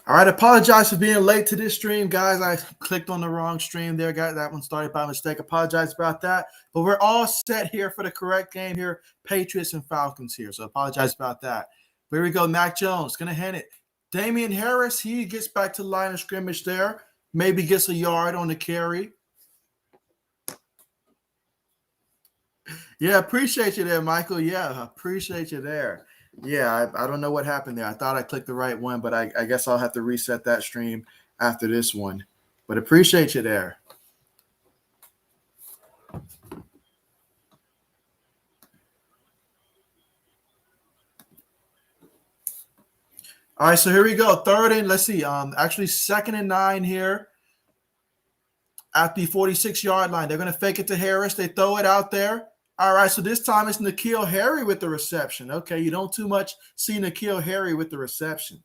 All right, apologize for being late to this stream, guys. I clicked on the wrong stream there. Got that one started by mistake. Apologize about that. But we're all set here for the correct game here. Patriots and Falcons here. So apologize about that. Here we go. Mac Jones going to hand it. Damian Harris, he gets back to the line of scrimmage there. Maybe gets a yard on the carry. Yeah, appreciate you there, Michael. Yeah, appreciate you there. Yeah, I don't know what happened there. I thought I clicked the right one, but I guess I'll have to reset that stream after this one. But appreciate you there. All right, so here we go. Third and let's see. Actually 2nd and 9 here at the 46-yard line. They're going to fake it to Harris. They throw it out there. All right, so this time it's N'Keal Harry with the reception. Okay, you don't too much see N'Keal Harry with the reception.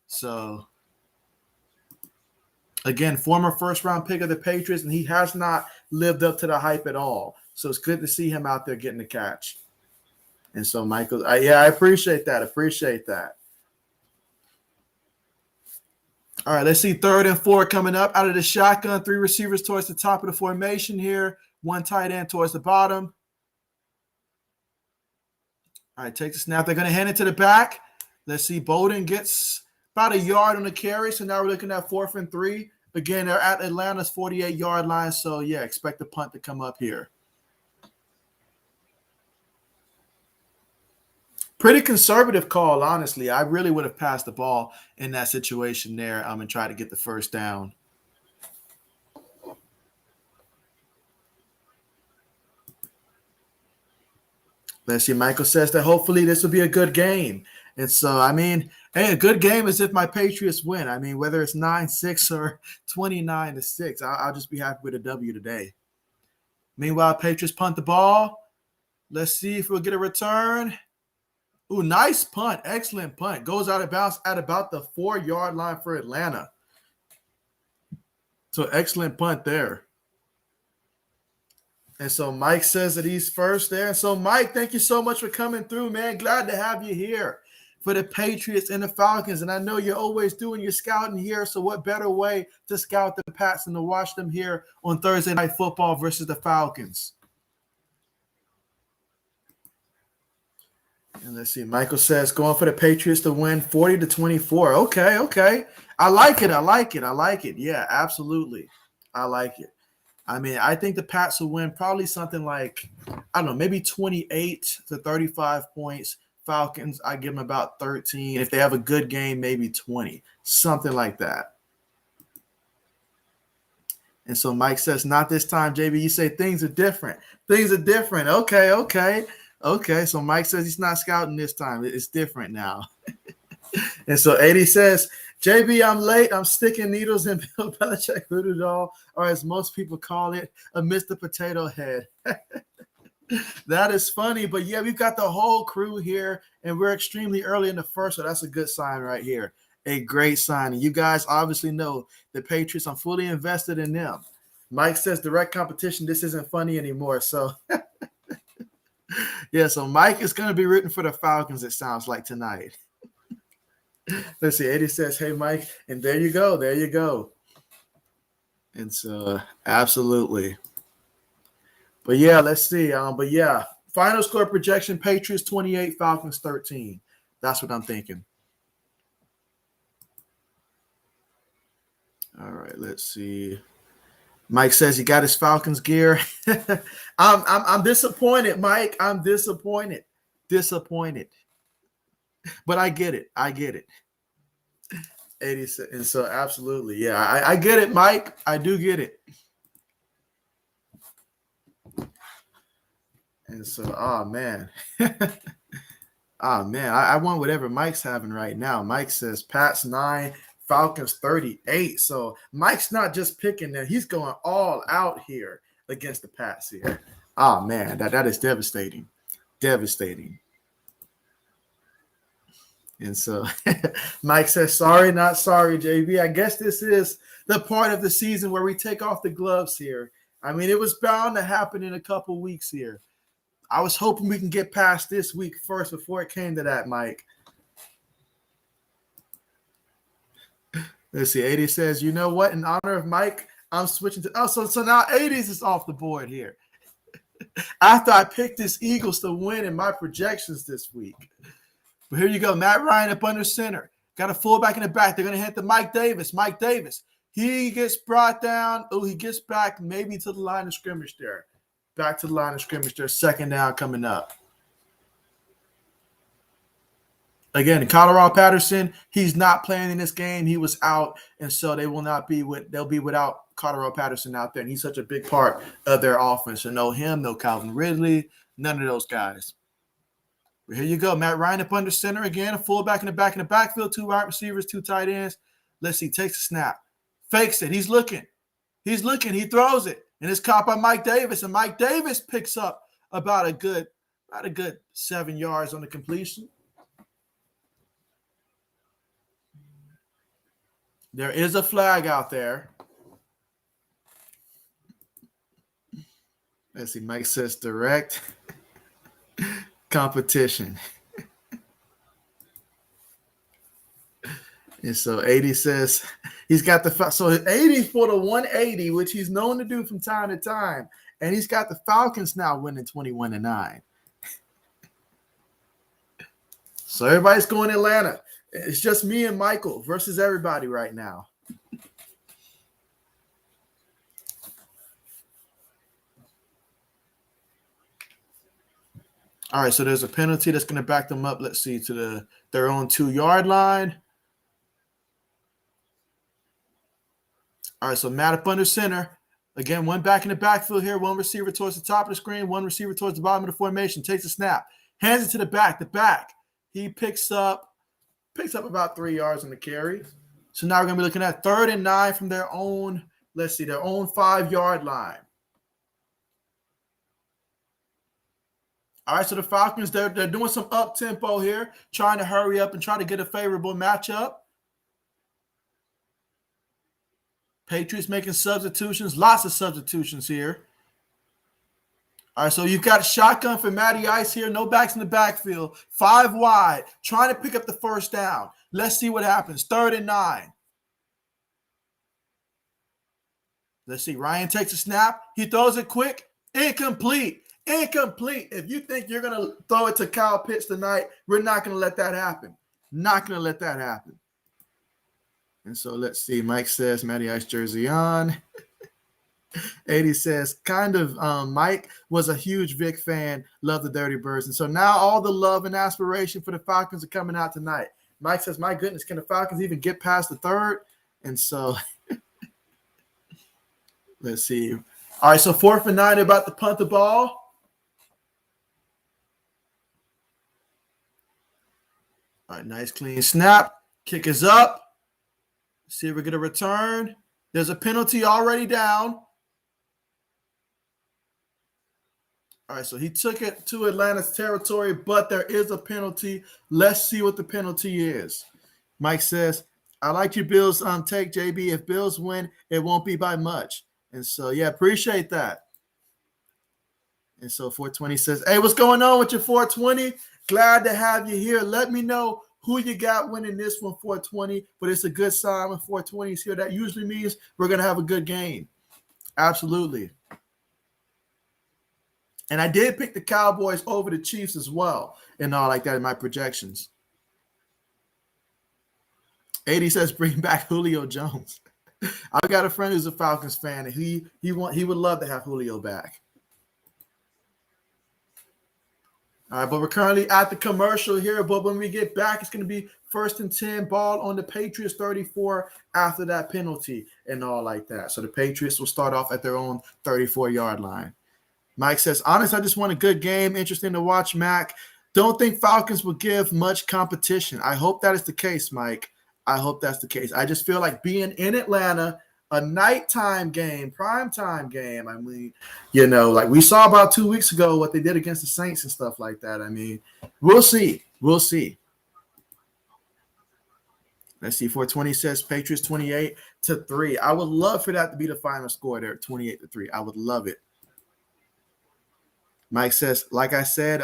So, again, former first-round pick of the Patriots, and he has not lived up to the hype at all. So it's good to see him out there getting the catch. And so, Michael, I appreciate that. Appreciate that. All right, let's see 3rd and 4 coming up. Out of the shotgun, 3 receivers towards the top of the formation here. 1 tight end towards the bottom. All right, take the snap. They're going to hand it to the back. Let's see. Bowden gets about a yard on the carry. So now we're looking at 4th and 3. Again, they're at Atlanta's 48-yard line. So, yeah, expect the punt to come up here. Pretty conservative call, honestly. I really would have passed the ball in that situation there and tried to get the first down. Let's see. Michael says that hopefully this will be a good game. And so, I mean, hey, a good game is if my Patriots win. I mean, whether it's 9-6 or 29-6, I'll just be happy with a W today. Meanwhile, Patriots punt the ball. Let's see if we'll get a return. Ooh, nice punt. Excellent punt. Goes out of bounds at about the 4-yard line for Atlanta. So, excellent punt there. And so Mike says that he's first there. And so, Mike, thank you so much for coming through, man. Glad to have you here for the Patriots and the Falcons. And I know you're always doing your scouting here. So what better way to scout the Pats than to watch them here on Thursday Night Football versus the Falcons? And let's see. Michael says going for the Patriots to win 40-24. Okay. I like it. Yeah, absolutely. I like it. I mean, I think the Pats will win probably something like, I don't know, maybe 28-35 points. Falcons, I give them about 13. If they have a good game, maybe 20, something like that. And so Mike says, not this time, JB. You say things are different. Okay. So Mike says he's not scouting this time. It's different now. And so 80 says, JB, I'm late. I'm sticking needles in Bill Belichick voodoo doll, or as most people call it, a Mr. Potato Head. That is funny. But, yeah, we've got the whole crew here, and we're extremely early in the first, so that's a good sign right here. A great sign. And you guys obviously know the Patriots. I'm fully invested in them. Mike says direct competition. This isn't funny anymore. So, yeah, so Mike is going to be rooting for the Falcons, it sounds like, tonight. Let's see. 80 says, hey, Mike. And there you go. And so, absolutely. But, yeah, let's see. Final score projection, Patriots 28, Falcons 13. That's what I'm thinking. All right, let's see. Mike says he got his Falcons gear. I'm disappointed, Mike. I'm disappointed. But I get it. 86. And so absolutely. Yeah, I get it, Mike. I do get it. And so, oh man. I want whatever Mike's having right now. Mike says Pats 9, Falcons 38. So Mike's not just picking them. He's going all out here against the Pats here. Oh man, that is devastating. And so Mike says, sorry, not sorry, JB. I guess this is the part of the season where we take off the gloves here. I mean, it was bound to happen in a couple weeks here. I was hoping we can get past this week first before it came to that, Mike. Let's see. 80 says, you know what? In honor of Mike, I'm switching to. Oh, so now 80s is off the board here. After I picked this Eagles to win in my projections this week. But here you go. Matt Ryan up under center. Got a fullback in the back. They're going to hit the Mike Davis. Mike Davis. He gets brought down. Oh, he gets back maybe to the line of scrimmage there. Back to the line of scrimmage there. Second down coming up. Again, Colorado Patterson, he's not playing in this game. He was out, and so they'll be without Colorado Patterson out there. And he's such a big part of their offense. So no him, no Calvin Ridley, none of those guys. But here you go. Matt Ryan up under center again, a fullback in the backfield, 2 wide receivers, 2 tight ends. Let's see, takes a snap. Fakes it. He's looking. He throws it. And it's caught by Mike Davis. And Mike Davis picks up about a good 7 yards on the completion. There is a flag out there. Let's see. Mike says direct competition. And so 80 says he's got so 80 for the 180, which he's known to do from time to time. And he's got the Falcons now winning 21-9. So everybody's going to Atlanta. It's just me and Michael versus everybody right now. All right, so there's a penalty that's going to back them up, let's see, to their own 2-yard line. All right, so Matt up under center. Again, one back in the backfield here, one receiver towards the top of the screen, one receiver towards the bottom of the formation, takes a snap, hands it to the back. The back, he picks up about 3 yards on the carry. So now we're going to be looking at 3rd and 9 from their own, let's see, their own 5-yard line. All right, so the Falcons, they're doing some up-tempo here, trying to hurry up and try to get a favorable matchup. Patriots making substitutions, lots of substitutions here. All right, so you've got a shotgun for Matty Ice here. No backs in the backfield. 5 wide, trying to pick up the first down. Let's see what happens. 3rd and 9. Let's see. Ryan takes a snap. He throws it quick. Incomplete. If you think you're going to throw it to Kyle Pitts tonight, we're not going to let that happen. Not going to let that happen. And so let's see. Mike says, Matty Ice jersey on. 80 says, Mike was a huge Vic fan, loved the Dirty Birds. And so now all the love and aspiration for the Falcons are coming out tonight. Mike says, my goodness, can the Falcons even get past the 3rd? And so let's see. All right, so 4th and 9, they're about to punt the ball. All right, nice clean snap. Kick is up. See if we get a return. There's a penalty already down. All right, so he took it to Atlanta's territory, but there is a penalty. Let's see what the penalty is. Mike says, I like your Bills take, JB. If Bills win, it won't be by much. And so, yeah, appreciate that. And so 420 says, hey, what's going on with your 420? Glad to have you here. Let me know who you got winning this one, 420. But it's a good sign when 420 is here. That usually means we're going to have a good game. Absolutely. And I did pick the Cowboys over the Chiefs as well and all like that in my projections. 80 says, bring back Julio Jones. I've got a friend who's a Falcons fan, and he would love to have Julio back. All right, but we're currently at the commercial here. But when we get back, it's going to be 1st and 10, ball on the Patriots 34 after that penalty and all like that. So the Patriots will start off at their own 34-yard line. Mike says, honest, I just want a good game. Interesting to watch, Mac. Don't think Falcons will give much competition. I hope that is the case, Mike. I hope that's the case. I just feel like being in Atlanta, a nighttime game, primetime game. I mean, like we saw about 2 weeks ago what they did against the Saints and stuff like that. I mean, we'll see. We'll see. Let's see. 420 says Patriots 28-3. I would love for that to be the final score there, 28-3. I would love it. Mike says, like I said,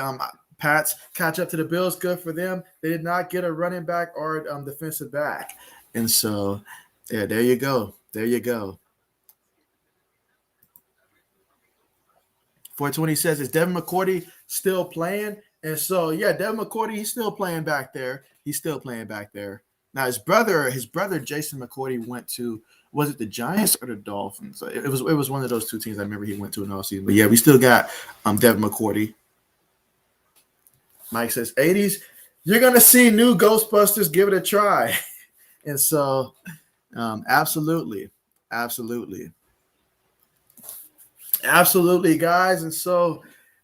Pats catch up to the Bills. Good for them. They did not get a running back or defensive back. And so Yeah, there you go. There you go. 420 says, is Devin McCourty still playing? And so, yeah, Devin McCourty, he's still playing back there. He's still playing back there. Now, his brother Jason McCourty went to, was it the Giants or the Dolphins? It was one of those two teams I remember he went to in all season. But yeah, we still got Devin McCourty. Mike says, 80s, you're gonna see new Ghostbusters. Give it a try. And so, absolutely, guys. And so,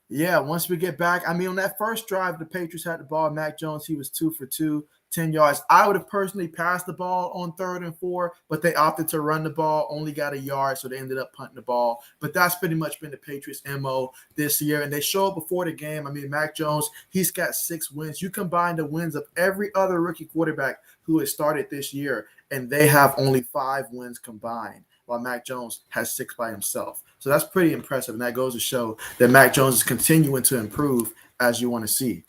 yeah, once we get back, I mean, on that first drive, the Patriots had the ball. Mac Jones, he was 2 for 2, 10 yards. I would have personally passed the ball on 3rd and 4, but they opted to run the ball, only got a yard, so they ended up punting the ball. But that's pretty much been the Patriots' MO this year. And they showed before the game, I mean, Mac Jones, he's got 6 wins. You combine the wins of every other rookie quarterback who has started this year, and they have only 5 wins combined, while Mac Jones has 6 by himself. So that's pretty impressive, and that goes to show that Mac Jones is continuing to improve as you want to see.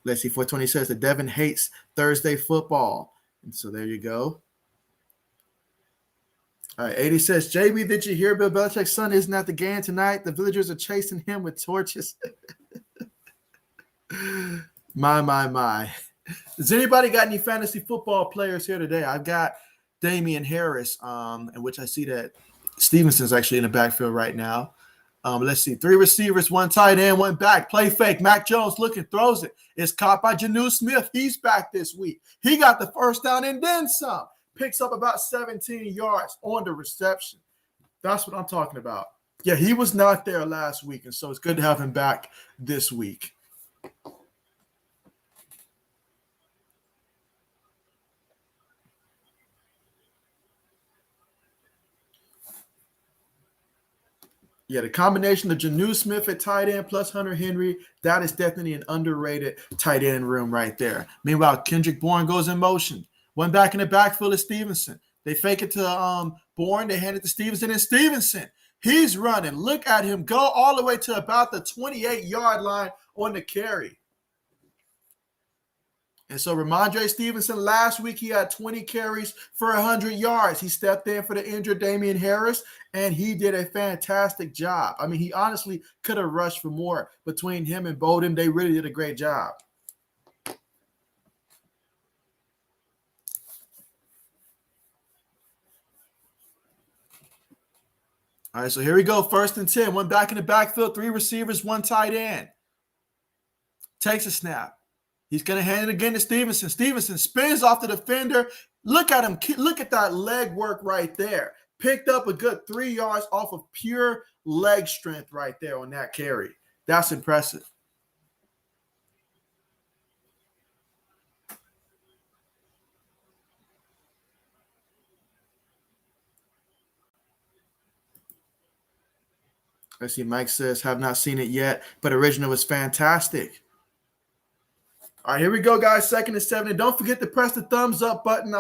Let's see, 420 says that Devin hates Thursday football. And so there you go. All right, 80 says, JB, did you hear Bill Belichick's son isn't at the game tonight? The villagers are chasing him with torches. My. Does anybody got any fantasy football players here today? I've got Damian Harris, in which I see that Stevenson's actually in the backfield right now. Let's see. 3 receivers, 1 tight end, 1 back. Play fake. Mac Jones looking, throws it. It's caught by Jonnu Smith. He's back this week. He got the first down and then some. Picks up about 17 yards on the reception. That's what I'm talking about. Yeah, he was not there last week, and so it's good to have him back this week. Yeah, the combination of Jonnu Smith at tight end plus Hunter Henry, that is definitely an underrated tight end room right there. Meanwhile, Kendrick Bourne goes in motion. 1 back in the backfield is Stevenson. They fake it to Bourne. They hand it to Stevenson, and Stevenson, he's running. Look at him go all the way to about the 28-yard line on the carry. And so Ramondre Stevenson, last week he had 20 carries for 100 yards. He stepped in for the injured Damian Harris, and he did a fantastic job. I mean, he honestly could have rushed for more. Between him and Bowden, they really did a great job. All right, so here we go. 1st and 10. 1 back in the backfield, 3 receivers, 1 tight end. Takes a snap. He's going to hand it again to Stevenson. Stevenson spins off the defender. Look at him. Look at that leg work right there. Picked up a good 3 yards off of pure leg strength right there on that carry. That's impressive. Let's see. Mike says, have not seen it yet, but original was fantastic. All right, here we go, guys. 2nd and 7. And don't forget to press the thumbs up button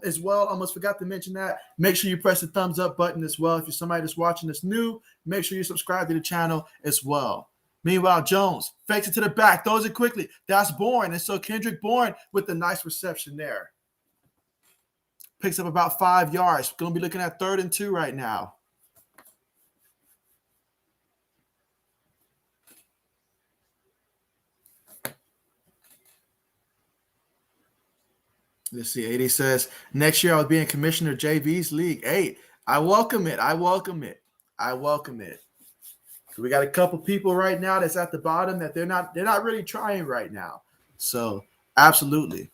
as well. Almost forgot to mention that. Make sure you press the thumbs up button as well. If you're somebody that's watching this new, make sure you subscribe to the channel as well. Meanwhile, Jones fakes it to the back, throws it quickly. That's Bourne. And so Kendrick Bourne with a nice reception there. Picks up about 5 yards. Going to be looking at 3rd and 2 right now. Let's see. 80 says, next year I'll be in Commissioner JB's league. Hey, I welcome it. We got a couple people right now that's at the bottom that they're not really trying right now. So absolutely.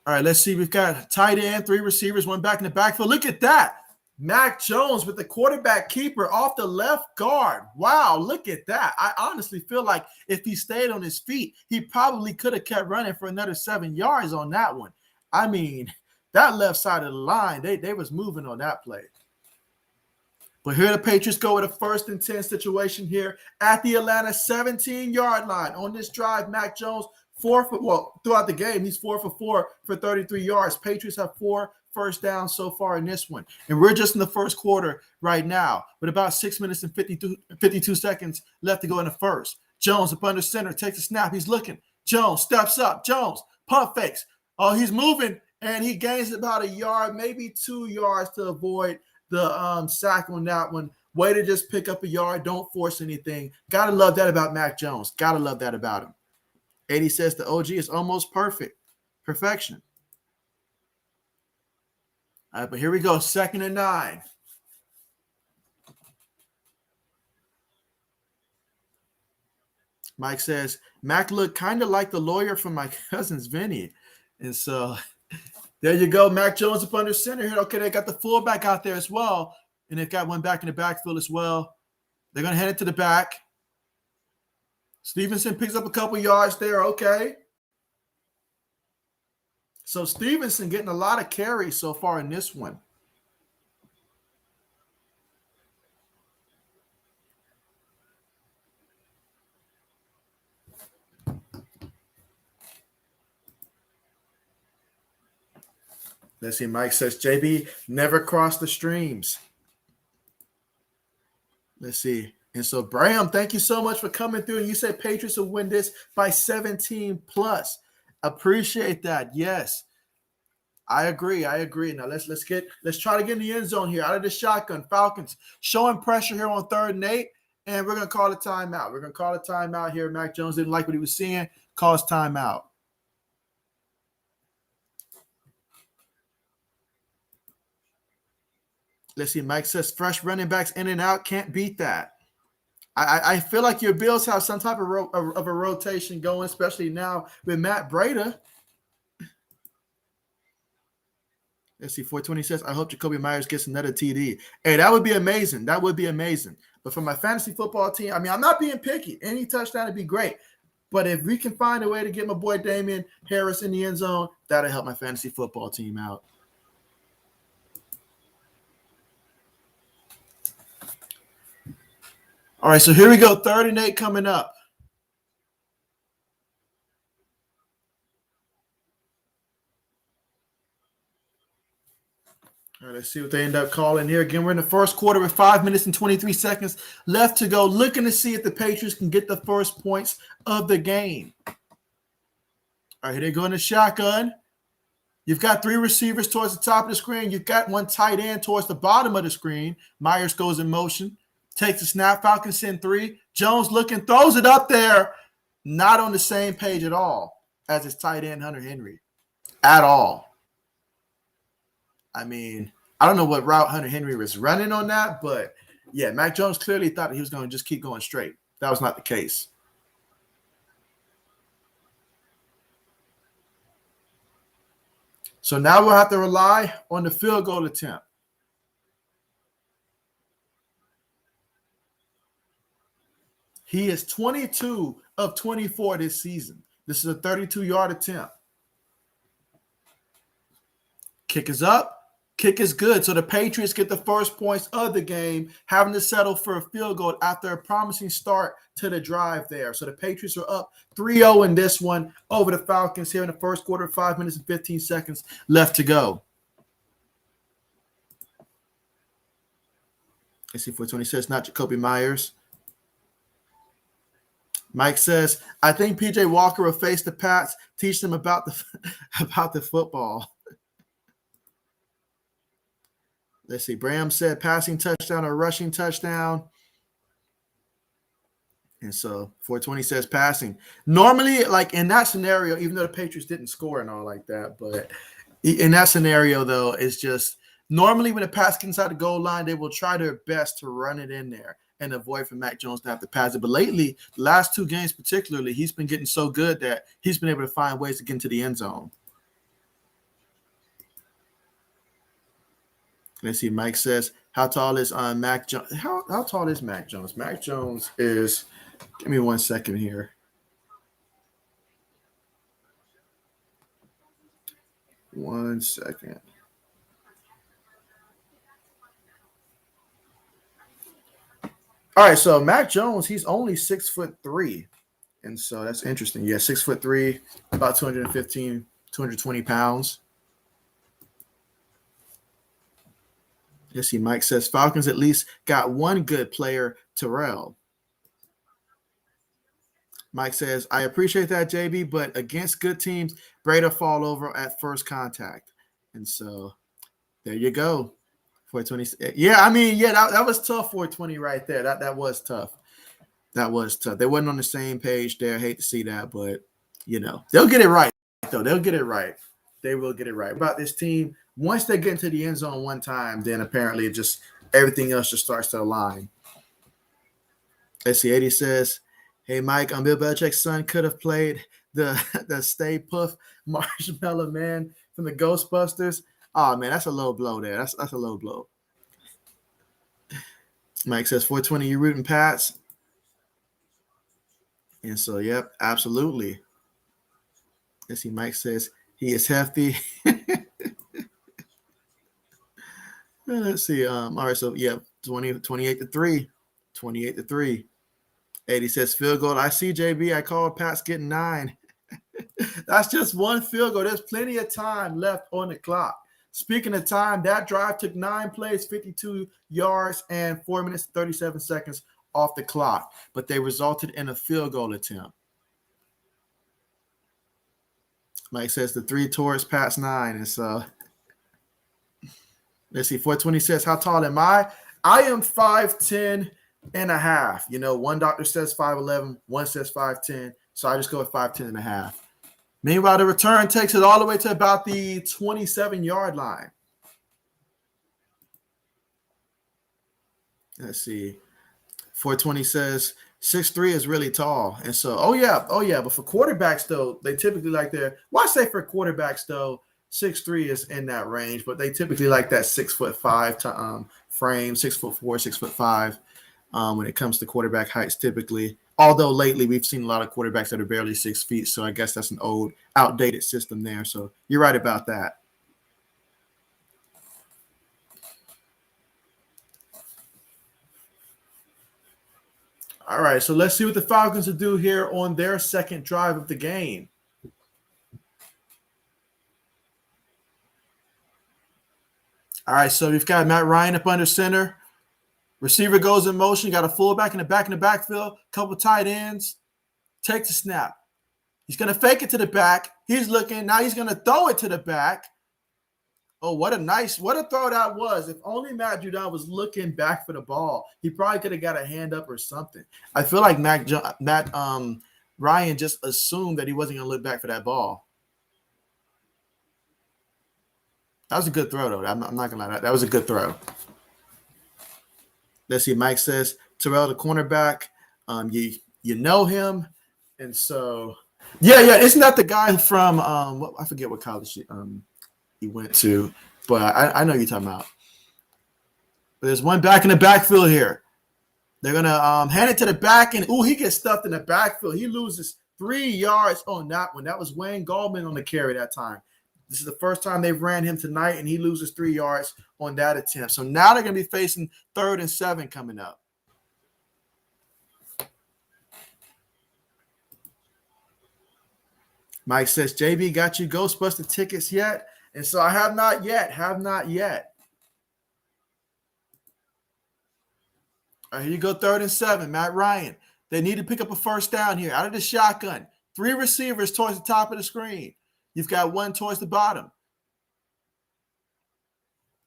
All right, let's see. We've got tight end, 3 receivers, 1 back in the backfield. Look at that. Mac Jones with the quarterback keeper off the left guard. Wow, look at that. I honestly feel like if he stayed on his feet, he probably could have kept running for another 7 yards on that one. I mean, that left side of the line, they was moving on that play. But here the Patriots go with a 1st and 10 situation here at the Atlanta 17-yard line. On this drive, Mac Jones, throughout the game, he's 4 for 4 for 33 yards. Patriots have 4 first downs so far in this one. And we're just in the first quarter right now with about 6 minutes and 52 seconds left to go in the first. Jones up under center, takes a snap. He's looking. Jones steps up. Jones, pump fakes. Oh, he's moving, and he gains about a yard, maybe 2 yards to avoid the sack on that one. Way to just pick up a yard. Don't force anything. Got to love that about Mac Jones. Got to love that about him. 80 says the OG is almost perfect. Perfection. All right, but here we go. 2nd and 9. Mike says, Mac looked kind of like the lawyer from my cousin's Vinny. And so there you go. Mac Jones up under center here. Okay, they got the fullback out there as well. And they've got one back in the backfield as well. They're going to hand it to the back. Stevenson picks up a couple yards there. Okay. So Stevenson getting a lot of carries so far in this one. Let's see. Mike says, JB never crossed the streams. Let's see. And so, Bram, thank you so much for coming through. And you said Patriots will win this by 17 plus. Appreciate that. Yes. I agree. Now let's try to get in the end zone here. Out of the shotgun. Falcons showing pressure here on 3rd and 8. And we're gonna call a timeout. We're gonna call a timeout here. Mac Jones didn't like what he was seeing. Calls timeout. Let's see. Mike says fresh running backs in and out. Can't beat that. I feel like your Bills have some type of a rotation going, especially now with Matt Breida. Let's see. 420 says, I hope Jacoby Myers gets another TD. Hey, that would be amazing. That would be amazing. But for my fantasy football team, I mean, I'm not being picky. Any touchdown would be great. But if we can find a way to get my boy Damian Harris in the end zone, that'll help my fantasy football team out. All right, so here we go. 3rd and 8 coming up. All right, let's see what they end up calling here. Again, we're in the first quarter with 5 minutes and 23 seconds left to go. Looking to see if the Patriots can get the first points of the game. All right, here they go in the shotgun. You've got 3 receivers towards the top of the screen. You've got 1 tight end towards the bottom of the screen. Myers goes in motion. Takes a snap. Falcons send 3. Jones looking, throws it up there. Not on the same page at all as his tight end, Hunter Henry. At all. I mean, I don't know what route Hunter Henry was running on that, but yeah, Mac Jones clearly thought he was going to just keep going straight. That was not the case. So now we'll have to rely on the field goal attempt. He is 22 of 24 this season. This is a 32-yard attempt. Kick is up. Kick is good. So the Patriots get the first points of the game, having to settle for a field goal after a promising start to the drive there. So the Patriots are up 3-0 in this one over the Falcons here in the first quarter, 5 minutes and 15 seconds left to go. Let's see, 420 says not Jacoby Myers. Mike says, I think P.J. Walker will face the Pats, teach them about the football. Let's see. Bram said passing touchdown or rushing touchdown. And so 420 says passing. Normally, like in that scenario, even though the Patriots didn't score and all like that, but in that scenario, though, it's just normally when the pass gets inside the goal line, they will try their best to run it in there and avoid for Mac Jones to have to pass it. But lately, the last 2 games particularly, he's been getting so good that he's been able to find ways to get into the end zone. Let's see. Mike says, how tall is Mac Jones? How tall is Mac Jones? Mac Jones is, give me 1 second here. 1 second. All right, so Mac Jones, he's only 6'3", and so that's interesting. Yeah, 6'3", about 215, 220 pounds. Let's see. Mike says Falcons at least got one good player, Terrell. Mike says, I appreciate that, JB, but against good teams, Brady fall over at first contact. And so there you go. 420. Yeah, I mean, yeah, that was tough. 420 right there. That was tough. That was tough. They wasn't on the same page there. Hate to see that, but they'll get it right though. They'll get it right. They will get it right. About this team, once they get into the end zone one time, then apparently it just everything else just starts to align. Let's see. 80 says, "Hey Mike, Bill Belichick's son could have played the Stay Puff Marshmallow Man from the Ghostbusters." Oh man, that's a low blow there. That's a low blow. Mike says 420, you rooting Pats? And so, yep, absolutely. Let's see. Mike says he is hefty. Let's see. All right. So, yeah, 28-3. 28-3. 80 says field goal. I see, JB. I called Pat's getting 9. That's just one field goal. There's plenty of time left on the clock. Speaking of time, that drive took 9 plays, 52 yards, and 4 minutes, 37 seconds off the clock. But they resulted in a field goal attempt. Mike says the 3 towards Pat's 9. And so, let's see. 420 says, how tall am I? I am 5'10 and a half. One doctor says 5'11, one says 5'10. So I just go with 5'10 and a half. Meanwhile, the return takes it all the way to about the 27-yard line. Let's see. 420 says 6'3 is really tall. And so, oh yeah. But for quarterbacks, though, they typically like I say for quarterbacks, though, 6'3 is in that range, but they typically like that 6'5" frame, 6'4", 6'5", when it comes to quarterback heights typically. Although lately we've seen a lot of quarterbacks that are barely 6 feet, so I guess that's an old, outdated system there. So you're right about that. All right, so let's see what the Falcons will do here on their second drive of the game. All right, so we've got Matt Ryan up under center. Receiver goes in motion. Got a fullback in the backfield. Couple tight ends. Takes a snap. He's going to fake it to the back. He's looking. Now he's going to throw it to the back. Oh, what a throw that was. If only Matt Judon was looking back for the ball, he probably could have got a hand up or something. I feel like Matt Ryan just assumed that he wasn't going to look back for that ball. That was a good throw, though. I'm not going to lie. That was a good throw. Let's see. Mike says, Terrell, the cornerback, you know him. And so, yeah. Isn't that the guy from, I forget what college he went to, but I know you're talking about. But there's one back in the backfield here. They're going to hand it to the back, and, he gets stuffed in the backfield. He loses 3 yards on that one. That was Wayne Gallman on the carry that time. This is the first time they've ran him tonight, and he loses 3 yards on that attempt. So now they're going to be facing 3rd and 7 coming up. Mike says, JB, got you Ghostbuster tickets yet? And so I have not yet. All right, here you go, 3rd and 7. Matt Ryan. They need to pick up a first down here out of the shotgun. 3 receivers towards the top of the screen. You've got 1 towards the bottom.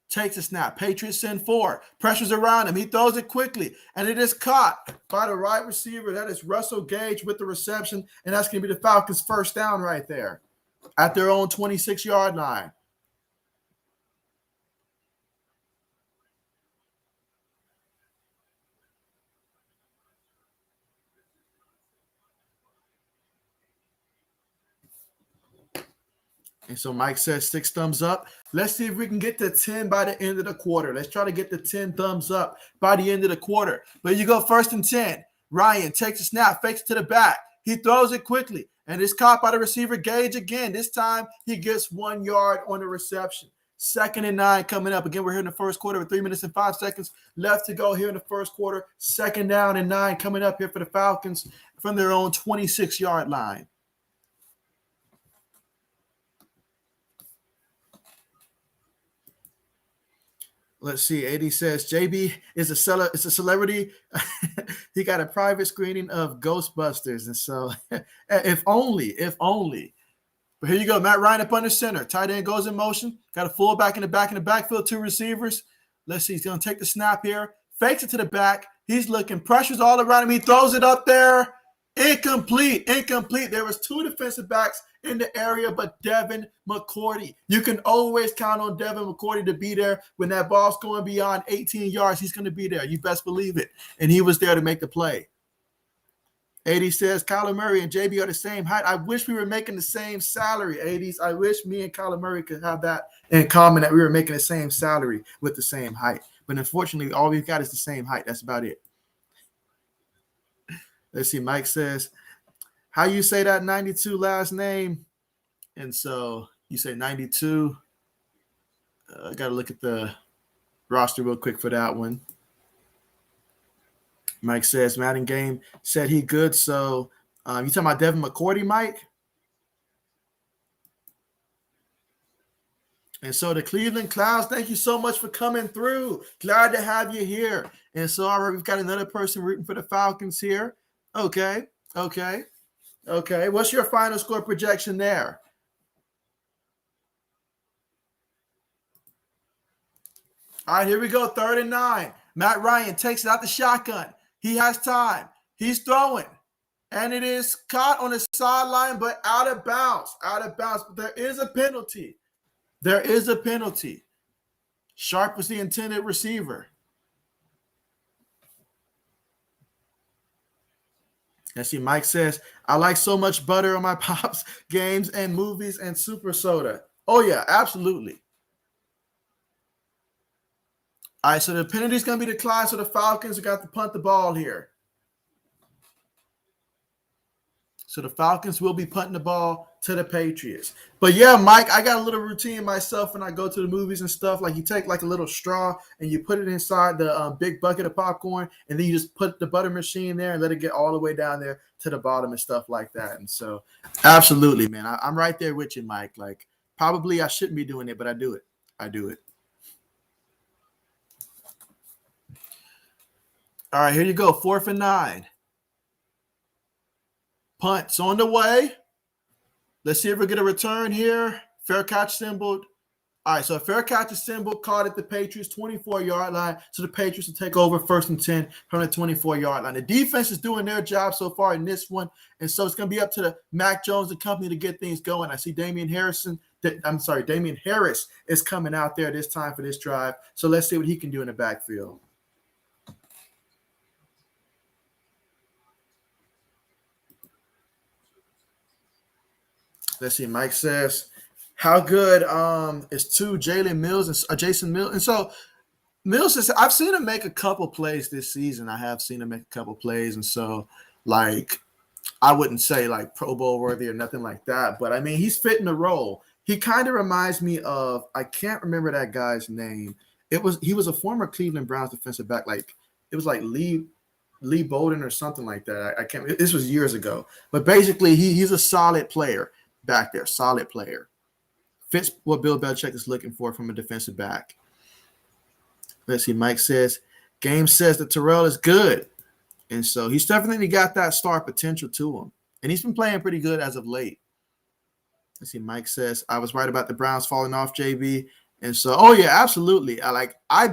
Takes a snap. Patriots send 4. Pressures around him. He throws it quickly, and it is caught by the right receiver. That is Russell Gage with the reception, and that's going to be the Falcons' first down right there at their own 26-yard line. And so Mike says 6 thumbs up. Let's see if we can get to 10 by the end of the quarter. Let's try to get the 10 thumbs up by the end of the quarter. But you go 1st and 10. Ryan takes a snap, fakes it to the back. He throws it quickly, and it's caught by the receiver Gage again. This time he gets 1 yard on the reception. 2nd and 9 coming up. Again, we're here in the first quarter with 3 minutes and 5 seconds left to go here in the first quarter. 2nd down and 9 coming up here for the Falcons from their own 26-yard line. Let's see. 80 says JB is a celebrity. He got a private screening of Ghostbusters. And so if only. But here you go. Matt Ryan up under center. Tight end goes in motion. Got a fullback in the backfield, two receivers. Let's see. He's going to take the snap here. Fakes it to the back. He's looking. Pressures all around him. He throws it up there. Incomplete. There was two defensive backs in the area, but Devin McCourty. You can always count on Devin McCourty to be there. When that ball's going beyond 18 yards, he's going to be there. You best believe it. And he was there to make the play. 80 says Kyler Murray and JB are the same height. I wish we were making the same salary, 80s. I wish me and Kyler Murray could have that in common, that we were making the same salary with the same height. But unfortunately, all we've got is the same height. That's about it. Let's see. Mike says, how you say that 92 last name? And so you say 92. I got to look at the roster real quick for that one. Mike says, Madden Game said he good. So you talking about Devin McCourty, Mike? And so the Cleveland Clowns, thank you so much for coming through. Glad to have you here. And so all right, we've got another person rooting for the Falcons here. Okay. What's your final score projection there? All right, here we go. 3rd and 9. Matt Ryan takes it out the shotgun. He has time. He's throwing. And it is caught on the sideline, but out of bounds. But there is a penalty. Sharp was the intended receiver. And see, Mike says, I like so much butter on my Pops games and movies and super soda. Oh, yeah, absolutely. All right, so the penalty is going to be declined, so the Falcons have got to punt the ball here. So the Falcons will be punting the ball to the Patriots. But yeah, Mike, I got a little routine myself when I go to the movies and stuff. Like you take like a little straw and you put it inside the big bucket of popcorn, and then you just put the butter machine there and let it get all the way down there to the bottom and stuff like that. And so absolutely, man, I'm right there with you, Mike. Like probably I shouldn't be doing it, but I do it. All right, here you go. 4th and 9. Punt's on the way. Let's see if we get a return here. Fair catch symbol. All right, so a fair catch symbol caught at the Patriots 24-yard line. So the Patriots will take over 1st and 10 from the 24-yard line. The defense is doing their job so far in this one. And so it's going to be up to the Mac Jones and company to get things going. I see Damian Harris is coming out there this time for this drive. So let's see what he can do in the backfield. Let's see. Mike says, how good is Jalen Mills and Jason Mills? And so Mills says, I've seen him make a couple plays this season. I have seen him make a couple plays. And so, like, I wouldn't say, like, Pro Bowl worthy or nothing like that. But, I mean, he's fitting the role. He kind of reminds me of – I can't remember that guy's name. He was a former Cleveland Browns defensive back. Like, it was like Lee Bowden or something like that. I can't – this was years ago. But basically, he's a solid player. Back there, solid player. Fits what Bill Belichick is looking for from a defensive back. Let's see. Mike says, Game says that Terrell is good. And so he's definitely got that star potential to him. And he's been playing pretty good as of late. Let's see. Mike says, I was right about the Browns falling off, JB. And so, oh, yeah, absolutely. I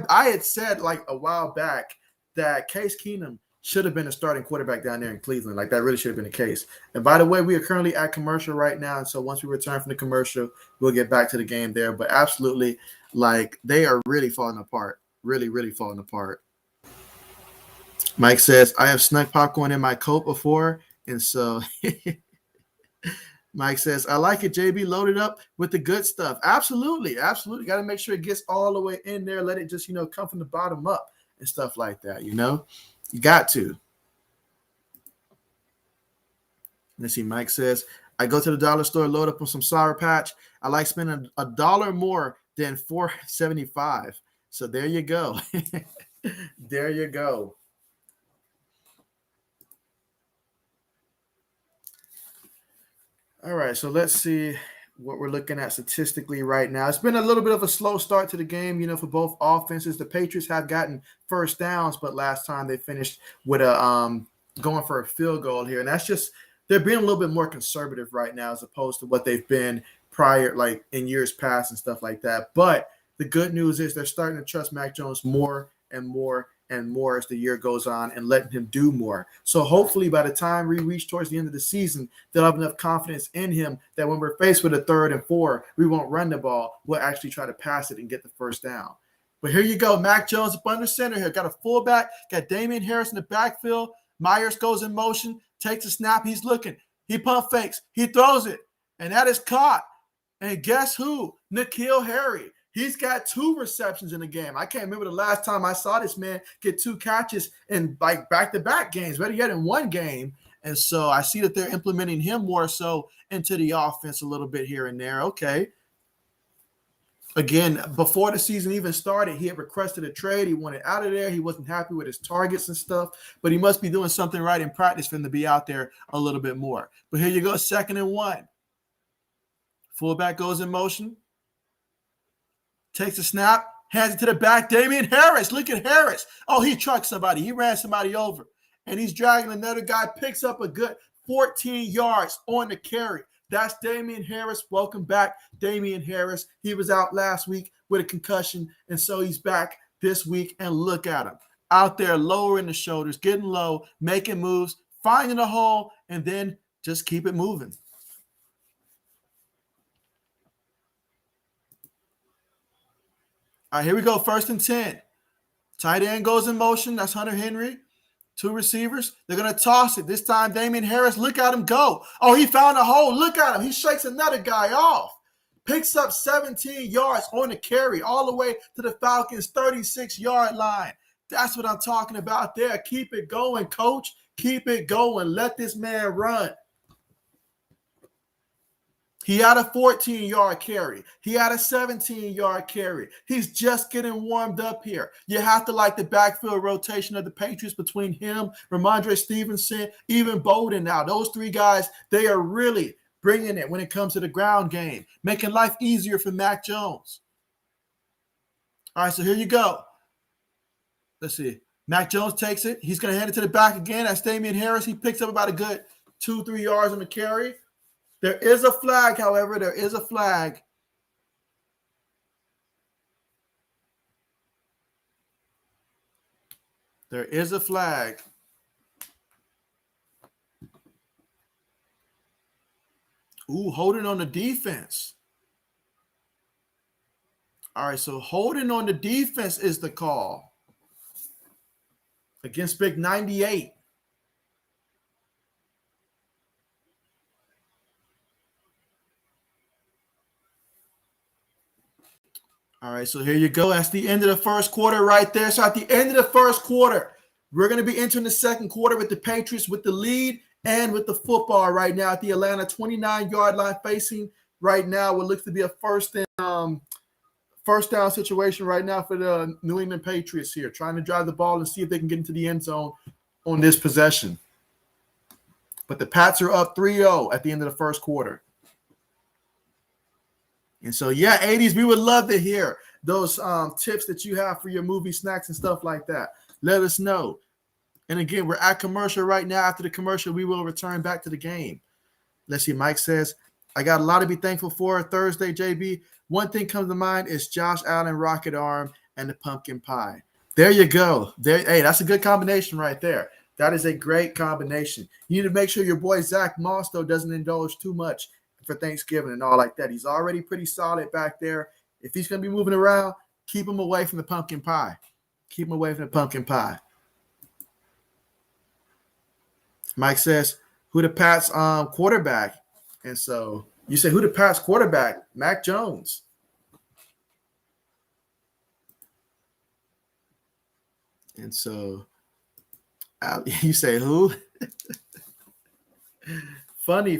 had said like a while back that Case Keenum should have been a starting quarterback down there in Cleveland. Like that really should have been the case. And by the way, we are currently at commercial right now. And so once we return from the commercial, we'll get back to the game there. But absolutely, like they are really falling apart. Really, really falling apart. Mike says, I have snuck popcorn in my coat before. And so Mike says, I like it, JB, loaded up with the good stuff. Absolutely. Got to make sure it gets all the way in there. Let it just, come from the bottom up and stuff like that, You got to. Let's see. Mike says, I go to the dollar store, load up on some Sour Patch. I like spending $1 more than $4.75. So there you go. There you go. All right. So let's see what we're looking at statistically right now. It's been a little bit of a slow start to the game, for both offenses. The Patriots have gotten first downs, but last time they finished with a going for a field goal here. And that's just they're being a little bit more conservative right now as opposed to what they've been prior, like in years past and stuff like that. But the good news is they're starting to trust Mac Jones more and more and more as the year goes on and letting him do more. So hopefully by the time we reach towards the end of the season, they'll have enough confidence in him that when we're faced with a 3rd and 4, we won't run the ball. We'll actually try to pass it and get the first down. But here you go. Mac Jones up under center here. Got a fullback, got Damian Harris in the backfield. Myers goes in motion, takes a snap. He's looking. He pump fakes. He throws it. And that is caught. And guess who? N'Keal Harry. He's got 2 receptions in the game. I can't remember the last time I saw this man get 2 catches in like back-to-back games, better yet in one game. And so I see that they're implementing him more so into the offense a little bit here and there. Okay. Again, before the season even started, he had requested a trade. He wanted out of there. He wasn't happy with his targets and stuff, but he must be doing something right in practice for him to be out there a little bit more. But here you go, 2nd and 1. Fullback goes in motion. Takes a snap, hands it to the back. Damian Harris, look at Harris. Oh, he trucked somebody. He ran somebody over. And he's dragging another guy, picks up a good 14 yards on the carry. That's Damian Harris. Welcome back, Damian Harris. He was out last week with a concussion, and so he's back this week. And look at him. Out there lowering the shoulders, getting low, making moves, finding a hole, and then just keep it moving. All right, here we go. 1st and 10. Tight end goes in motion. That's Hunter Henry. 2 receivers. They're going to toss it. This time, Damian Harris, look at him go. Oh, he found a hole. Look at him. He shakes another guy off. Picks up 17 yards on the carry all the way to the Falcons' 36-yard line. That's what I'm talking about there. Keep it going, coach. Keep it going. Let this man run. He had a 14-yard carry. He had a 17-yard carry. He's just getting warmed up here. You have to like the backfield rotation of the Patriots between him, Ramondre Stevenson, even Bowden now. Those 3 guys, they are really bringing it when it comes to the ground game, making life easier for Mac Jones. All right, so here you go. Let's see. Mac Jones takes it. He's going to hand it to the back again. That's Damian Harris. He picks up about a good 2-3 yards on the carry. There is a flag, however. There is a flag. There is a flag. Ooh, holding on the defense. All right, so holding on the defense is the call against Big 98. All right, so here you go. That's the end of the first quarter right there. So at the end of the first quarter, we're going to be entering the second quarter with the Patriots with the lead and with the football right now at the Atlanta 29-yard line, facing right now what looks to be a first down situation right now for the New England Patriots here, trying to drive the ball and see if they can get into the end zone on this possession. But the Pats are up 3-0 at the end of the first quarter. And so, yeah, 80s, we would love to hear those tips that you have for your movie snacks and stuff like that. Let us know. And again, we're at commercial right now. After the commercial, we will return back to the game. Let's see. Mike says, I got a lot to be thankful for Thursday, JB. One thing comes to mind is Josh Allen rocket arm and the pumpkin pie. There you go. Hey, that's a good combination right there. That is a great combination. You need to make sure your boy Zach Moss, though, doesn't indulge too much for Thanksgiving and all like that. He's already pretty solid back there. If he's going to be moving around, keep him away from the pumpkin pie. Keep him away from the pumpkin pie. Mike says, who the Pats quarterback? And so you say, who the Pats quarterback? Mac Jones. And so you say, who? Funny.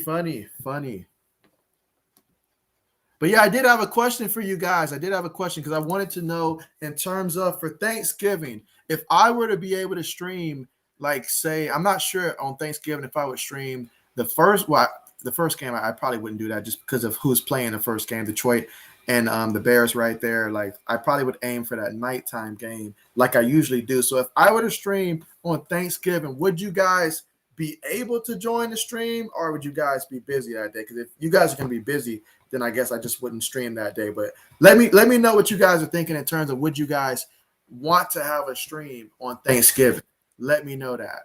But yeah, I did have a question for you guys. I did have a question because I wanted to know in terms of for Thanksgiving, if I were to be able to stream, like say, I'm not sure on Thanksgiving if I would stream the first, well, the first game, I probably wouldn't do that just because of who's playing the first game, Detroit and the Bears right there. Like, I probably would aim for that nighttime game like I usually do. So if I were to stream on Thanksgiving, would you guys be able to join the stream, or would you guys be busy that day? Because if you guys are going to be busy, then I guess I just wouldn't stream that day. But let me know what you guys are thinking in terms of would you guys want to have a stream on Thanksgiving. Let me know that.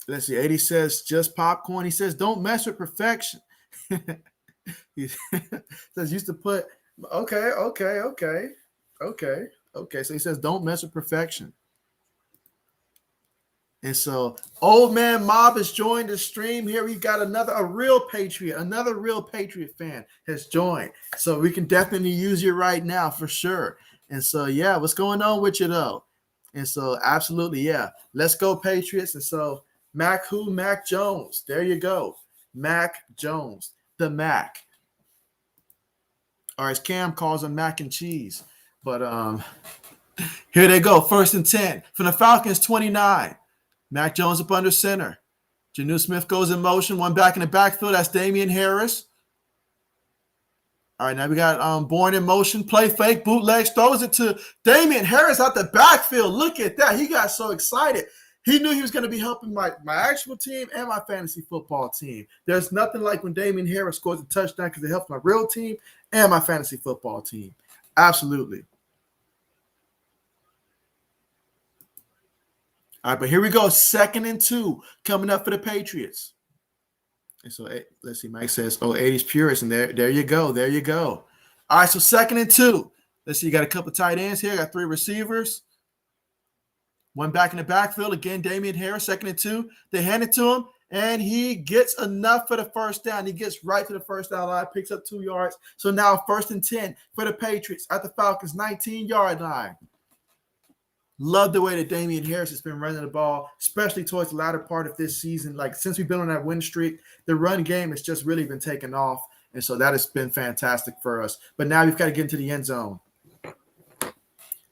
Let's see. 80 says just popcorn. He says don't mess with perfection. He says used to put okay. So he says don't mess with perfection. And so old man Mob has joined the stream here. We got another real Patriot fan has joined. So we can definitely use you right now for sure. And so yeah, what's going on with you though? And so absolutely, yeah. Let's go Patriots. And so Mac Jones. There you go. Mac Jones. The Mac. Or as Cam calls him, mac and cheese. But here they go. 1st and 10 from the Falcons 29. Mac Jones up under center. Janu Smith goes in motion. One back in the backfield. That's Damian Harris. All right, now we got Bourne in motion. Play fake. Bootlegs. Throws it to Damian Harris out the backfield. Look at that. He got so excited. He knew he was going to be helping my actual team and my fantasy football team. There's nothing like when Damian Harris scores a touchdown because it helps my real team and my fantasy football team. Absolutely. All right, but here we go. 2nd and 2 coming up for the Patriots. And so let's see. Mike says, "Oh, 80s purist," and there you go. There you go. All right, so 2nd and 2. Let's see. You got a couple tight ends here. Got 3 receivers. One back in the backfield. Again, Damian Harris, 2nd and 2. They hand it to him, and he gets enough for the first down. He gets right to the first down line, picks up 2 yards. So now 1st and 10 for the Patriots at the Falcons' 19-yard line. Love the way that Damian Harris has been running the ball, especially towards the latter part of this season. Like, since we've been on that win streak, the run game has just really been taking off. And so that has been fantastic for us. But now we've got to get into the end zone.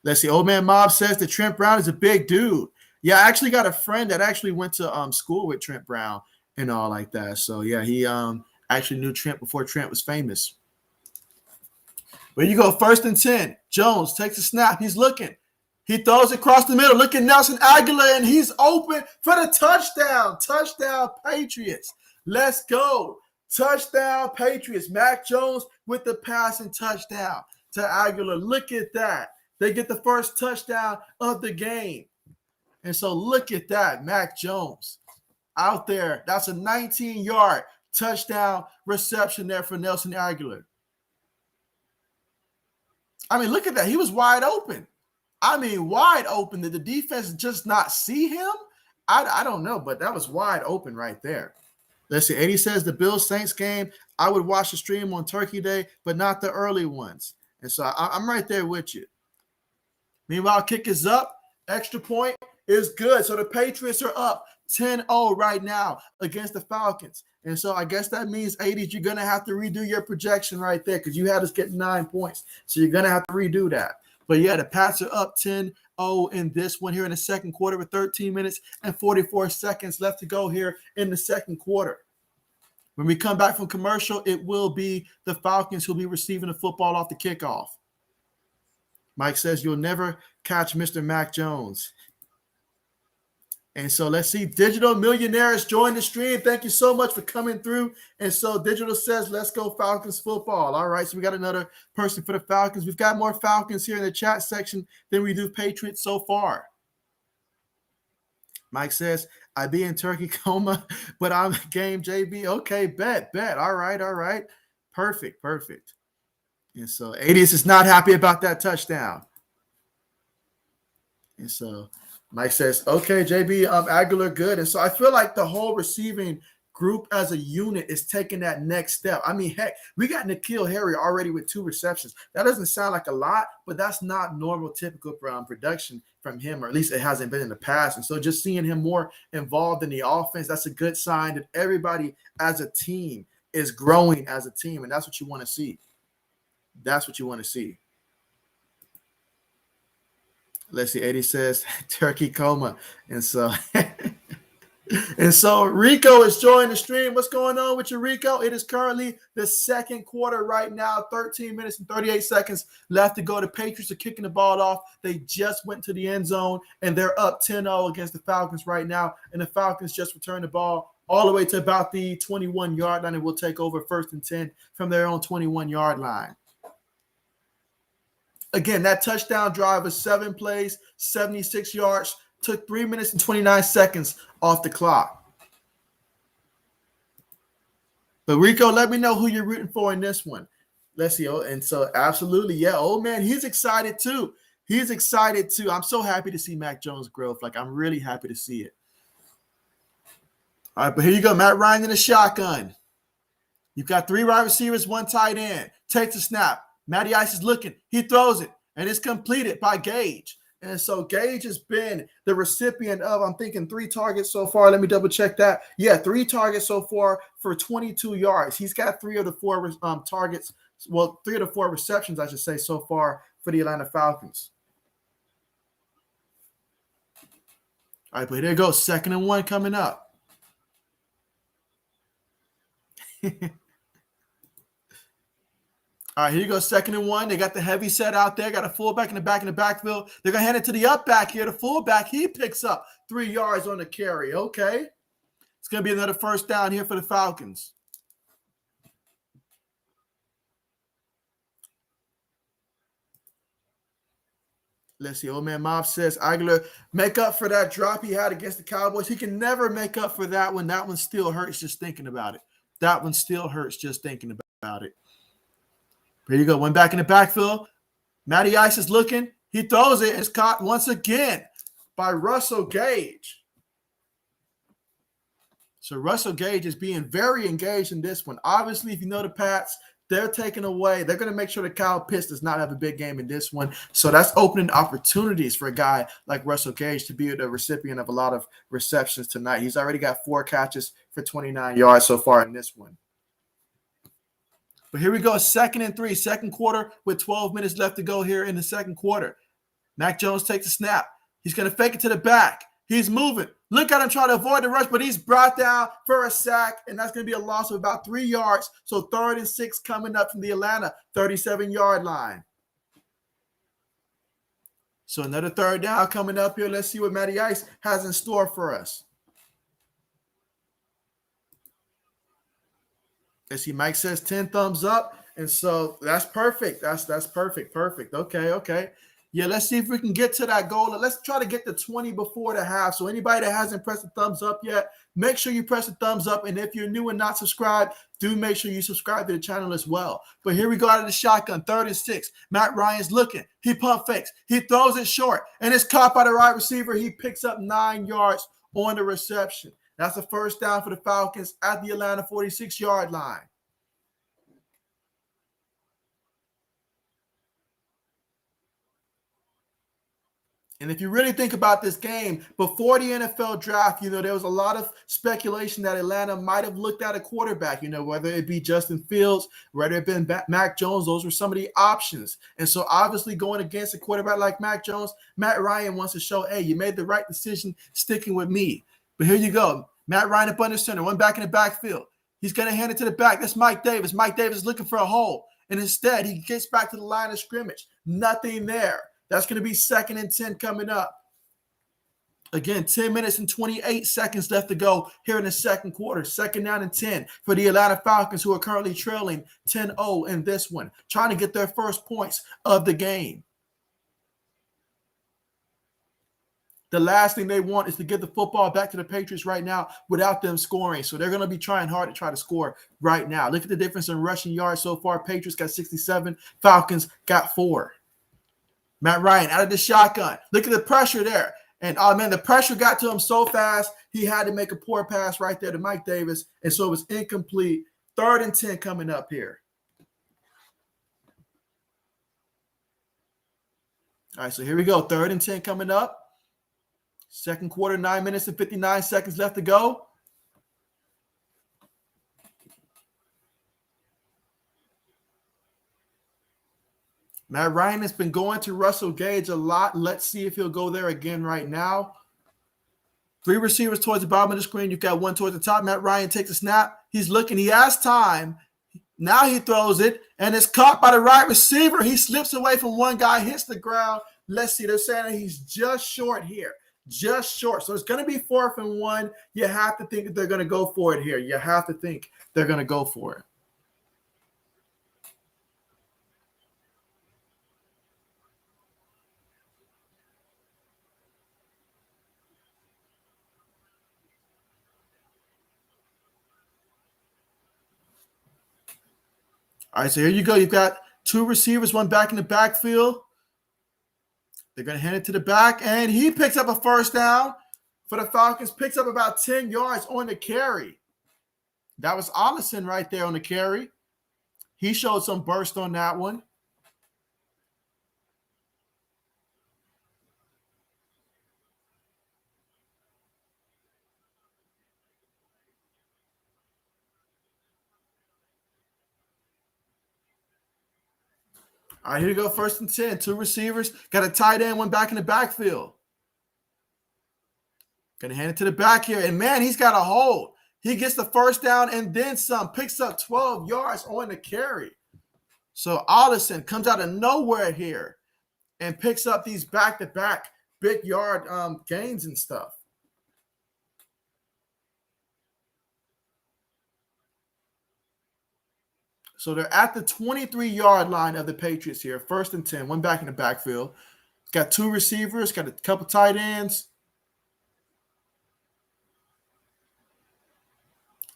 Let's see. Old man Mob says that Trent Brown is a big dude. Yeah, I actually got a friend that actually went to school with Trent Brown and all like that. So, yeah, he actually knew Trent before Trent was famous. Where you go, 1st and 10. Jones takes a snap. He's looking. He throws it across the middle. Look at Nelson Aguilar, and he's open for the touchdown. Touchdown, Patriots. Let's go. Touchdown, Patriots. Mac Jones with the passing touchdown to Aguilar. Look at that. They get the first touchdown of the game. And so look at that. Mac Jones out there. That's a 19-yard touchdown reception there for Nelson Aguilar. I mean, look at that. He was wide open. Wide open. Did the defense just not see him? I don't know, but that was wide open right there. Let's see. 80 says the Bills-Saints game, I would watch the stream on Turkey Day, but not the early ones. And so I'm right there with you. Meanwhile, kick is up. Extra point is good. So the Patriots are up 10-0 right now against the Falcons. And so I guess that means, 80s, you're going to have to redo your projection right there because you had us get 9 points. So you're going to have to redo that. But yeah, the Pats are up 10-0 in this one here in the second quarter with 13 minutes and 44 seconds left to go here in the second quarter. When we come back from commercial, it will be the Falcons who'll be receiving the football off the kickoff. Mike says you'll never catch Mr. Mac Jones. And so let's see. Digital Millionaires join the stream. Thank you so much for coming through. And so Digital says, let's go Falcons football. All right, so we got another person for the Falcons. We've got more Falcons here in the chat section than we do Patriots so far. Mike says, I be in turkey coma, but I'm game JB. Okay, bet. All right. Perfect. And so 80s is not happy about that touchdown. And so Mike says, okay, JB, Aguilar, good. And so I feel like the whole receiving group as a unit is taking that next step. I mean, heck, we got N'Keal Harry already with 2 receptions. That doesn't sound like a lot, but that's not normal, typical production from him, or at least it hasn't been in the past. And so just seeing him more involved in the offense, that's a good sign that everybody as a team is growing as a team, and that's what you want to see. That's what you want to see. Let's see. 80 says turkey coma. And so And so Rico is joining the stream. What's going on with you, Rico? It is currently the second quarter right now, 13 minutes and 38 seconds left to go. The Patriots are kicking the ball off. They just went to the end zone, and they're up 10-0 against the Falcons right now. And the Falcons just returned the ball all the way to about the 21-yard line, and will take over 1st and 10 from their own 21-yard line. Again, that touchdown drive was 7 plays, 76 yards, took 3 minutes and 29 seconds off the clock. But Rico, let me know who you're rooting for in this one. Let's see. And so absolutely, yeah. Oh man, he's excited too. He's excited too. I'm so happy to see Mac Jones' growth. Like, I'm really happy to see it. All right, but here you go. Matt Ryan in the shotgun. You've got 3 wide receivers, 1 tight end. Takes a snap. Matty Ice is looking. He throws it, and it's completed by Gage. And so Gage has been the recipient of, I'm thinking, 3 targets so far. Let me double check that. Yeah, 3 targets so far for 22 yards. He's got 3 of the 4 targets. Well, 3 of the 4 receptions, I should say, so far for the Atlanta Falcons. All right, but there goes 2nd and 1 coming up. All right, here you go, 2nd and 1. They got the heavy set out there. Got a fullback in the backfield. They're going to hand it to the up back here. The fullback, he picks up 3 yards on the carry. Okay. It's going to be another 1st down here for the Falcons. Let's see. Old man Mob says, Aguilar, make up for that drop he had against the Cowboys. He can never make up for that one. That one still hurts just thinking about it. That one still hurts just thinking about it. Here you go. One back in the backfield. Matty Ice is looking. He throws it. It's caught once again by Russell Gage. So Russell Gage is being very engaged in this one. Obviously, if you know the Pats, they're taking away. They're going to make sure that Kyle Pitts does not have a big game in this one. So that's opening opportunities for a guy like Russell Gage to be the recipient of a lot of receptions tonight. He's already got 4 catches for 29 yards so far in this one. But here we go, 2nd and 3, 2nd quarter with 12 minutes left to go here in the 2nd quarter. Mac Jones takes a snap. He's going to fake it to the back. He's moving. Look at him trying to avoid the rush, but he's brought down for a sack, and that's going to be a loss of about 3 yards. So 3rd and 6 coming up from the Atlanta 37-yard line. So another 3rd down coming up here. Let's see what Matty Ice has in store for us. Let's see, Mike says 10 thumbs up, and so that's perfect. That's perfect. Okay. Yeah, let's see if we can get to that goal. Let's try to get to 20 before the half. So anybody that hasn't pressed the thumbs up yet, make sure you press the thumbs up. And if you're new and not subscribed, do make sure you subscribe to the channel as well. But here we go out of the shotgun, 3rd and 6. Matt Ryan's looking. He pump fakes. He throws it short, and it's caught by the right receiver. He picks up 9 yards on the reception. That's a 1st down for the Falcons at the Atlanta 46-yard line. And if you really think about this game, before the NFL draft, there was a lot of speculation that Atlanta might have looked at a quarterback, whether it be Justin Fields, whether it be Mac Jones. Those were some of the options. And so obviously going against a quarterback like Mac Jones, Matt Ryan wants to show, hey, you made the right decision sticking with me. But here you go. Matt Ryan up under center, one back in the backfield. He's going to hand it to the back. That's Mike Davis. Mike Davis is looking for a hole. And instead, he gets back to the line of scrimmage. Nothing there. That's going to be 2nd and 10 coming up. Again, 10 minutes and 28 seconds left to go here in the 2nd quarter. 2nd down and 10 for the Atlanta Falcons, who are currently trailing 10-0 in this one, trying to get their first points of the game. The last thing they want is to get the football back to the Patriots right now without them scoring. So they're going to be trying hard to try to score right now. Look at the difference in rushing yards so far. Patriots got 67. Falcons got 4. Matt Ryan out of the shotgun. Look at the pressure there. And, oh, man, the pressure got to him so fast, he had to make a poor pass right there to Mike Davis, and so it was incomplete. 3rd and 10 coming up here. All right, so here we go. 3rd and 10 coming up. 2nd quarter, 9 minutes and 59 seconds left to go. Matt Ryan has been going to Russell Gage a lot. Let's see if he'll go there again right now. 3 receivers towards the bottom of the screen. You've got one towards the top. Matt Ryan takes a snap. He's looking. He has time. Now he throws it, and it's caught by the right receiver. He slips away from one guy, hits the ground. Let's see. They're saying that he's just short here. Just short. So it's going to be 4th and 1. You have to think that they're going to go for it here. You have to think they're going to go for it. All right, so here you go. You've got 2 receivers, one back in the backfield. They're going to hand it to the back, and he picks up a first down for the Falcons, picks up about 10 yards on the carry. That was Allison right there on the carry. He showed some burst on that one. All right, here you go. 1st and 10. 2 receivers. Got a tight end, one back in the backfield. Going to hand it to the back here. And, man, he's got a hold. He gets the first down and then some. Picks up 12 yards on the carry. So Allison comes out of nowhere here and picks up these back-to-back big yard gains and stuff. So they're at the 23-yard line of the Patriots here. 1st and 10, one back in the backfield. Got 2 receivers, got a couple tight ends.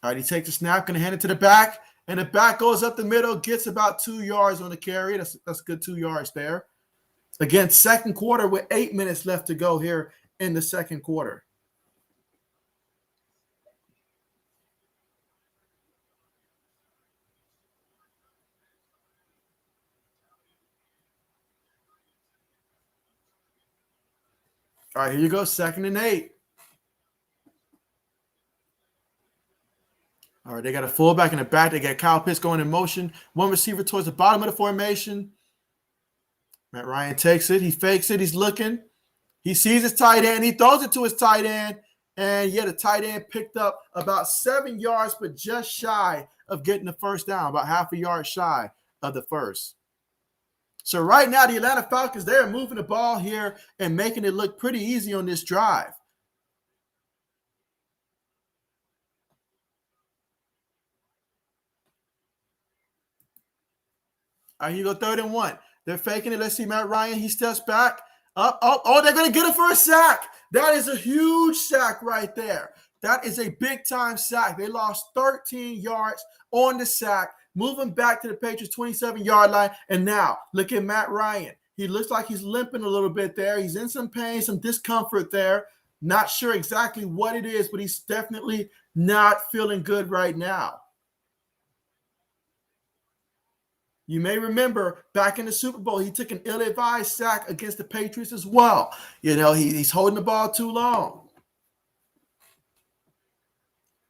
All right, he takes a snap, going to hand it to the back, and the back goes up the middle, gets about 2 yards on the carry. That's a good 2 yards there. Again, 2nd quarter with 8 minutes left to go here in the 2nd quarter. All right, here you go, 2nd and 8. All right, they got a fullback in the back. They got Kyle Pitts going in motion. One receiver towards the bottom of the formation. Matt Ryan takes it. He fakes it. He's looking. He sees his tight end. He throws it to his tight end. And, yeah, the tight end picked up about 7 yards, but just shy of getting the first down, about half a yard shy of the first. So right now, the Atlanta Falcons, they're moving the ball here and making it look pretty easy on this drive. All right, here you go, 3rd and 1. They're faking it. Let's see Matt Ryan. He steps back. They're going to get it for a sack. That is a huge sack right there. That is a big-time sack. They lost 13 yards on the sack, moving back to the Patriots' 27-yard line. And now, look at Matt Ryan. He looks like he's limping a little bit there. He's in some pain, some discomfort there. Not sure exactly what it is, but he's definitely not feeling good right now. You may remember back in the Super Bowl, he took an ill-advised sack against the Patriots as well. You know, he's holding the ball too long.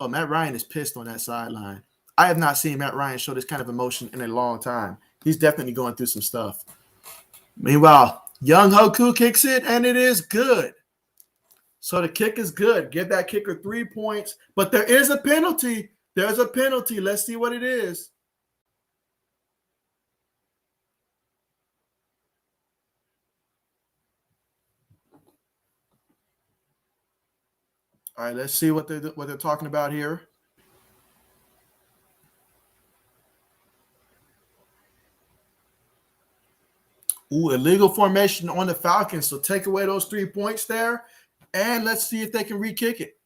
Oh, Matt Ryan is pissed on that sideline. I have not seen Matt Ryan show this kind of emotion in a long time. He's definitely going through some stuff. Meanwhile, Young Hoku kicks it, and it is good. So the kick is good. Give that kicker 3 points. But there is a penalty. There's a penalty. Let's see what it is. All right, let's see what they're talking about here. Ooh, illegal formation on the Falcons. So take away those 3 points there, and let's see if they can re-kick it.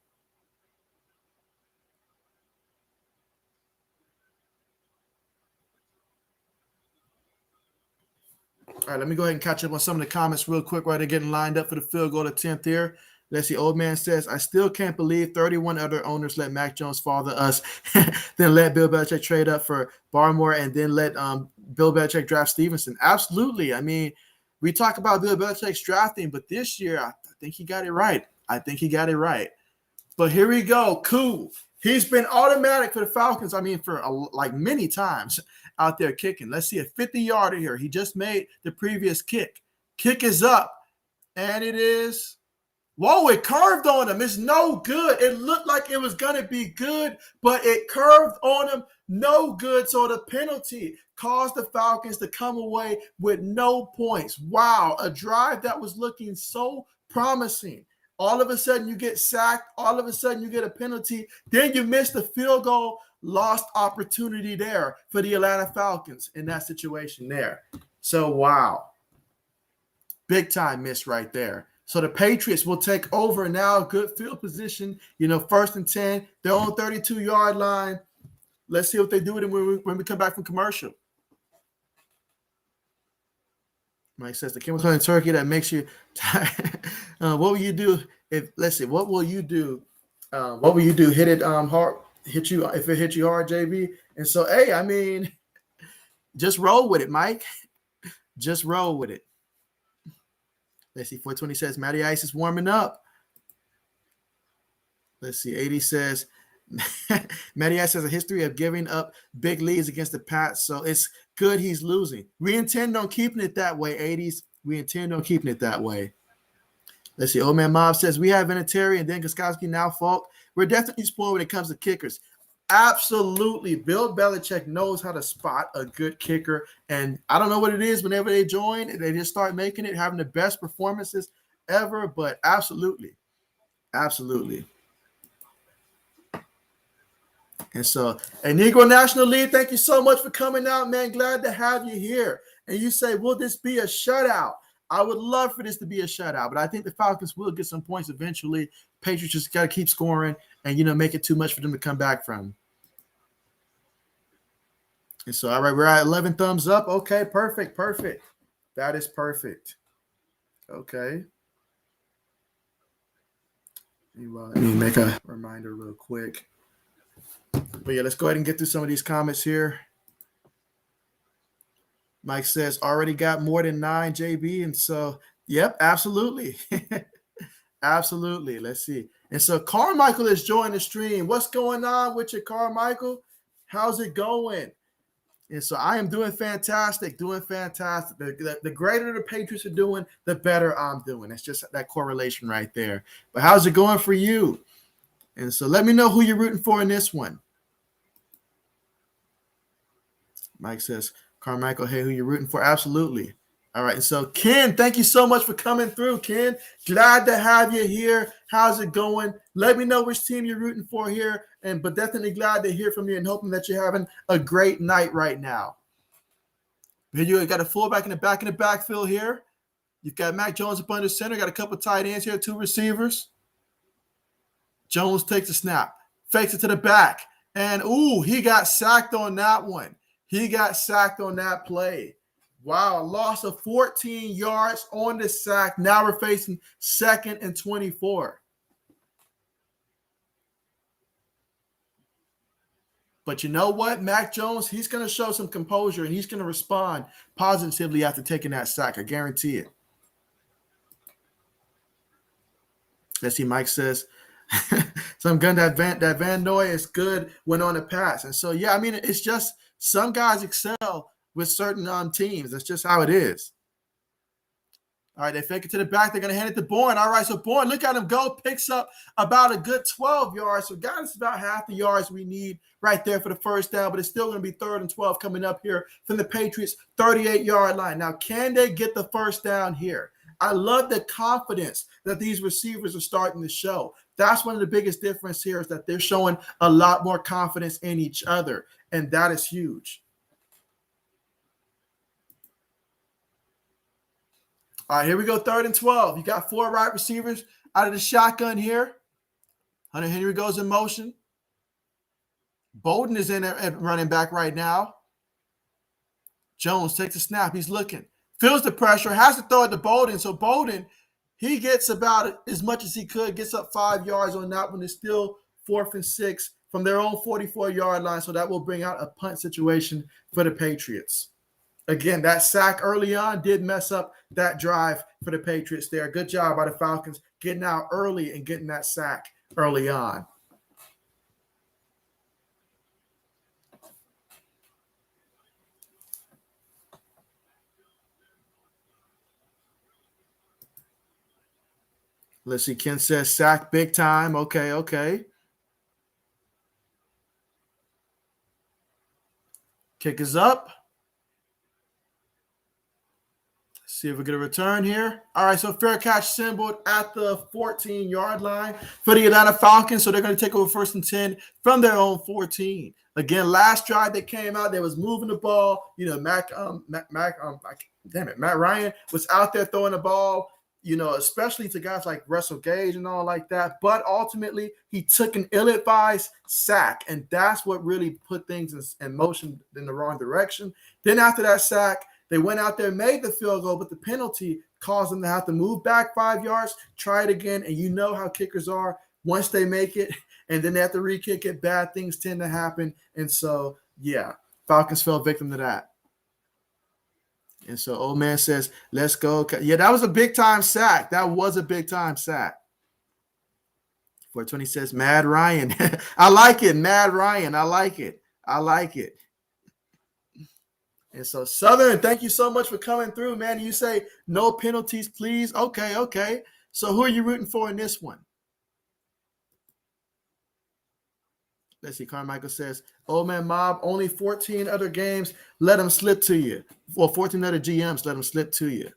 All right, let me go ahead and catch up on some of the comments real quick while they're getting lined up for the field goal attempt here. Let's see. Old man says, I still can't believe 31 other owners let Mac Jones father us, then let Bill Belichick trade up for Barmore, and then let Bill Belichick draft Stevenson. Absolutely. I mean, we talk about Bill Belichick's drafting, but this year I think he got it right. But here we go. Cool. He's been automatic for the Falcons, for like many times out there kicking. Let's see a 50-yarder here. He just made the previous kick. Kick is up, and it is Whoa, it curved on him. It's no good. It looked like it was going to be good, but it curved on him. No good. So the penalty caused the Falcons to come away with no points. Wow, a drive that was looking so promising. All of a sudden, you get sacked. All of a sudden, you get a penalty. Then you miss the field goal. Lost opportunity there for the Atlanta Falcons in that situation there. So, wow. Big time miss right there. So the Patriots will take over now. Good field position. 1st and 10. They're on 32-yard line. Let's see what they do with it when we come back from commercial. Mike says the chemical in turkey that makes you tired. What will you do if? Let's see. What will you do? What will you do? Hit it hard. Hit you if it hit you hard, JB. And so, hey, I mean, just roll with it, Mike. Just roll with it. Let's see. 420 says Matty Ice is warming up. Let's see. 80 says Matty Ice has a history of giving up big leads against the Pats, so it's good he's losing. We intend on keeping it that way, 80s. We intend on keeping it that way. Let's see. Old Man Mob says we have Vinatieri and then Gostkowski, now Falk. We're definitely spoiled when it comes to kickers. Absolutely. Bill Belichick knows how to spot a good kicker. And I don't know what it is. Whenever they join, they just start making it, having the best performances ever. But absolutely. Absolutely. And so, a Negro National League, thank you so much for coming out, man. Glad to have you here. And you say, will this be a shutout? I would love for this to be a shutout, but I think the Falcons will get some points eventually. Patriots just got to keep scoring and, make it too much for them to come back from. And so, all right, we're at 11 thumbs up. Okay, perfect. That is perfect. Okay. Let me make a reminder real quick. But yeah, let's go ahead and get through some of these comments here. Mike says, already got more than 9, JB. And so, yep, absolutely. Absolutely. Let's see. And so Carmichael is joining the stream. What's going on with you, Carmichael? How's it going? And so I am doing fantastic. The greater the Patriots are doing, the better I'm doing. It's just that correlation right there. But how's it going for you? And so let me know who you're rooting for in this one. Mike says, Carmichael, hey, who you rooting for? Absolutely. All right. And so, Ken, thank you so much for coming through, Ken. Glad to have you here. How's it going? Let me know which team you're rooting for here. But definitely glad to hear from you and hoping that you're having a great night right now. Here you got a fullback in the backfield here. You've got Mac Jones up under center. Got a couple tight ends here, 2 receivers. Jones takes a snap, fakes it to the back. And, he got sacked on that one. He got sacked on that play. Wow, a loss of 14 yards on the sack. Now we're facing 2nd and 24. But you know what? Mac Jones, he's going to show some composure, and he's going to respond positively after taking that sack. I guarantee it. Let's see, Mike says, some gun that Van Noy is good when on the pass. And so, yeah, I mean, it's just some guys excel with certain teams. That's just how it is. All right, they fake it to the back. They're going to hand it to Bourne. All right, so Bourne, look at him go. Picks up about a good 12 yards. So, guys, it's about half the yards we need right there for the first down, but it's still going to be 3rd and 12 coming up here from the Patriots' 38-yard line. Now, can they get the first down here? I love the confidence that these receivers are starting to show. That's one of the biggest difference here is that they're showing a lot more confidence in each other, and that is huge. All right, here we go, 3rd and 12. You got 4 wide receivers out of the shotgun here. Hunter Henry goes in motion. Bolden is in there at running back right now. Jones takes a snap. He's looking. Feels the pressure, has to throw it to Bolden. So Bolden, he gets about as much as he could, gets up 5 yards on that one. It's still 4th and 6 from their own 44-yard line. So that will bring out a punt situation for the Patriots. Again, that sack early on did mess up that drive for the Patriots there. Good job by the Falcons getting out early and getting that sack early on. Let's see. Ken says sack big time. Okay. Kick is up. See if we get a return here. All right, so fair catch symboled at the 14-yard line for the Atlanta Falcons. So they're going to take over 1st and 10 from their own 14. Again, last drive they came out, they was moving the ball. You know, Matt Ryan was out there throwing the ball, you know, especially to guys like Russell Gage and all like that. But ultimately, he took an ill-advised sack, and that's what really put things in motion in the wrong direction. Then after that sack, they went out there, made the field goal, but the penalty caused them to have to move back 5 yards, try it again, and you know how kickers are. Once they make it and then they have to re-kick it, bad things tend to happen. And so, yeah, Falcons fell victim to that. And so old man says, let's go. Yeah, that was a big-time sack. That was a big-time sack. 420 says, Mad Ryan. I like it, Mad Ryan. I like it. And so, Southern, thank you so much for coming through, man. You say no penalties, please. Okay. So who are you rooting for in this one? Let's see. Carmichael says, old man Mob, only 14 other games. Let them slip to you. Well, 14 other GMs, let them slip to you.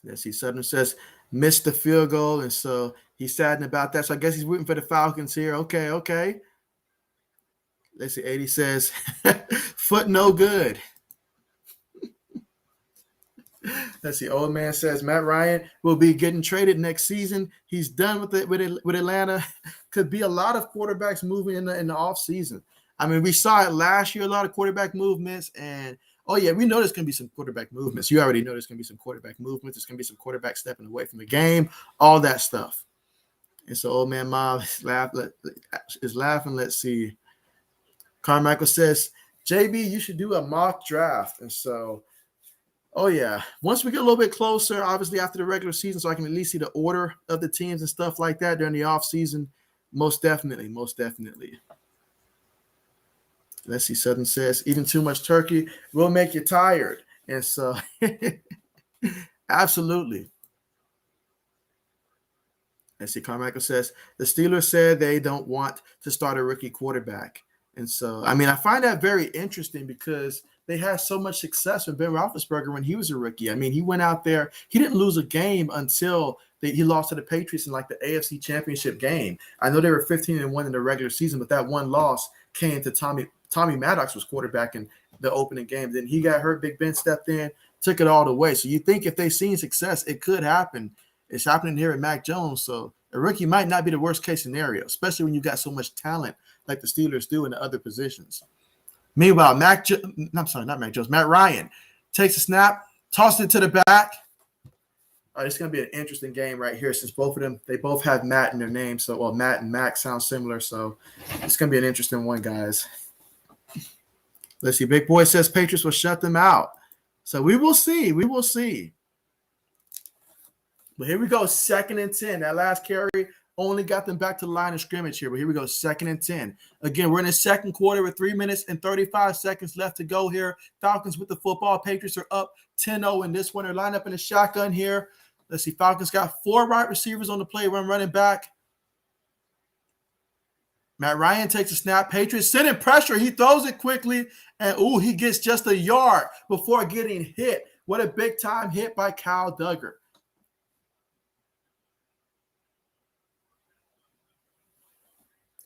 Let's see. Southern says, missed the field goal. And so he's saddened about that. So I guess he's rooting for the Falcons here. Okay. Let's see. 80 says, foot no good. Let's see. Old man says, Matt Ryan will be getting traded next season. He's done with it with Atlanta. Could be a lot of quarterbacks moving in the offseason. I mean, we saw it last year, a lot of quarterback movements. And, oh, yeah, we know there's going to be some quarterback movements. You already know there's going to be some quarterback movements. There's going to be some quarterback stepping away from the game, all that stuff. And so old man Mob is laughing. Let's see. Carmichael says, JB, you should do a mock draft. And so, oh, yeah. Once we get a little bit closer, obviously after the regular season, so I can at least see the order of the teams and stuff like that during the offseason, most definitely. Let's see. Southern says, eating too much turkey will make you tired. And so, absolutely. Let's see. Carmichael says, the Steelers said they don't want to start a rookie quarterback. And so, I mean, I find that very interesting because they had so much success with Ben Roethlisberger when he was a rookie. I mean, he went out there. He didn't lose a game until he lost to the Patriots in like the AFC Championship game. I know they were 15-1 in the regular season, but that one loss came to Tommy Maddox was quarterback in the opening game. Then he got hurt. Big Ben stepped in, took it all the way. So you think if they've seen success, it could happen. It's happening here at Mac Jones. So a rookie might not be the worst case scenario, especially when you got so much talent like the Steelers do in the other positions. Meanwhile, Matt Ryan takes a snap, tosses it to the back. All right, it's going to be an interesting game right here since both of them, they both have Matt in their name. So, well, Matt and Mac sound similar. So it's going to be an interesting one, guys. Let's see. Big Boy says Patriots will shut them out. So we will see. But here we go, 2nd and 10. That last carry only got them back to the line of scrimmage here. But here we go, 2nd and 10. Again, we're in the second quarter with 3 minutes and 35 seconds left to go here. Falcons with the football. Patriots are up 10-0 in this one. They're lined up in a shotgun here. Let's see, Falcons got 4 wide receivers on the play, one running back. Matt Ryan takes a snap. Patriots sending pressure. He throws it quickly, and, he gets just a yard before getting hit. What a big-time hit by Kyle Duggar.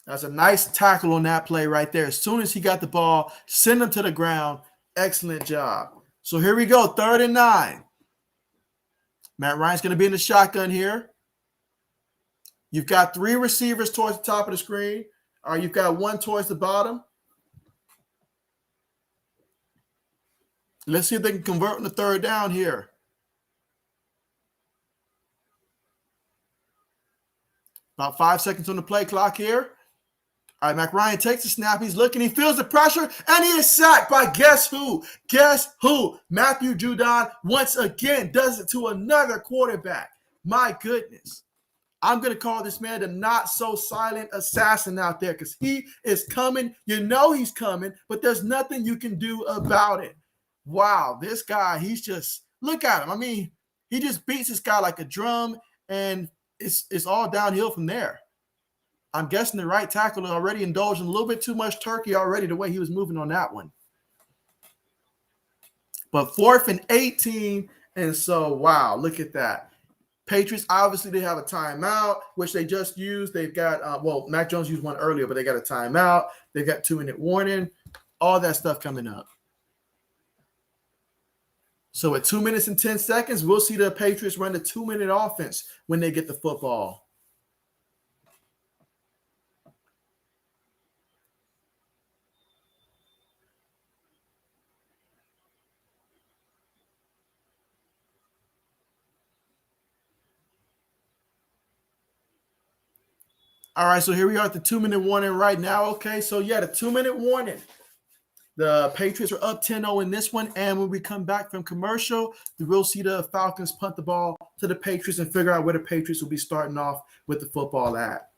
That's a nice tackle on that play right there. As soon as he got the ball, send him to the ground. Excellent job. So here we go, 3rd and 9. Matt Ryan's going to be in the shotgun here. You've got 3 receivers towards the top of the screen. All right, you've got 1 towards the bottom. Let's see if they can convert on the 3rd down here. About 5 seconds on the play clock here. All right, Matt Ryan takes the snap. He's looking. He feels the pressure, and he is sacked by guess who? Guess who? Matthew Judon once again does it to another quarterback. My goodness. I'm going to call this man the not-so-silent assassin out there because he is coming. You know he's coming, but there's nothing you can do about it. Wow, this guy, he's just – look at him. I mean, He just beats this guy like a drum, and it's all downhill from there. I'm guessing the right tackle already indulged in a little bit too much turkey already, the way he was moving on that one. But 4th and 18, and so, wow, look at that. Patriots, obviously, they have a timeout, which they just used. They've got, Mac Jones used one earlier, but they got a timeout. They've got 2-minute warning, all that stuff coming up. So at 2 minutes and 10 seconds, we'll see the Patriots run the 2-minute offense when they get the football. All right, so here we are at the 2-minute warning right now. Okay, so yeah, the 2-minute warning. The Patriots are up 10-0 in this one, and when we come back from commercial, we'll see the Falcons punt the ball to the Patriots and figure out where the Patriots will be starting off with the football at.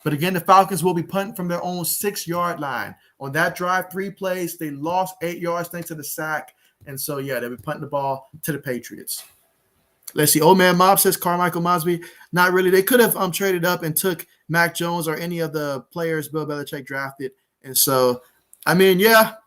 But again, the Falcons will be punting from their own 6-yard line. On that drive, 3 plays, they lost 8 yards thanks to the sack, and so yeah, they'll be punting the ball to the Patriots. Let's see. Old Man Mob says Carmichael Mosby. Not really. They could have traded up and took Mac Jones or any of the players Bill Belichick drafted. And so, I mean, that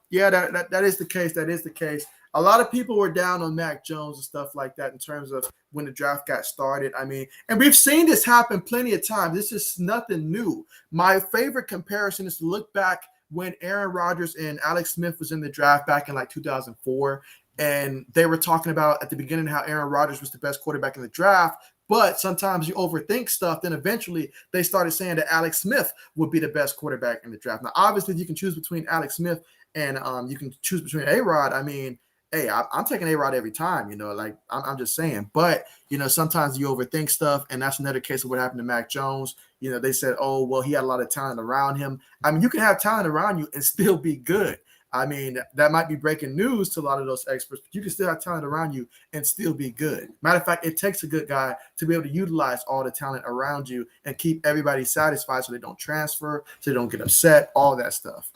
is the case. That is the case. A lot of people were down on Mac Jones and stuff like that in terms of when the draft got started. I mean, and we've seen this happen plenty of times. This is nothing new. My favorite comparison is to look back when Aaron Rodgers and Alex Smith was in the draft back in like 2004. And they were talking about at the beginning how Aaron Rodgers was the best quarterback in the draft, but sometimes you overthink stuff. Then eventually they started saying that Alex Smith would be the best quarterback in the draft. Now, obviously, you can choose between Alex Smith and you can choose between A-Rod. I mean, hey, I'm taking A-Rod every time, like I'm just saying. But, sometimes you overthink stuff, and that's another case of what happened to Mac Jones. They said, oh, well, he had a lot of talent around him. I mean, you can have talent around you and still be good. I mean, that might be breaking news to a lot of those experts, but you can still have talent around you and still be good. Matter of fact, it takes a good guy to be able to utilize all the talent around you and keep everybody satisfied so they don't transfer, so they don't get upset, all that stuff.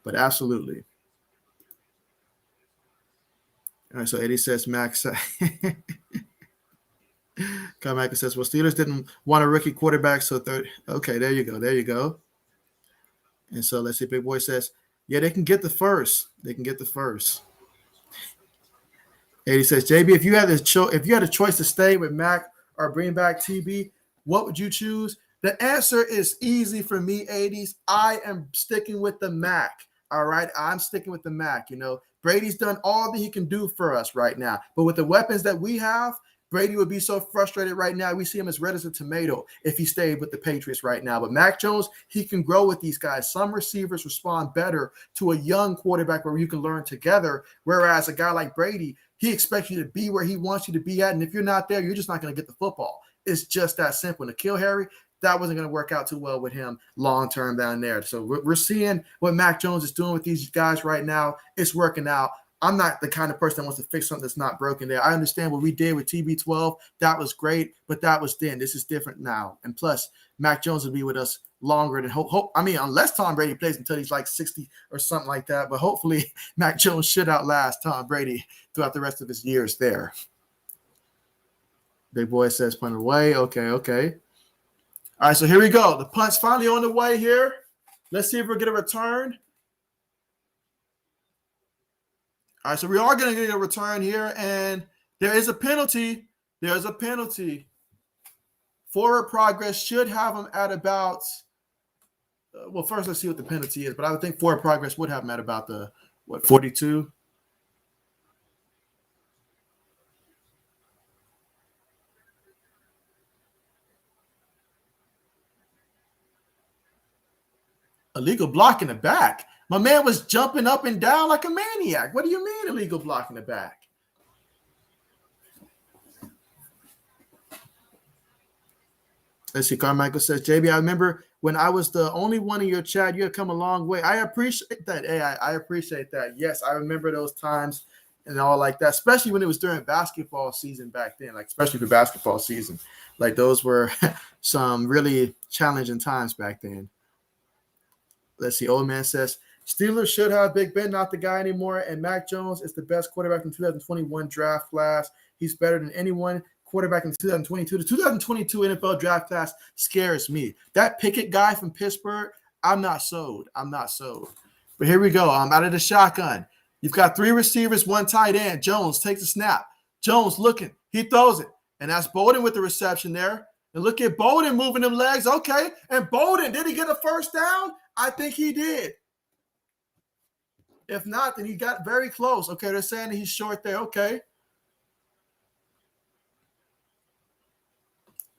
But absolutely. All right, so Eddie says, Max. Carmichael says, well, Steelers didn't want a rookie quarterback, so third. Okay, there you go. And so let's see, Big Boy says, yeah, they can get the first. Eddie says, JB, if you had a choice to stay with Mac or bring back TB, what would you choose? The answer is easy for me, 80s. I am sticking with the Mac. All right, I'm sticking with the Mac. Brady's done all that he can do for us right now. But with the weapons that we have, Brady would be so frustrated right now. We see him as red as a tomato if he stayed with the Patriots right now. But Mac Jones, he can grow with these guys. Some receivers respond better to a young quarterback where you can learn together, whereas a guy like Brady, he expects you to be where he wants you to be at. And if you're not there, you're just not going to get the football. It's just that simple. And N'Keal Harry, that wasn't going to work out too well with him long-term down there. So we're seeing what Mac Jones is doing with these guys right now. It's working out. I'm not the kind of person that wants to fix something that's not broken there. I understand what we did with TB12. That was great, but that was then. This is different now. And plus, Mac Jones will be with us longer than hope. I mean, unless Tom Brady plays until he's like 60 or something like that. But hopefully, Mac Jones should outlast Tom Brady throughout the rest of his years there. Big Boy says punt away. Okay. All right, so here we go. The punt's finally on the way here. Let's see if we'll get a return. All right, so we are going to get a return here, and there is a penalty. There's a penalty. Forward progress should have him at about first let's see what the penalty is, but I would think forward progress would have him at about 42? Illegal block in the back. My man was jumping up and down like a maniac. What do you mean illegal block in the back? Let's see. Carmichael says, JB, I remember when I was the only one in your chat, you had come a long way. I appreciate that. Hey, I appreciate that. Yes, I remember those times and all like that, especially when it was during basketball season back then, like especially the basketball season. Like those were some really challenging times back then. Let's see. Old Man says, Steelers should have Big Ben, not the guy anymore, and Mac Jones is the best quarterback in 2021 draft class. he's better than anyone quarterback in 2022. The 2022 NFL draft class scares me. That Pickett guy from Pittsburgh, I'm not sold. But here we go. I'm out of the shotgun. You've got 3 receivers, 1 tight end. Jones takes a snap. Jones looking. He throws it. And that's Bolden with the reception there. And look at Bolden moving them legs. Okay. And Bolden, did he get a first down? I think he did. If not, then he got very close. Okay, they're saying that he's short there. Okay.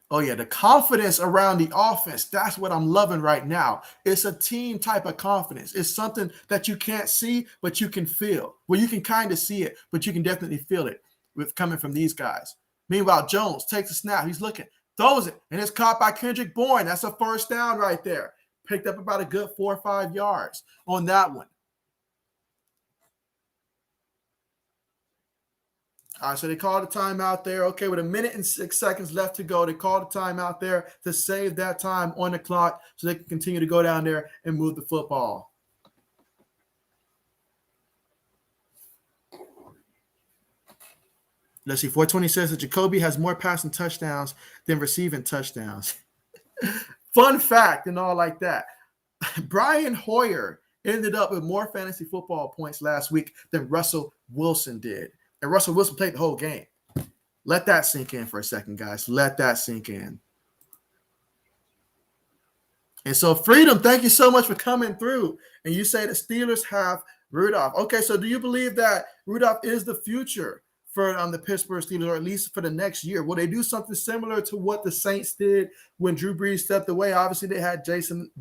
Oh, yeah, the confidence around the offense, that's what I'm loving right now. It's a team type of confidence. It's something that you can't see, but you can feel. Well, you can kind of see it, but you can definitely feel it with coming from these guys. Meanwhile, Jones takes a snap. He's looking, throws it, and it's caught by Kendrick Bourne. That's a first down right there. Picked up about a good 4 or 5 yards on that one. All right, so they called a timeout there. Okay, with 1 minute and 6 seconds left to go, they called a timeout there to save that time on the clock so they can continue to go down there and move the football. Let's see, 420 says that Jacoby has more passing touchdowns than receiving touchdowns. Fun fact and all like that. Brian Hoyer ended up with more fantasy football points last week than Russell Wilson did. And Russell Wilson played the whole game. Let that sink in for a second, guys. Let that sink in. And so, Freedom, thank you so much for coming through. And you say the Steelers have Rudolph. Okay, so do you believe that Rudolph is the future for the Pittsburgh Steelers, or at least for the next year? Will they do something similar to what the Saints did when Drew Brees stepped away? Obviously, they had Jameis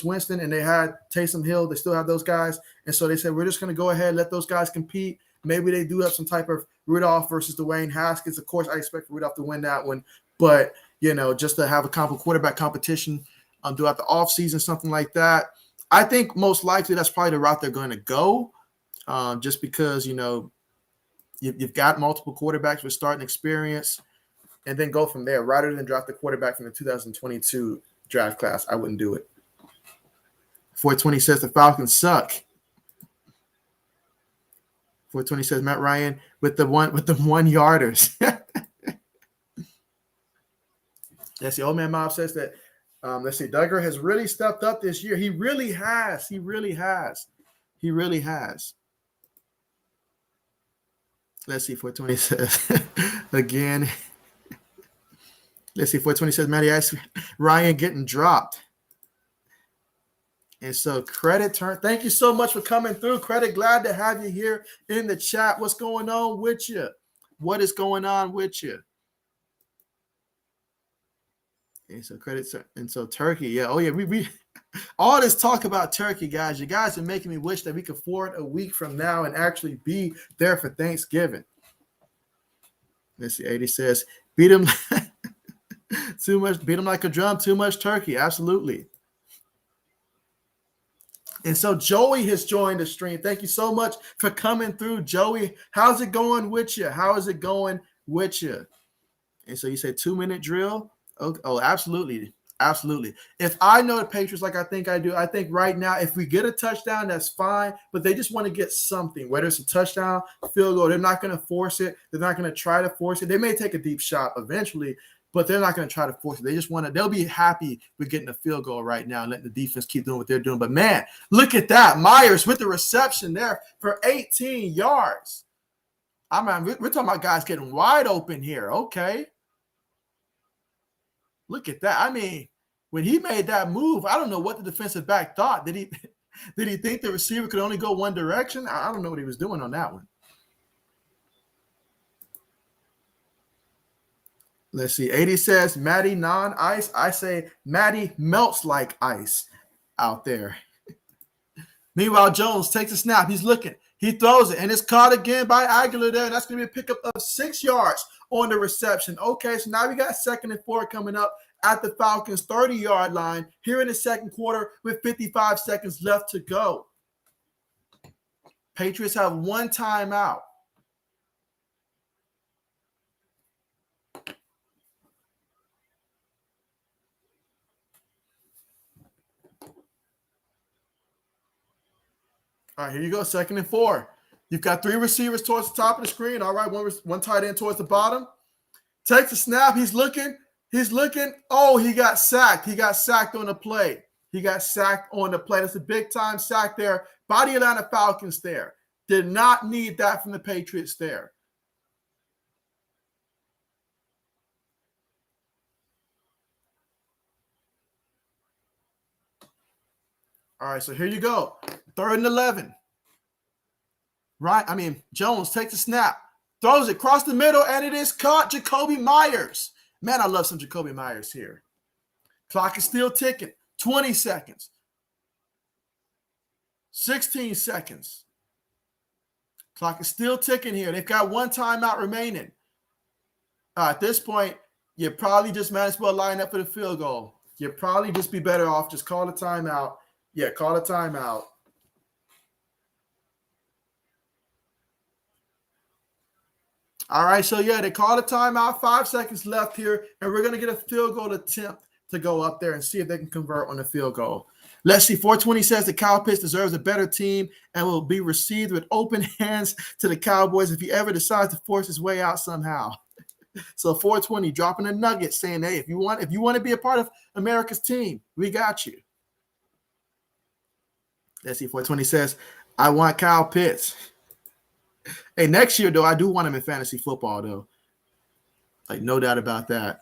Winston, and they had Taysom Hill. They still have those guys. And so they said, we're just going to go ahead, let those guys compete. Maybe they do have some type of Rudolph versus Dwayne Haskins. Of course, I expect Rudolph to win that one. But, just to have a quarterback competition throughout the offseason, something like that. I think most likely that's probably the route they're going to go, just because, you've got multiple quarterbacks with starting experience, and then go from there rather than draft the quarterback from the 2022 draft class. I wouldn't do it. 420 says the Falcons suck. 420 says Matt Ryan with the 1 yarders. Let's see. Old Man Mob says that. Let's see. Duggar has really stepped up this year. He really has. He really has. Let's see. 420 says again. Let's see. 420 says Matty Ice Ryan getting dropped. And so Credit turn. Thank you so much for coming through. Credit, glad to have you here in the chat. What's going on with you? What is going on with you? And so Turkey. Yeah. Oh yeah. We all this talk about Turkey, guys. You guys are making me wish that we could forward a week from now and actually be there for Thanksgiving. Let's see. 80 says beat him too much. Beat him like a drum. Too much turkey. Absolutely. And so Joey has joined the stream. Thank you so much for coming through, Joey. How's it going with you? And so you say 2-minute drill. Oh, absolutely. If I know the Patriots like I think I do, I think right now if we get a touchdown, that's fine. But they just want to get something, whether it's a touchdown, field goal. They're not going to force it. They're not going to try to force it. They may take a deep shot eventually, but they're not going to try to force it. They just they'll be happy with getting a field goal right now and letting the defense keep doing what they're doing. But man, look at that. Myers with the reception there for 18 yards. I mean, we're talking about guys getting wide open here. Okay. Look at that. I mean, when he made that move, I don't know what the defensive back thought. Did he think the receiver could only go one direction? I don't know what he was doing on that one. Let's see. 80 says, Matty non-ice. I say Matty melts like ice out there. Meanwhile, Jones takes a snap. He's looking. He throws it, and it's caught again by Aguilar there. That's going to be a pickup of 6 yards on the reception. Okay, so now we got 2nd and 4 coming up at the Falcons' 30-yard line here in the second quarter with 55 seconds left to go. Patriots have 1 timeout. All right, here you go, 2nd and 4. You've got 3 receivers towards the top of the screen. All right, one tight end towards the bottom. Takes the snap. He's looking. Oh, he got sacked. He got sacked on the play. That's a big-time sack there by the Atlanta Falcons there. Did not need that from the Patriots there. All right, so here you go. 3rd and 11. Right? Jones takes the snap, throws it across the middle, and it is caught. Jacoby Myers. Man, I love some Jacoby Myers here. Clock is still ticking. 20 seconds. 16 seconds. Clock is still ticking here. They've got 1 timeout remaining. At this point, you probably just might as well line up for the field goal. You'd probably just be better off just call a timeout. Yeah, call a timeout. All right, so yeah, they called a timeout. 5 seconds left here, and we're going to get a field goal attempt to go up there and see if they can convert on the field goal. Let's see. 420 says the Kyle Pitts deserves a better team and will be received with open hands to the Cowboys if he ever decides to force his way out somehow. So 420 dropping a nugget saying, hey, if you want to be a part of America's team, we got you. Let's see. 420 says, I want Kyle Pitts. Hey, next year, though, I do want him in fantasy football, though. Like, no doubt about that.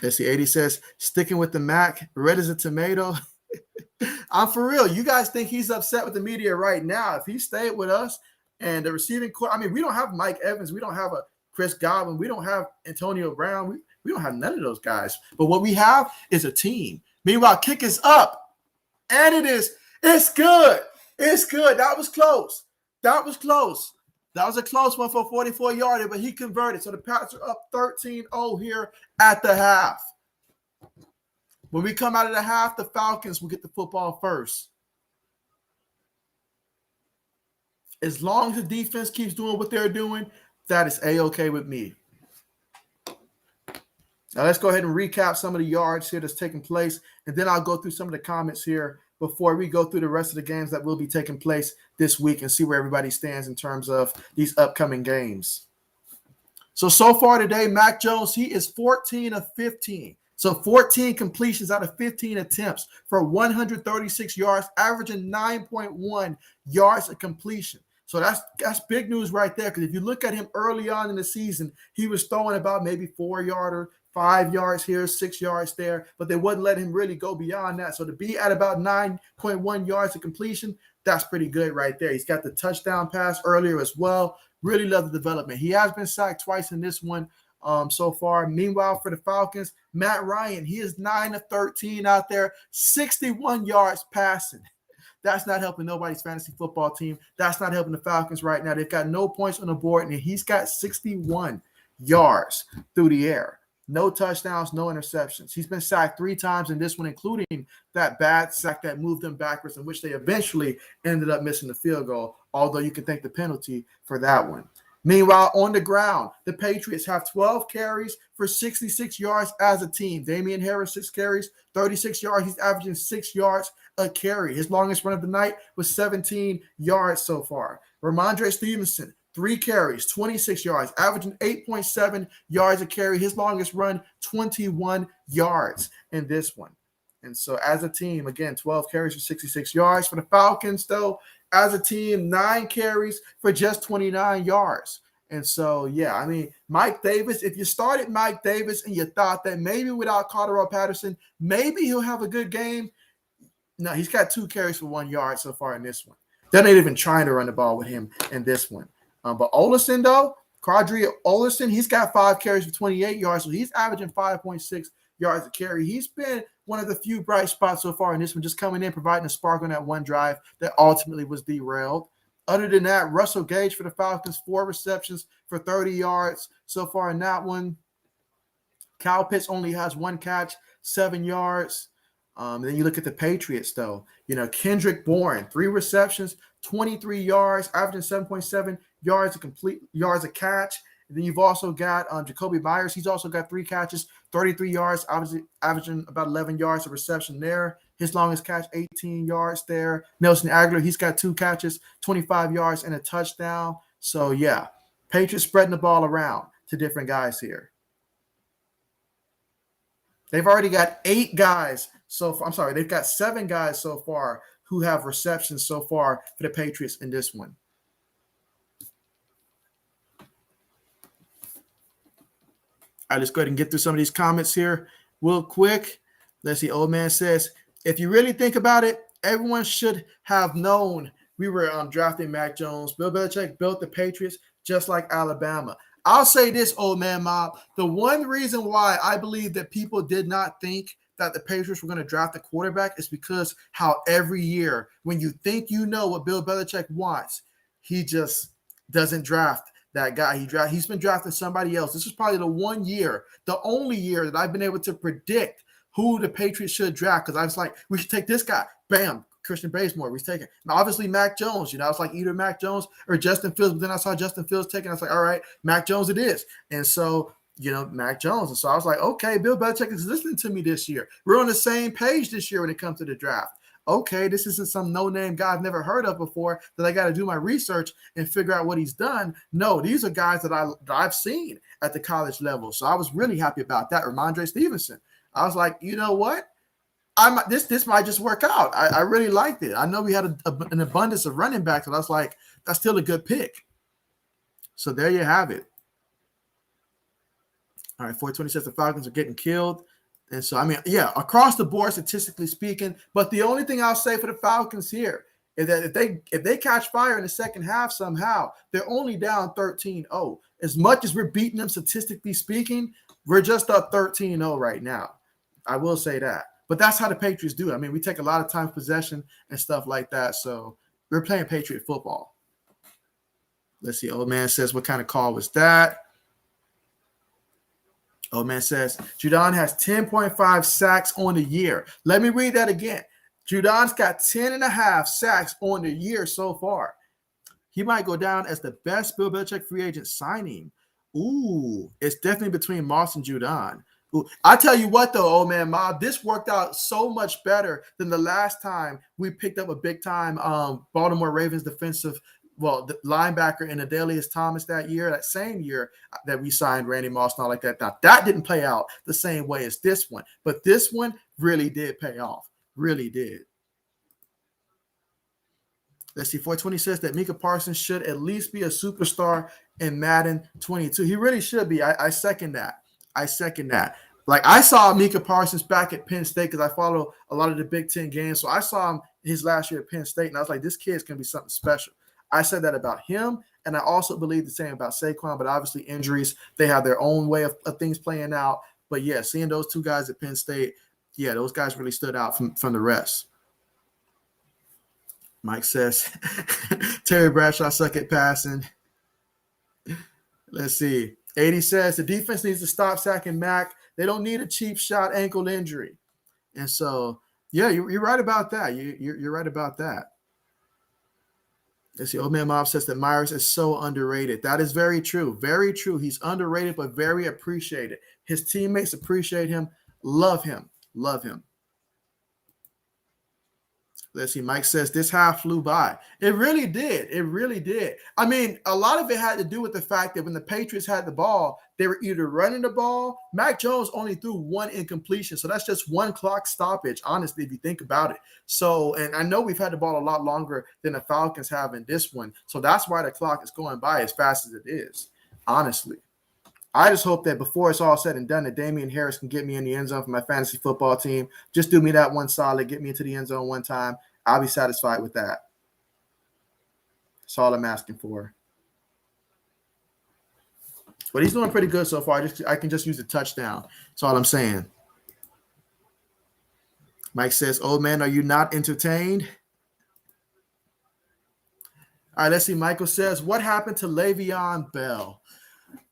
Let's see. 80 says, sticking with the Mac, red as a tomato. I'm for real. You guys think he's upset with the media right now. If he stayed with us and the receiving core, we don't have Mike Evans. We don't have a Chris Godwin. We don't have Antonio Brown. We don't have none of those guys. But what we have is a team. Meanwhile, kick is up. And it's good. It's good. That was close. That was a close one for a 44-yarder, but he converted. So the Pats are up 13-0 here at the half. When we come out of the half, the Falcons will get the football first. As long as the defense keeps doing what they're doing, that is A-okay with me. Now let's go ahead and recap some of the yards here that's taking place, and then I'll go through some of the comments here before we go through the rest of the games that will be taking place this week and see where everybody stands in terms of these upcoming games. So far today, Mac Jones, he is 14 of 15. So 14 completions out of 15 attempts for 136 yards, averaging 9.1 yards a completion. So that's big news right there, because if you look at him early on in the season, he was throwing about maybe 4-yarder, 5 yards here, 6 yards there, but they wouldn't let him really go beyond that. So to be at about 9.1 yards of completion, that's pretty good right there. He's got the touchdown pass earlier as well. Really love the development. He has been sacked twice in this one so far. Meanwhile, for the Falcons, Matt Ryan, he is 9 of 13 out there, 61 yards passing. That's not helping nobody's fantasy football team. That's not helping the Falcons right now. They've got no points on the board, and he's got 61 yards through the air. No touchdowns, no interceptions. He's been sacked 3 times in this one, including that bad sack that moved them backwards, in which they eventually ended up missing the field goal, although you can thank the penalty for that one. Meanwhile, on the ground, the Patriots have 12 carries for 66 yards as a team. Damian Harris, 6 carries, 36 yards. He's averaging 6 yards a carry. His longest run of the night was 17 yards so far. Ramondre Stevenson, 3 carries, 26 yards, averaging 8.7 yards a carry. His longest run, 21 yards in this one. And so as a team, again, 12 carries for 66 yards. For the Falcons, though, as a team, 9 carries for just 29 yards. And so, yeah, Mike Davis, if you started Mike Davis and you thought that maybe without Cordero Patterson, maybe he'll have a good game. No, he's got 2 carries for 1 yard so far in this one. They're not even trying to run the ball with him in this one. But Olsen, though, Quadri Olsen, he's got 5 carries for 28 yards, so he's averaging 5.6 yards a carry. He's been one of the few bright spots so far in this one, just coming in, providing a spark on that one drive that ultimately was derailed. Other than that, Russell Gage for the Falcons, 4 receptions for 30 yards so far in that one. Kyle Pitts only has 1 catch, 7 yards. Then you look at the Patriots, though. Kendrick Bourne, 3 receptions, 23 yards, averaging 7.7 yards a catch. And then you've also got Jacoby Myers. He's also got 3 catches, 33 yards, averaging about 11 yards of reception there. His longest catch, 18 yards there. Nelson Aguilar, he's got 2 catches, 25 yards and a touchdown. So, yeah, Patriots spreading the ball around to different guys here. They've already got 8 guys so far. I'm sorry, they've got 7 guys so far who have receptions so far for the Patriots in this one. All right, let's go ahead and get through some of these comments here real quick. Let's see. Old man says, if you really think about it, everyone should have known we were drafting Mac Jones. Bill Belichick built the Patriots just like Alabama. I'll say this, old man mob. The one reason why I believe that people did not think that the Patriots were going to draft a quarterback is because how every year, when you think you know what Bill Belichick wants, he just doesn't draft that guy. He's been drafting somebody else. This is probably the one year, the only year that I've been able to predict who the Patriots should draft, because I was like, we should take this guy. Bam, Christian Bazemore, we take it. Now, obviously, Mac Jones, I was like either Mac Jones or Justin Fields, but then I saw Justin Fields taken. I was like, all right, Mac Jones it is. And so, Mac Jones. And so I was like, okay, Bill Belichick is listening to me this year. We're on the same page this year when it comes to the draft. Okay, this isn't some no-name guy I've never heard of before that I got to do my research and figure out what he's done. No, these are guys that I've seen at the college level. So I was really happy about that. Ramondre Stevenson. I was like, you know what? This might just work out. I really liked it. I know we had an abundance of running backs, but I was like, that's still a good pick. So there you have it. All right, 420 says the Falcons are getting killed. And so, across the board, statistically speaking, but the only thing I'll say for the Falcons here is that if they catch fire in the second half somehow, they're only down 13-0. As much as we're beating them statistically speaking, we're just up 13-0 right now. I will say that. But that's how the Patriots do it. We take a lot of time possession and stuff like that. So we're playing Patriot football. Let's see. Old man says, what kind of call was that? Old man says, Judon has 10.5 sacks on the year. Let me read that again. Judon's got 10.5 sacks on the year so far. He might go down as the best Bill Belichick free agent signing. Ooh, it's definitely between Moss and Judon. I tell you what, though, old man mob, this worked out so much better than the last time we picked up a big-time Baltimore Ravens defensive, the linebacker in Adelius Thomas that same year that we signed Randy Moss and all like that. Now, that didn't play out the same way as this one, but this one really did pay off. Really did. Let's see. 420 says that Micah Parsons should at least be a superstar in Madden 22. He really should be. I second that. Like, I saw Micah Parsons back at Penn State because I follow a lot of the Big Ten games. So I saw him his last year at Penn State, and I was like, this kid's going to be something special. I said that about him, and I also believe the same about Saquon, but obviously injuries, they have their own way of things playing out. But, yeah, seeing those 2 guys at Penn State, yeah, those guys really stood out from the rest. Mike says, Terry Bradshaw suck at passing. Let's see. 80 says the defense needs to stop sacking Mac. They don't need a cheap shot ankle injury. And so, yeah, you're right about that. You're right about that. Let's see. Old man Mob says that Myers is so underrated. That is very true. Very true. He's underrated, but very appreciated. His teammates appreciate him, love him. Let's see. Mike says this half flew by. It really did. A lot of it had to do with the fact that when the Patriots had the ball, they were either running the ball. Mac Jones only threw 1 incompletion. So that's just 1 clock stoppage, honestly, if you think about it. So, and I know we've had the ball a lot longer than the Falcons have in this one. So that's why the clock is going by as fast as it is, honestly. I just hope that before it's all said and done, that Damian Harris can get me in the end zone for my fantasy football team. Just do me that one solid, get me into the end zone one time. I'll be satisfied with that. That's all I'm asking for. But he's doing pretty good so far. I can just use a touchdown. That's all I'm saying. Mike says, old man, are you not entertained? All right, let's see. Michael says, what happened to Le'Veon Bell?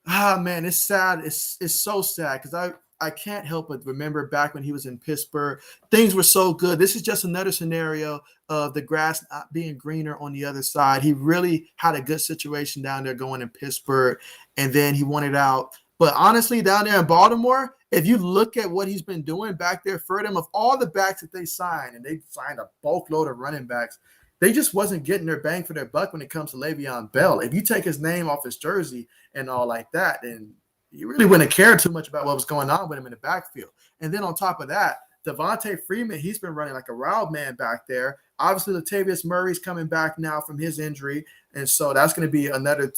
Man, it's sad. It's so sad because I can't help but remember back when he was in Pittsburgh, things were so good. This is just another scenario of the grass not being greener on the other side. He really had a good situation down there going in Pittsburgh, and then he wanted out. But honestly, down there in Baltimore, if you look at what he's been doing back there for them, of all the backs that they signed, and they signed a bulk load of running backs, they just wasn't getting their bang for their buck when it comes to Le'Veon Bell. If you take his name off his jersey and all like that, then you really wouldn't care too much about what was going on with him in the backfield. And then on top of that, Devontae Freeman, he's been running like a wild man back there. Obviously, Latavius Murray's coming back now from his injury. And so that's going to be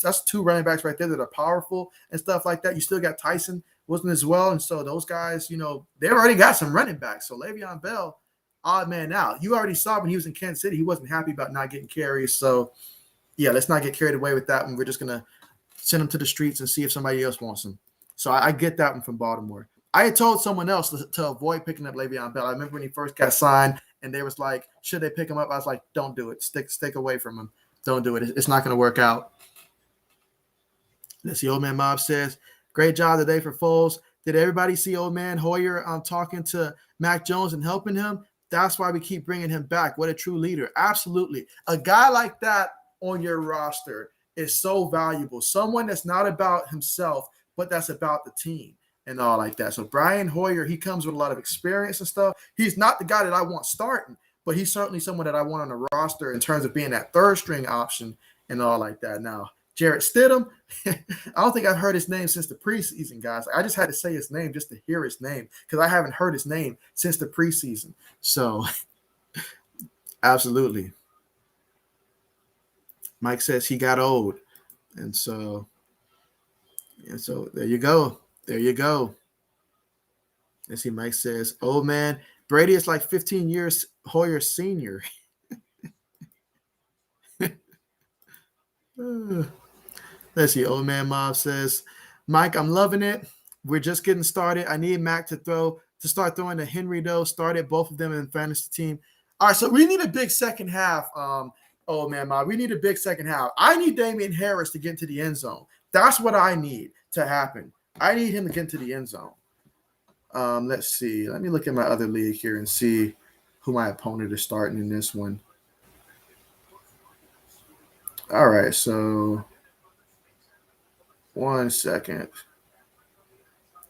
that's 2 running backs right there that are powerful and stuff like that. You still got Tyson Wilson as well. And so those guys, they already got some running backs. So Le'Veon Bell, odd man out. You already saw when he was in Kansas City, he wasn't happy about not getting carries. So, yeah, let's not get carried away with that one. We're just going to send him to the streets and see if somebody else wants him. So I get that one from Baltimore. I had told someone else to avoid picking up Le'Veon Bell. I remember when he first got signed, and they was like, should they pick him up? I was like, don't do it. Stick away from him. Don't do it. It's not going to work out. Let's see. Old Man Mob says, great job today for Foles. Did everybody see Old Man Hoyer talking to Mac Jones and helping him? That's why we keep bringing him back. What a true leader. Absolutely. A guy like that on your roster is so valuable. Someone that's not about himself, but that's about the team and all like that. So Brian Hoyer, he comes with a lot of experience and stuff. He's not the guy that I want starting, but he's certainly someone that I want on the roster in terms of being that third string option and all like that. Now, Jarrett Stidham, I don't think I've heard his name since the preseason, guys. I just had to say his name just to hear his name because I haven't heard his name since the preseason. So, absolutely. Mike says he got old. And so there you go. There you go. Let's see. Mike says, old man, Brady is like 15 years Hoyer senior. Let's see. Old Man Mob says, Mike, I'm loving it. We're just getting started. I need Mac to start throwing to Henry, though. Started both of them in the fantasy team. All right, so we need a big second half, Old Man Mob. We need a big second half. I need Damian Harris to get into the end zone. That's what I need to happen. I need him to get into the end zone. Let's see. Let me look at my other league here and see who my opponent is starting in this one. All right, so 1 second.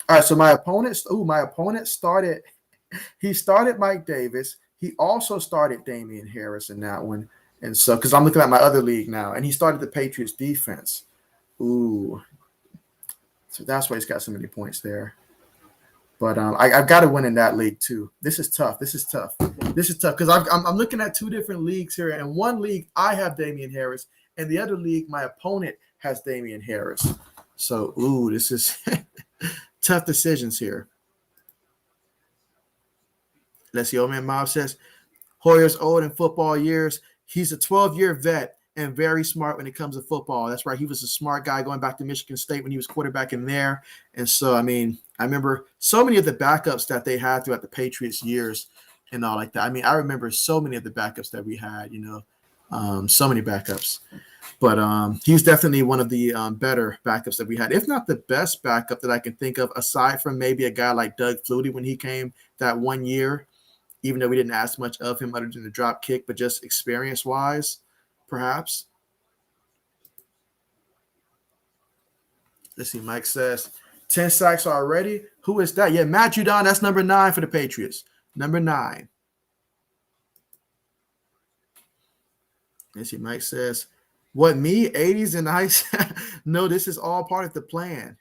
All right, so my opponent started. He started Mike Davis. He also started Damian Harris in that one. And so, because I'm looking at my other league now, and he started the Patriots defense. Ooh. So that's why he's got so many points there. But I've got to win in that league too. This is tough because I'm looking at 2 different leagues here. And one league, I have Damian Harris. And the other league, my opponent has Damian Harris. So, this is tough decisions here. Let's see. Old Man Mob says, Hoyer's old in football years. He's a 12-year vet and very smart when it comes to football. That's right. He was a smart guy going back to Michigan State when he was quarterbacking there. And so, I remember so many of the backups that they had throughout the Patriots years and all like that. I remember so many of the backups that we had, so many backups. But he's definitely one of the better backups that we had, if not the best backup that I can think of, aside from maybe a guy like Doug Flutie when he came that 1 year, even though we didn't ask much of him other than the drop kick, but just experience-wise, perhaps. Let's see. Mike says 10 sacks already. Who is that? Yeah, Matt Judon. That's number 9 for the Patriots. Number 9. Let's see. Mike says, what, me? 80s and ice? No, this is all part of the plan.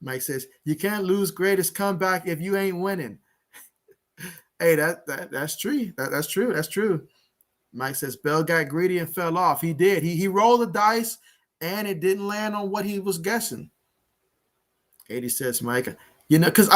Mike says, you can't lose greatest comeback if you ain't winning. Hey, that's true. That's true. That's true. Mike says, Bell got greedy and fell off. He did. He rolled the dice, and it didn't land on what he was guessing. 80 says, Mike, because,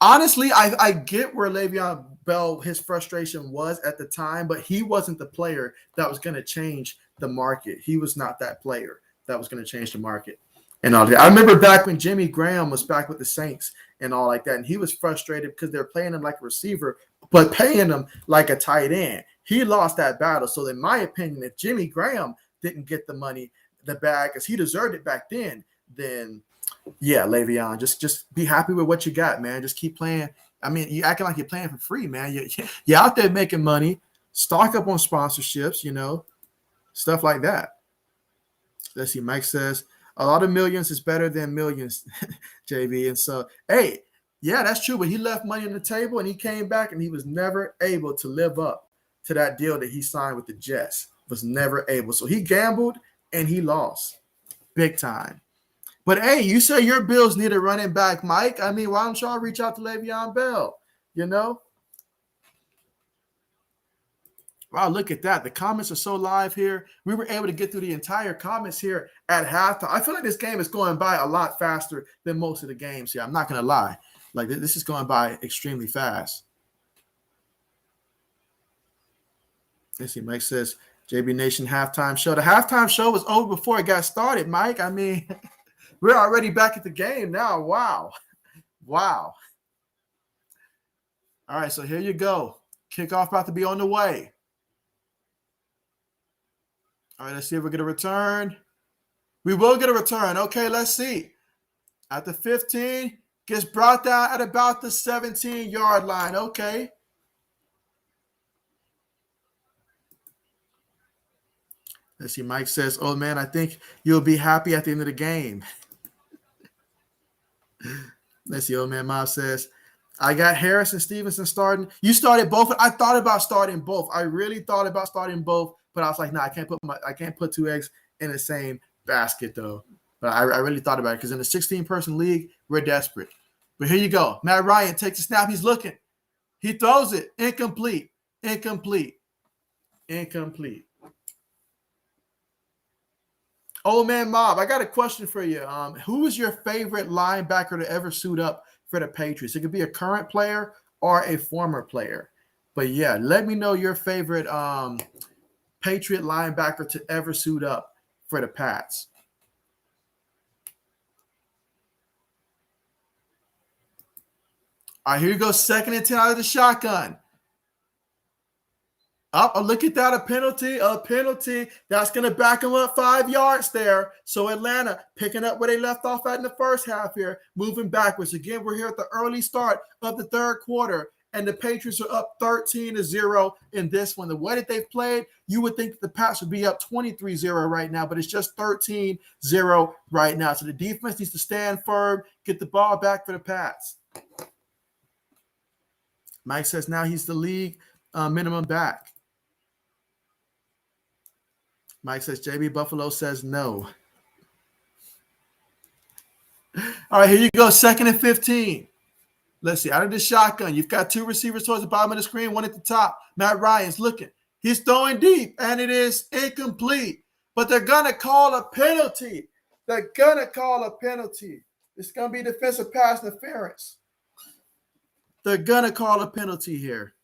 honestly, I get where Le'Veon Bell, his frustration was at the time, but he wasn't the player that was going to change the market. He was not that player that was going to change the market. And all that. I remember back when Jimmy Graham was back with the Saints and all like that, and he was frustrated because they're playing him like a receiver, but paying him like a tight end. He lost that battle. So in my opinion, if Jimmy Graham didn't get the money, the bag, because he deserved it back then yeah, Le'Veon, just be happy with what you got, man. Just keep playing. You acting like you're playing for free, man. You're out there making money. Stock up on sponsorships, stuff like that. Let's see. Mike says, A lot of millions is better than millions, JB. And so, hey, yeah, that's true. But he left money on the table and he came back and he was never able to live up to that deal that he signed with the Jets. Was never able. So he gambled and he lost big time. But hey, you say your Bills need a running back, Mike. I mean, why don't y'all reach out to Le'Veon Bell? You know? Wow, look at that. The comments are so live here. We were able to get through the entire comments here at halftime. I feel like this game is going by a lot faster than most of the games here. I'm not going to lie. Like, this is going by extremely fast. Let's see. Mike says, JB Nation halftime show. The halftime show was over before it got started, Mike. I mean, we're already back at the game now. Wow. Wow. All right, so here you go. Kickoff about to be on the way. All right, let's see if we get a return. We will get a return. Okay, let's see. At the 15, gets brought down at about the 17-yard line. Okay. Let's see. Mike says, oh, man, I think you'll be happy at the end of the game. Let's see. Old man Mob says, I got Harris and Stevenson starting. You started both. I thought about starting both. I really thought about starting both, but I was like, nah, I can't put two eggs in the same basket though. But I really thought about it because in a 16-person league, we're desperate. But here you go. Matt Ryan takes a snap. He's looking. He throws it. Incomplete. Old man Mob, I got a question for you. Who is your favorite linebacker to ever suit up for the Patriots? It could be a current player or a former player. But yeah, let me know your favorite Patriot linebacker to ever suit up for the Pats. All right, here you go. 2nd and 10 out of the shotgun. Oh, look at that, a penalty. That's going to back them up 5 yards there. So Atlanta picking up where they left off at in the first half here, moving backwards. Again, we're here at the early start of the third quarter, and the Patriots are up 13-0 in this one. The way that they've played, you would think that the Pats would be up 23-0 right now, but it's just 13-0 right now. So the defense needs to stand firm, get the ball back for the Pats. Mike says now he's the league minimum back. Mike says JB Buffalo says no. All right, here you go. 2nd and 15. Let's see. Out of the shotgun, you've got two receivers towards the bottom of the screen, one at the top. Matt Ryan's looking. He's throwing deep, and it is incomplete. But they're going to call a penalty. It's going to be defensive pass interference. They're going to call a penalty here.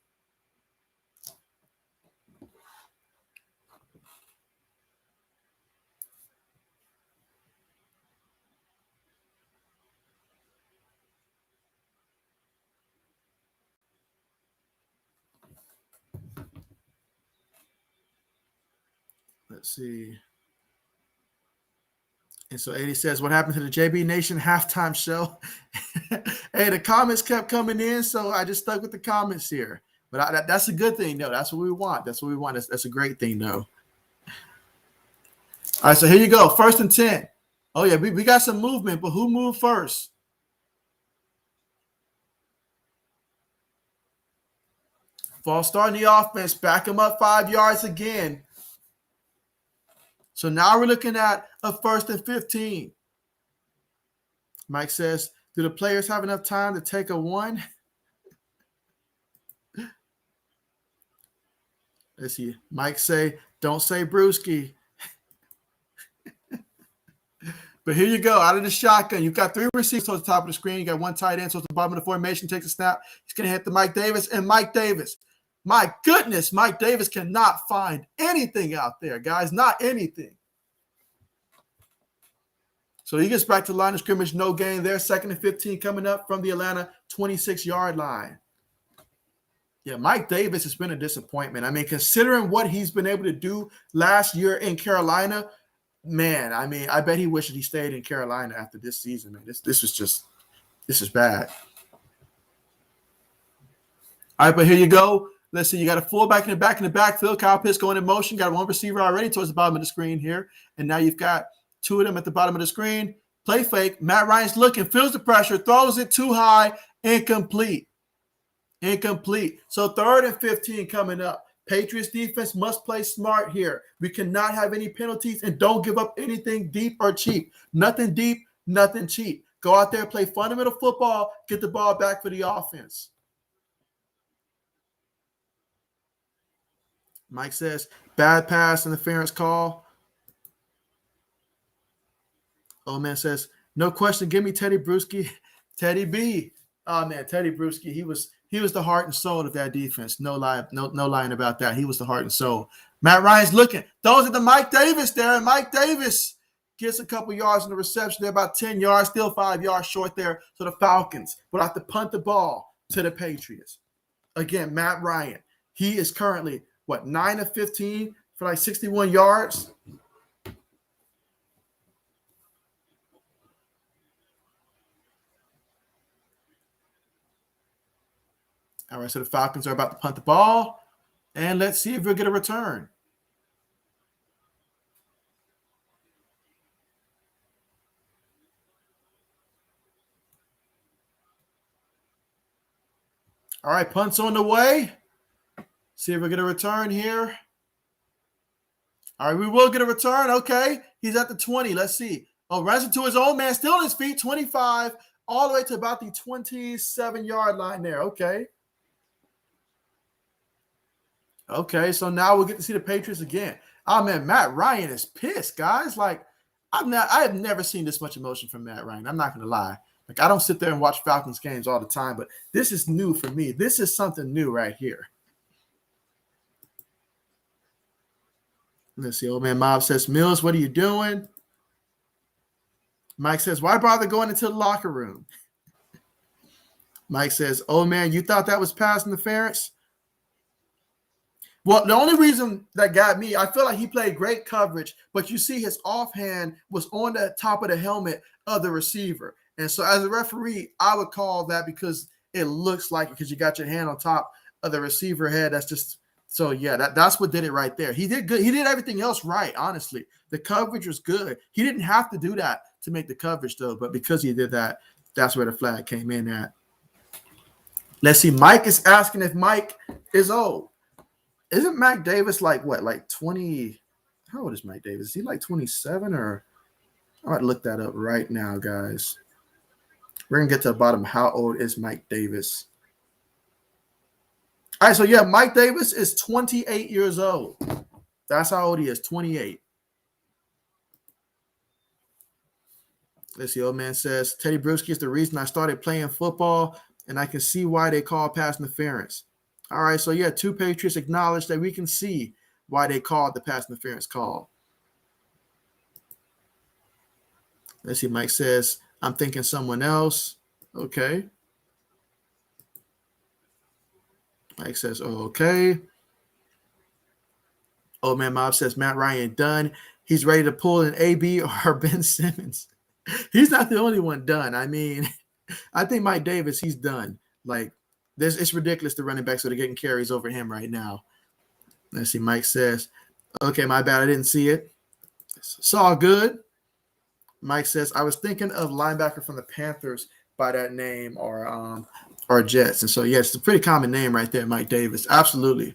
Let's see. And so 80 says, what happened to the JB Nation halftime show? Hey, the comments kept coming in, so I just stuck with the comments here. But that's a good thing, though. That's what we want. That's a great thing, though. All right, so here you go. 1st and 10. Oh, yeah, we got some movement, but who moved first? False start in the offense. Back them up 5 yards again. So now we're looking at a 1st and 15. Mike says, do the players have enough time to take a one? Let's see. Mike say, don't say brewski. But here you go. Out of the shotgun. You've got 3 receivers towards the top of the screen. You got 1 tight end towards the bottom of the formation. Takes a snap. He's going to hit the Mike Davis. And Mike Davis. My goodness, Mike Davis cannot find anything out there, guys. Not anything. So he gets back to the line of scrimmage. No gain there. 2nd and 15 coming up from the Atlanta 26-yard line. Yeah, Mike Davis has been a disappointment. I mean, considering what he's been able to do last year in Carolina, man, I mean, I bet he wished he stayed in Carolina after this season, man. This is bad. All right, but here you go. Let's see. You got a fullback in the backfield. Kyle Pitts going in motion. Got 1 receiver already towards the bottom of the screen here. And now you've got Two of them at the bottom of the screen. Play fake. Matt Ryan's looking, feels the pressure, throws it too high, incomplete. Incomplete. So 3rd and 15 coming up. Patriots defense must play smart here. We cannot have any penalties and don't give up anything deep or cheap. Nothing deep, nothing cheap. Go out there, play fundamental football, get the ball back for the offense. Mike says, bad pass interference call. Old man says, no question, give me Teddy Bruschi. Teddy B. Oh man, Teddy Bruschi, he was the heart and soul of that defense. No lie, no lying about that. He was the heart and soul. Matt Ryan's looking. Those are the Mike Davis there. And Mike Davis gets a couple yards in the reception. They're about 10 yards, still 5 yards short there. So the Falcons will have to punt the ball to the Patriots. Again, Matt Ryan. He is currently, 9 of 15 for like 61 yards? All right, so the Falcons are about to punt the ball. And let's see if we'll get a return. All right, punt's on the way. See if we get a return here. All right, we will get a return. Okay, he's at the 20. Let's see. Oh, runs into his own man, still on his feet, 25, all the way to about the 27-yard line there. Okay. Okay, so now we'll get to see the Patriots again. Oh, man, Matt Ryan is pissed, guys. Like, I have never seen this much emotion from Matt Ryan. I'm not going to lie. Like, I don't sit there and watch Falcons games all the time, but this is new for me. This is something new right here. Let's see. Old man Mob says, Mills, what are you doing? Mike says, why bother going into the locker room? Mike says, oh, man, you thought that was pass interference? Well, the only reason that got me, I feel like he played great coverage, but you see his offhand was on the top of the helmet of the receiver. And so as a referee, I would call that because it looks like it because you got your hand on top of the receiver head. That's just so, yeah, that's what did it right there. He did good. He did everything else right, honestly. The coverage was good. He didn't have to do that to make the coverage, though, but because he did that, that's where the flag came in at. Let's see. Mike is asking if Mike is old. Isn't Mike Davis like 20? How old is Mike Davis? Is he like 27 or? I might look that up right now, guys. We're going to get to the bottom. How old is Mike Davis? All right, so yeah, Mike Davis is 28 years old. That's how old he is, 28. Let's see, old man says, Teddy Bruschi is the reason I started playing football, and I can see why they call pass interference. All right, so yeah, two Patriots acknowledge that we can see why they called the pass interference call. Let's see, Mike says, I'm thinking someone else. Okay. Mike says, oh, okay. Old man Mob says, Matt Ryan done. He's ready to pull an AB or Ben Simmons. He's not the only one done. I mean, I think Mike Davis, he's done. Like, it's ridiculous the running backs that are getting carries over him right now. Let's see. Mike says, okay, my bad. I didn't see it. It's all good. Mike says, I was thinking of linebacker from the Panthers by that name or Jets. And so, yes, it's a pretty common name right there, Mike Davis. Absolutely.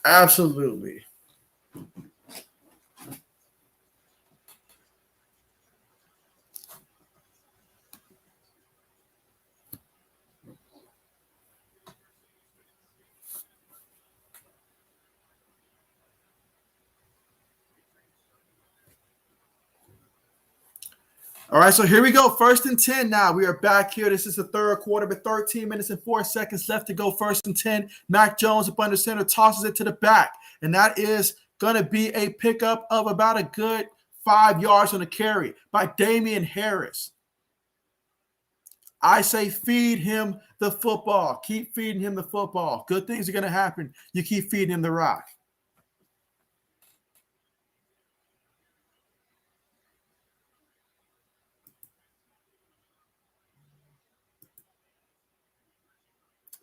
Absolutely. All right, so here we go. 1st and 10 now. We are back here. This is the third quarter with 13 minutes and 4 seconds left to go. 1st and 10. Mac Jones up under center tosses it to the back. And that is going to be a pickup of about a good 5 yards on the carry by Damian Harris. I say feed him the football. Keep feeding him the football. Good things are going to happen. You keep feeding him the rock.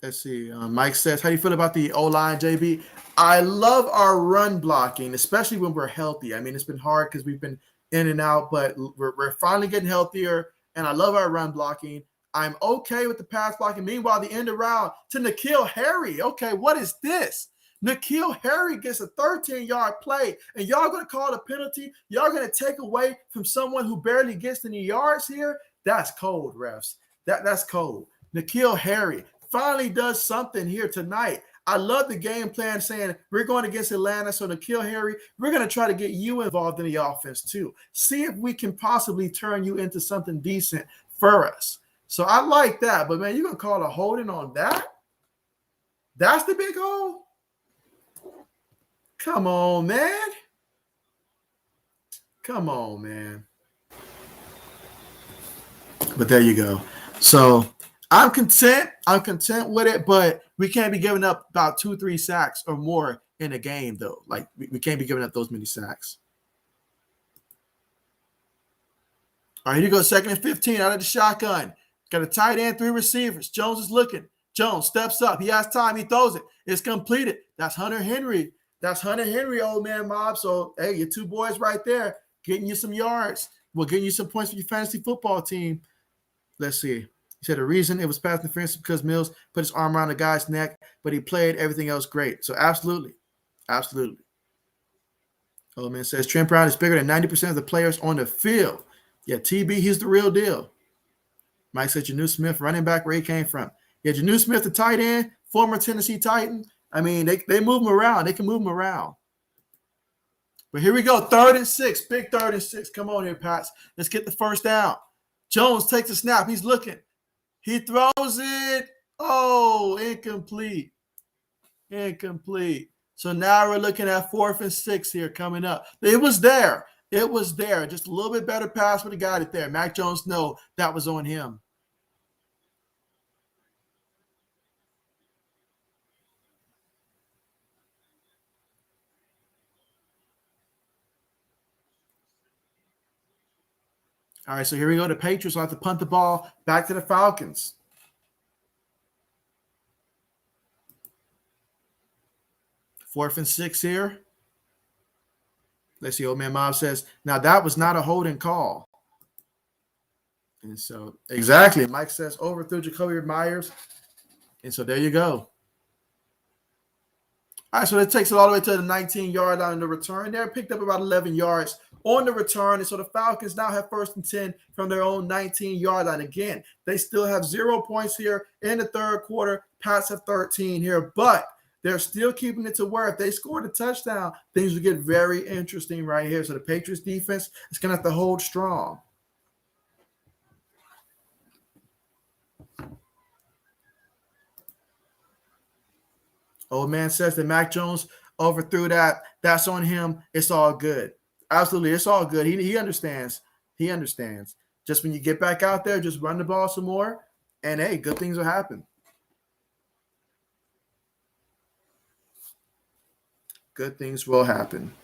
Let's see. Mike says, how do you feel about the O-line, JB? I love our run blocking, especially when we're healthy. I mean, it's been hard because we've been in and out, but we're finally getting healthier, and I love our run blocking. I'm okay with the pass blocking. Meanwhile, the end around to N'Keal Harry. Okay, what is this? N'Keal Harry gets a 13-yard play, and y'all going to call it a penalty? Y'all going to take away from someone who barely gets any yards here? That's cold, refs. That's cold. N'Keal Harry finally does something here tonight. I love the game plan saying we're going against Atlanta, so N'Keal Harry, we're going to try to get you involved in the offense too. See if we can possibly turn you into something decent for us. So I like that, but man, you're going to call a holding on that? That's the big hole? Come on, man. Come on, man. But there you go. So I'm content with it, but we can't be giving up about 2-3 sacks or more in a game, though. Like, we can't be giving up those many sacks. All right, here you go. 2nd and 15 out of the shotgun. Got a tight end, 3 receivers. Jones is looking. Jones steps up. He has time. He throws it. It's completed. That's Hunter Henry. That's Hunter Henry, old man mob. So, hey, your 2 boys right there getting you some yards. Well, getting you some points for your fantasy football team. Let's see. He said the reason it was pass interference because Mills put his arm around the guy's neck, but he played everything else great. So, absolutely. Absolutely. Old man says Trent Brown is bigger than 90% of the players on the field. Yeah, TB, he's the real deal. Mike said Janu Smith, running back, where he came from. Yeah, Janu Smith, the tight end, former Tennessee Titan. I mean, they move him around. They can move him around. But here we go, 3rd and 6, big 3rd and 6. Come on here, Pats. Let's get the first down. Jones takes a snap. He's looking. He throws it. Oh, incomplete. Incomplete. So now we're looking at 4th and 6 here coming up. It was there. It was there. Just a little bit better pass would have got it there. Mac Jones, no, that was on him. All right, so here we go. The Patriots will have to punt the ball back to the Falcons. Fourth and 6 here. Let's see, old man Mob says, now that was not a holding call. And so, exactly. Mike says overthrew Jacoby Myers. And so there you go. All right, so that takes it all the way to the 19-yard line in the return. They picked up about 11 yards on the return. And so the Falcons now have 1st and 10 from their own 19-yard line. Again, they still have 0 points here in the 3rd quarter. Pats have 13 here, but they're still keeping it to where if they scored a touchdown, things would get very interesting right here. So the Patriots defense is going to have to hold strong. Old man says that Mac Jones overthrew that. That's on him. It's all good. Absolutely, it's all good. He understands. He understands. Just when you get back out there, just run the ball some more, and, hey, good things will happen. Good things will happen.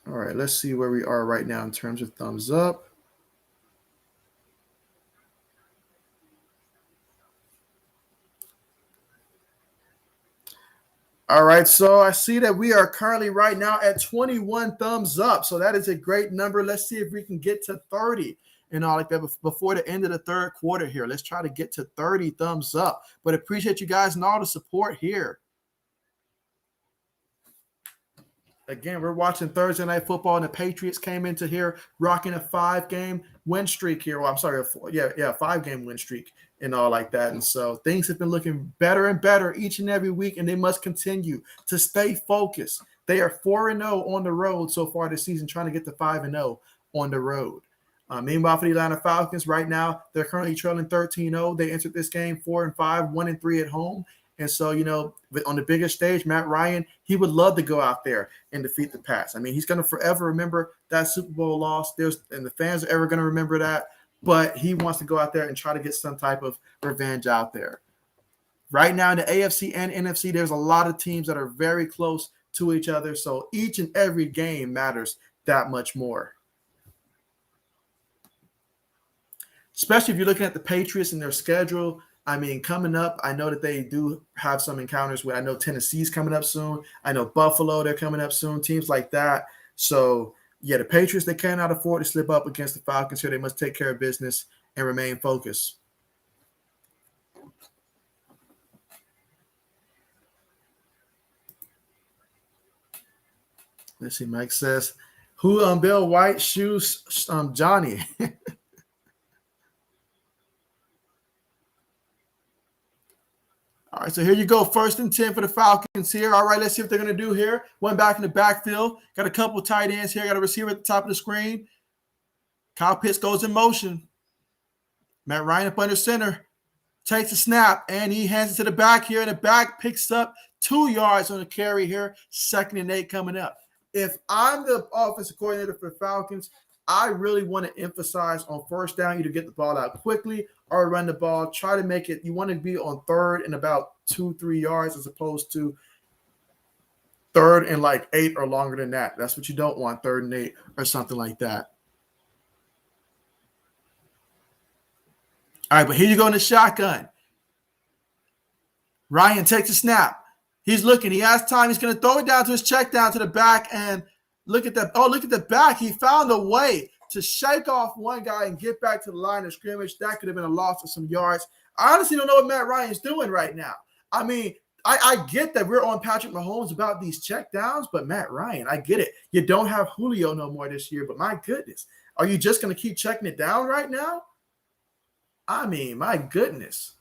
All right, let's see where we are right now in terms of thumbs up. All right, so I see that we are currently right now at 21 thumbs up. So that is a great number. Let's see if we can get to 30 and all like that before the end of the 3rd quarter here. Let's try to get to 30 thumbs up. But appreciate you guys and all the support here. Again, we're watching Thursday Night Football, and the Patriots came into here rocking a 5-game win streak here. Well, I'm sorry, a 5-game win streak and all like that. And so things have been looking better and better each and every week, and they must continue to stay focused. They are 4-0 on the road so far this season, trying to get to 5-0 on the road. Meanwhile, for the Atlanta Falcons, right now, they're currently trailing 13-0. They entered this game 4-5, 1-3 at home. And so, on the biggest stage, Matt Ryan, he would love to go out there and defeat the Pats. I mean, he's going to forever remember that Super Bowl loss. And the fans are ever going to remember that. But he wants to go out there and try to get some type of revenge out there. Right now in the AFC and NFC, there's a lot of teams that are very close to each other. So each and every game matters that much more. especially if you're looking at the Patriots and their schedule. I mean, coming up, I know that they do have some encounters with, I know Tennessee's coming up soon. I know Buffalo, they're coming up soon, teams like that. So, yeah, the Patriots, they cannot afford to slip up against the Falcons here. They must take care of business and remain focused. Let's see, Mike says, who Bill White shoes Johnny? All right, so here you go. 1st and 10 for the Falcons here. All right, let's see what they're going to do here. One back in the backfield. Got a couple tight ends here. Got a receiver at the top of the screen. Kyle Pitts goes in motion. Matt Ryan up under center. Takes a snap, and he hands it to the back here, and the back picks up 2 yards on the carry here. 2nd and 8 coming up. If I'm the offensive coordinator for the Falcons, I really want to emphasize on 1st down, either get the ball out quickly or run the ball. Try to make it, you want to be on 3rd and about 2-3 yards as opposed to 3rd and like 8 or longer than that. That's what you don't want, 3rd and 8 or something like that. All right, but here you go in the shotgun. Ryan takes a snap. He's looking. He has time. He's going to throw it down to his check down to the back, and look at that. Oh, look at the back. He found a way to shake off one guy and get back to the line of scrimmage. That could have been a loss of some yards. I honestly don't know what Matt Ryan's doing right now. I mean, I get that we're on Patrick Mahomes about these check downs, but Matt Ryan, I get it. You don't have Julio no more this year, but my goodness. Are you just going to keep checking it down right now? I mean, my goodness.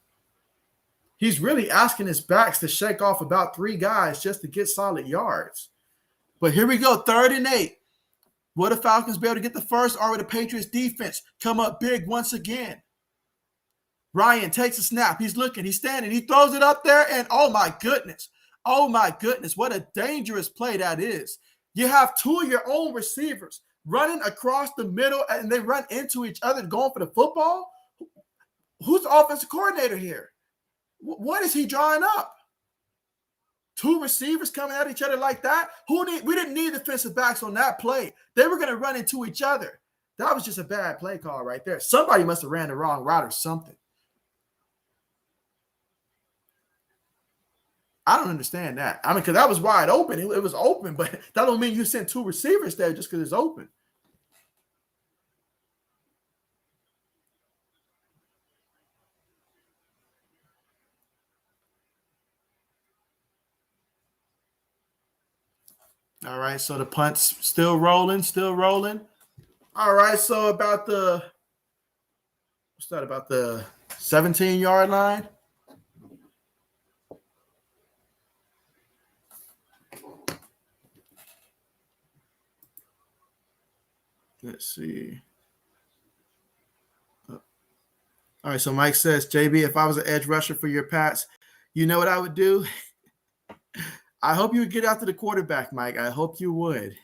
He's really asking his backs to shake off about 3 guys just to get solid yards. But here we go, 3rd and 8. Will the Falcons be able to get the first, or will the Patriots defense come up big once again? Ryan takes a snap. He's looking. He's standing. He throws it up there, and oh, my goodness. Oh, my goodness. What a dangerous play that is. You have 2 of your own receivers running across the middle, and they run into each other going for the football. Who's the offensive coordinator here? What is he drawing up? 2 receivers coming at each other like that? We didn't need defensive backs on that play. They were going to run into each other. That was just a bad play call right there. Somebody must have ran the wrong route or something. I don't understand that. I mean, because that was wide open. It was open, but that don't mean you sent 2 receivers there just because it's open. All right, so the punt's still rolling. All right, so about the 17-yard line? Let's see. All right, so Mike says, JB, if I was an edge rusher for your Pats, you know what I would do? I hope you would get after the quarterback, Mike. I hope you would.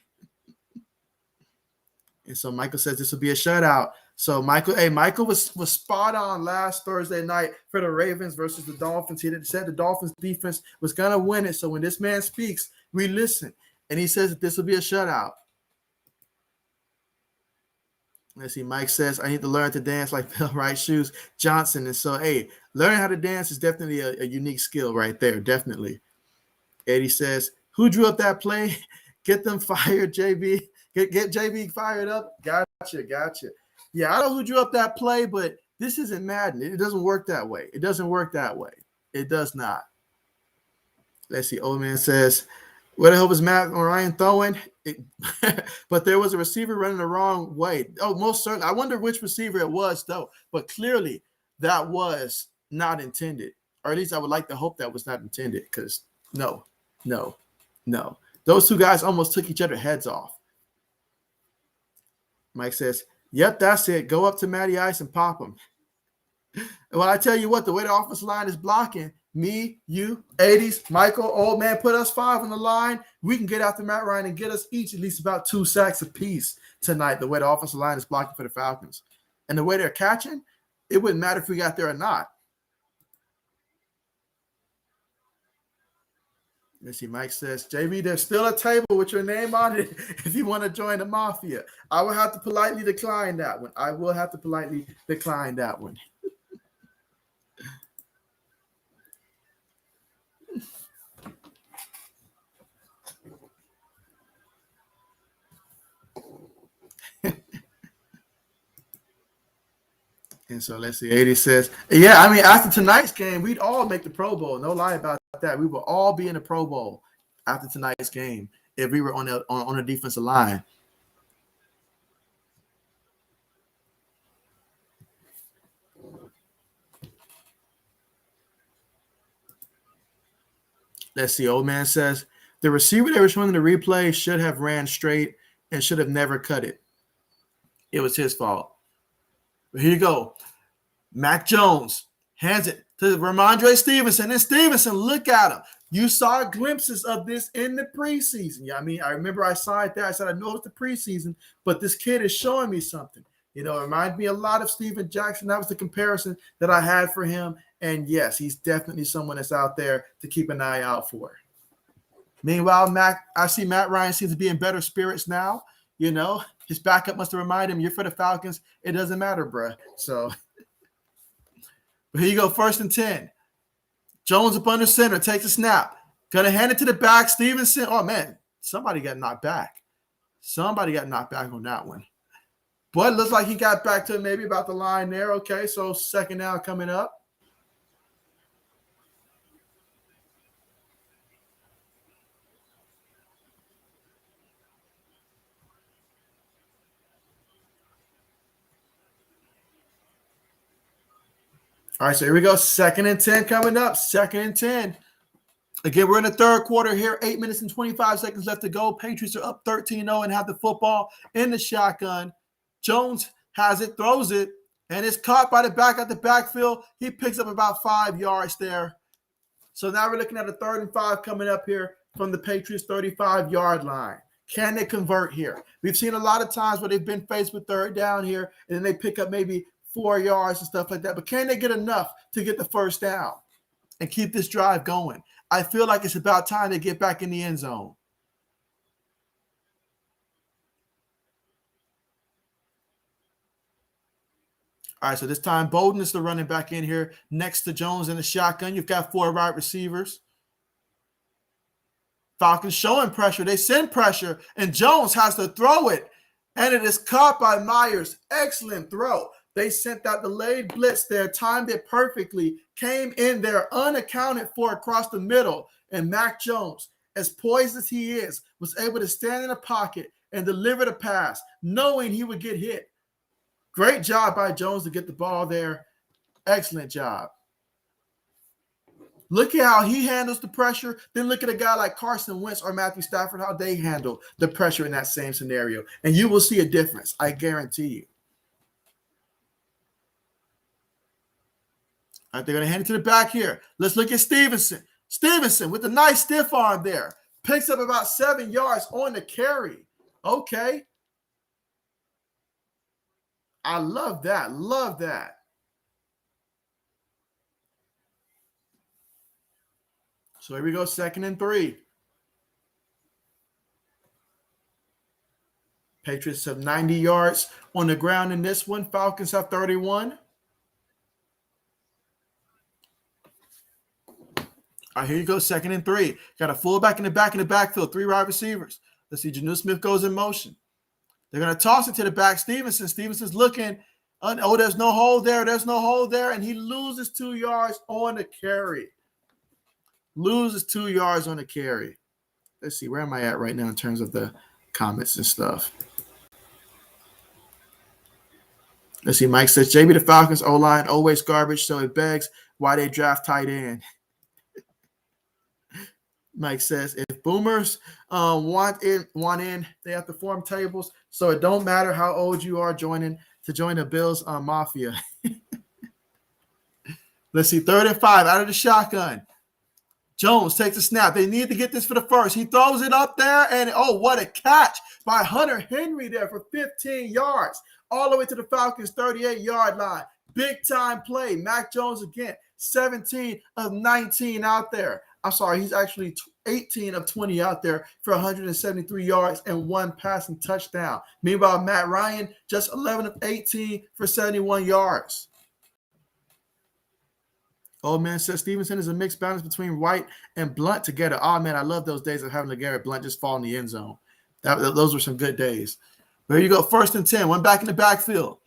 And so Michael says this will be a shutout. So Michael was spot on last Thursday night for the Ravens versus the Dolphins. He said the Dolphins defense was going to win it. So when this man speaks, we listen. And he says that this will be a shutout. Let's see. Mike says, I need to learn to dance like Bill Wright Shoes Johnson. And so, learning how to dance is definitely a unique skill right there. Definitely. Eddie says, who drew up that play? Get them fired, JB. Get JB fired up. Gotcha. Yeah, I don't know who drew up that play, but this isn't Madden. It doesn't work that way. It does not. Let's see. Old man says, where the hell was Matt Ryan throwing? But there was a receiver running the wrong way. Oh, most certainly. I wonder which receiver it was, though. But clearly, that was not intended. Or at least I would like to hope that was not intended, because no. Those 2 guys almost took each other's heads off. Mike says, yep, that's it. Go up to Matty Ice and pop him. Well, I tell you what, the way the offensive line is blocking, me, you, 80s, Michael, old man, put us 5 on the line. We can get after Matt Ryan and get us each at least about 2 sacks apiece tonight, the way the offensive line is blocking for the Falcons. And the way they're catching, it wouldn't matter if we got there or not. Let's see. Mike says, JB, there's still a table with your name on it if you want to join the mafia. I will have to politely decline that one. I will have to politely decline that one. And so let's see. 80 says, yeah, I mean, after tonight's game, we'd all make the Pro Bowl. No lie about that. We will all be in the Pro Bowl after tonight's game if we were on a defensive line. Let's see. Old man says, the receiver that was running the replay should have ran straight and should have never cut it. It was his fault. But here you go. Mac Jones hands it to Ramondre Stevenson. And Stevenson, look at him. You saw glimpses of this in the preseason. Yeah, I mean, I remember I saw it there. I said, I know it's the preseason, but this kid is showing me something. You know, it reminds me a lot of Steven Jackson. That was the comparison that I had for him. And yes, he's definitely someone that's out there to keep an eye out for. Meanwhile, I see Matt Ryan seems to be in better spirits now. You know, his backup must have reminded him, you're for the Falcons. It doesn't matter, bruh. So, but here you go, 1st and 10. Jones up under center, takes a snap. Gonna hand it to the back. Stevenson. Oh, man, somebody got knocked back. Somebody got knocked back on that one. But it looks like he got back to maybe about the line there. Okay, so 2nd down coming up. All right, so here we go. 2nd and 10 coming up. 2nd and 10. Again, we're in the 3rd quarter here. 8 minutes and 25 seconds left to go. Patriots are up 13-0 and have the football in the shotgun. Jones has it, throws it, and it's caught by the back at the backfield. He picks up about 5 yards there. So now we're looking at a 3rd and 5 coming up here from the Patriots 35-yard line. Can they convert here? We've seen a lot of times where they've been faced with 3rd down here, and then they pick up maybe 4 yards and stuff like that. But can they get enough to get the 1st down and keep this drive going? I feel like it's about time they get back in the end zone. All right, so this time Bowden is the running back in here next to Jones in the shotgun. You've got 4 wide receivers. Falcons showing pressure. They send pressure, and Jones has to throw it, and it is caught by Myers. Excellent throw. They sent that delayed blitz there, timed it perfectly, came in there unaccounted for across the middle, and Mac Jones, as poised as he is, was able to stand in the pocket and deliver the pass, knowing he would get hit. Great job by Jones to get the ball there. Excellent job. Look at how he handles the pressure. Then look at a guy like Carson Wentz or Matthew Stafford, how they handle the pressure in that same scenario. And you will see a difference, I guarantee you. All right, they're going to hand it to the back here. Let's look at Stevenson. Stevenson with a nice stiff arm there. Picks up about 7 yards on the carry. Okay. I love that. Love that. So here we go, 2nd and 3. Patriots have 90 yards on the ground in this one. Falcons have 31. All right, here you go, 2nd and 3. Got a fullback in the backfield, 3 wide receivers. Let's see, Janu Smith goes in motion. They're going to toss it to the back. Stevenson's looking. Oh, there's no hole there. There's no hole there. And he loses 2 yards on the carry. Loses 2 yards on the carry. Let's see, where am I at right now in terms of the comments and stuff? Let's see, Mike says, JB, the Falcons O-line, always garbage, so it begs why they draft tight end. Mike says, if boomers want in, they have to form tables, so it don't matter how old you are to join the Bills Mafia. Let's see, 3rd and 5 out of the shotgun. Jones takes a snap. They need to get this for the 1st. He throws it up there, and oh, what a catch by Hunter Henry there for 15 yards, all the way to the Falcons' 38-yard line. Big-time play. Mac Jones again, 17 of 19 out there. I'm sorry, he's actually 18 of 20 out there for 173 yards and 1 passing touchdown. Meanwhile, Matt Ryan, just 11 of 18 for 71 yards. Old man says Stevenson is a mixed balance between White and Blunt together. Oh, man, I love those days of having LeGarrette Blunt just fall in the end zone. Those were some good days. There you go, 1st and 10. One back in the backfield.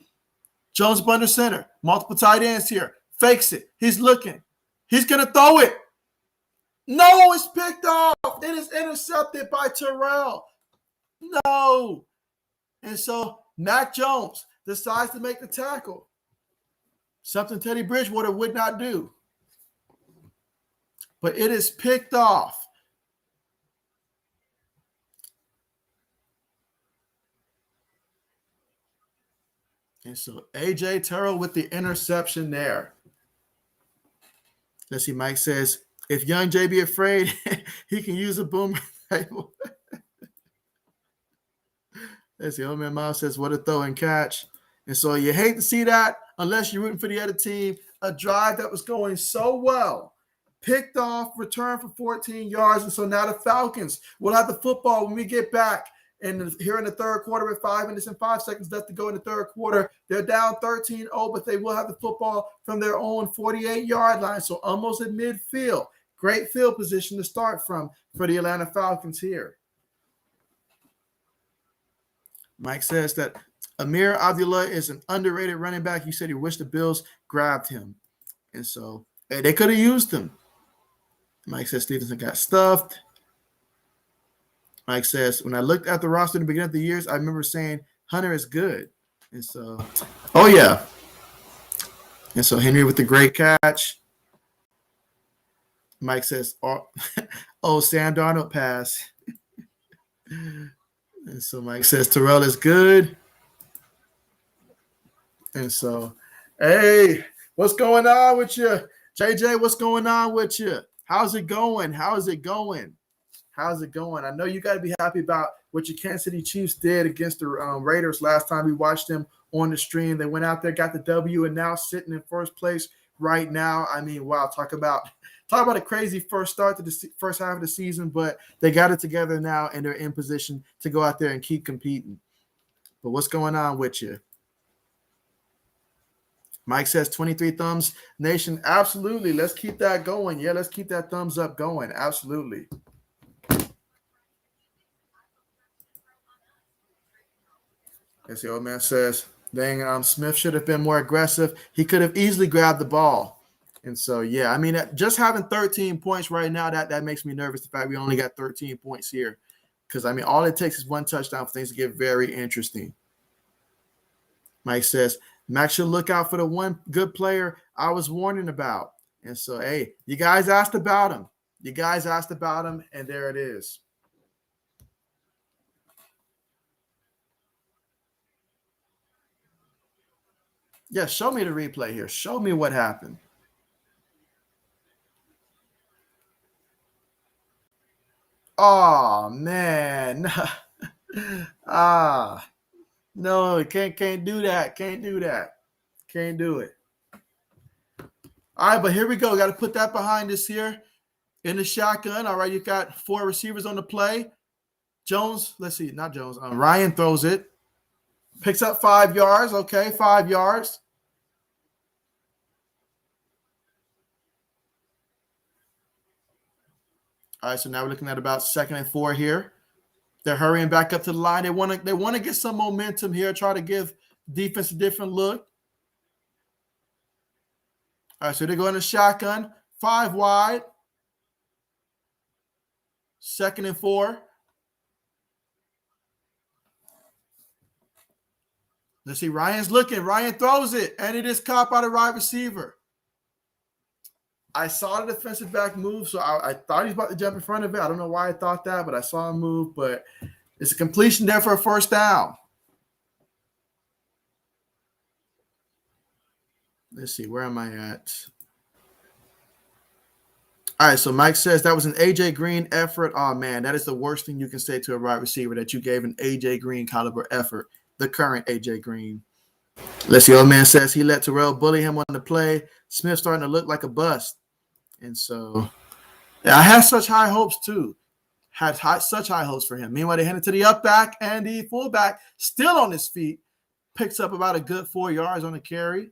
Jones under center. Multiple tight ends here. Fakes it. He's looking. He's going to throw it. No, it's picked off. It is intercepted by Terrell. No. And so Mac Jones decides to make the tackle. Something Teddy Bridgewater would not do. But it is picked off. And so A.J. Terrell with the interception there. Let's see, Mike says, if young JB afraid, he can use a boomer table. Let's see, old man Miles says, what a throw and catch. And so you hate to see that unless you're rooting for the other team. A drive that was going so well. Picked off, returned for 14 yards. And so now the Falcons will have the football when we get back. And here in the third quarter with 5 minutes and 5 seconds left to go in the third quarter, they're down 13-0, but they will have the football from their own 48-yard line, so almost at midfield. Great field position to start from for the Atlanta Falcons here. Mike says that Amir Abdullah is an underrated running back. He said he wished the Bills grabbed him. And so they could have used him. Mike says Stevenson got stuffed. Mike says, when I looked at the roster in the beginning of the years, I remember saying Hunter is good. And so, oh, yeah. And so Henry with the great catch. Mike says, oh, Sam Darnold pass. And so Mike says Terrell is good. And so, hey, what's going on with you? JJ, what's going on with you? How's it going? How's it going? How's it going? I know you got to be happy about what your Kansas City Chiefs did against the Raiders last time we watched them on the stream. They went out there, got the W, and now sitting in first place right now. I mean, wow, talk about a crazy first start to the first half of the season, but they got it together now, and they're in position to go out there and keep competing. But what's going on with you? Mike says 23 thumbs nation. Absolutely. Let's keep that going. Yeah, let's keep that thumbs up going. Absolutely. As the old man says, dang, Smith should have been more aggressive. He could have easily grabbed the ball. And so, yeah, I mean, just having 13 points right now, that makes me nervous, the fact we only got 13 points here. Because, I mean, all it takes is one touchdown for things to get very interesting. Mike says, Max should look out for the one good player I was warning about. And so, hey, you guys asked about him. And there it is. Yeah, show me the replay here. Show me what happened. Oh, man. No, can't do that. Can't do it. All right, but here we go. Got to put that behind us here in the shotgun. All right, you got 4 receivers on the play. Jones, let's see, not Jones. Ryan throws it. Picks up 5 yards. Okay, 5 yards. All right, so now we're looking at about 2nd and 4 here. They're hurrying back up to the line. They want to get some momentum here, try to give defense a different look. All right, so they're going to shotgun. 5 wide. 2nd and 4. Let's see. Ryan's looking. Ryan throws it, and it is caught by the wide receiver. I saw the defensive back move, so I thought he was about to jump in front of it. I don't know why I thought that, but I saw him move. But it's a completion there for a first down. Let's see. Where am I at? All right, so Mike says that was an A.J. Green effort. Oh, man, that is the worst thing you can say to a wide receiver, that you gave an A.J. Green caliber effort, the current A.J. Green. Let's see. Old man says he let Terrell bully him on the play. Smith starting to look like a bust. And so Yeah, I had such high hopes too. Such high hopes for him. Meanwhile, they handed to the up back, and the fullback, still on his feet, picks up about a good 4 yards on the carry.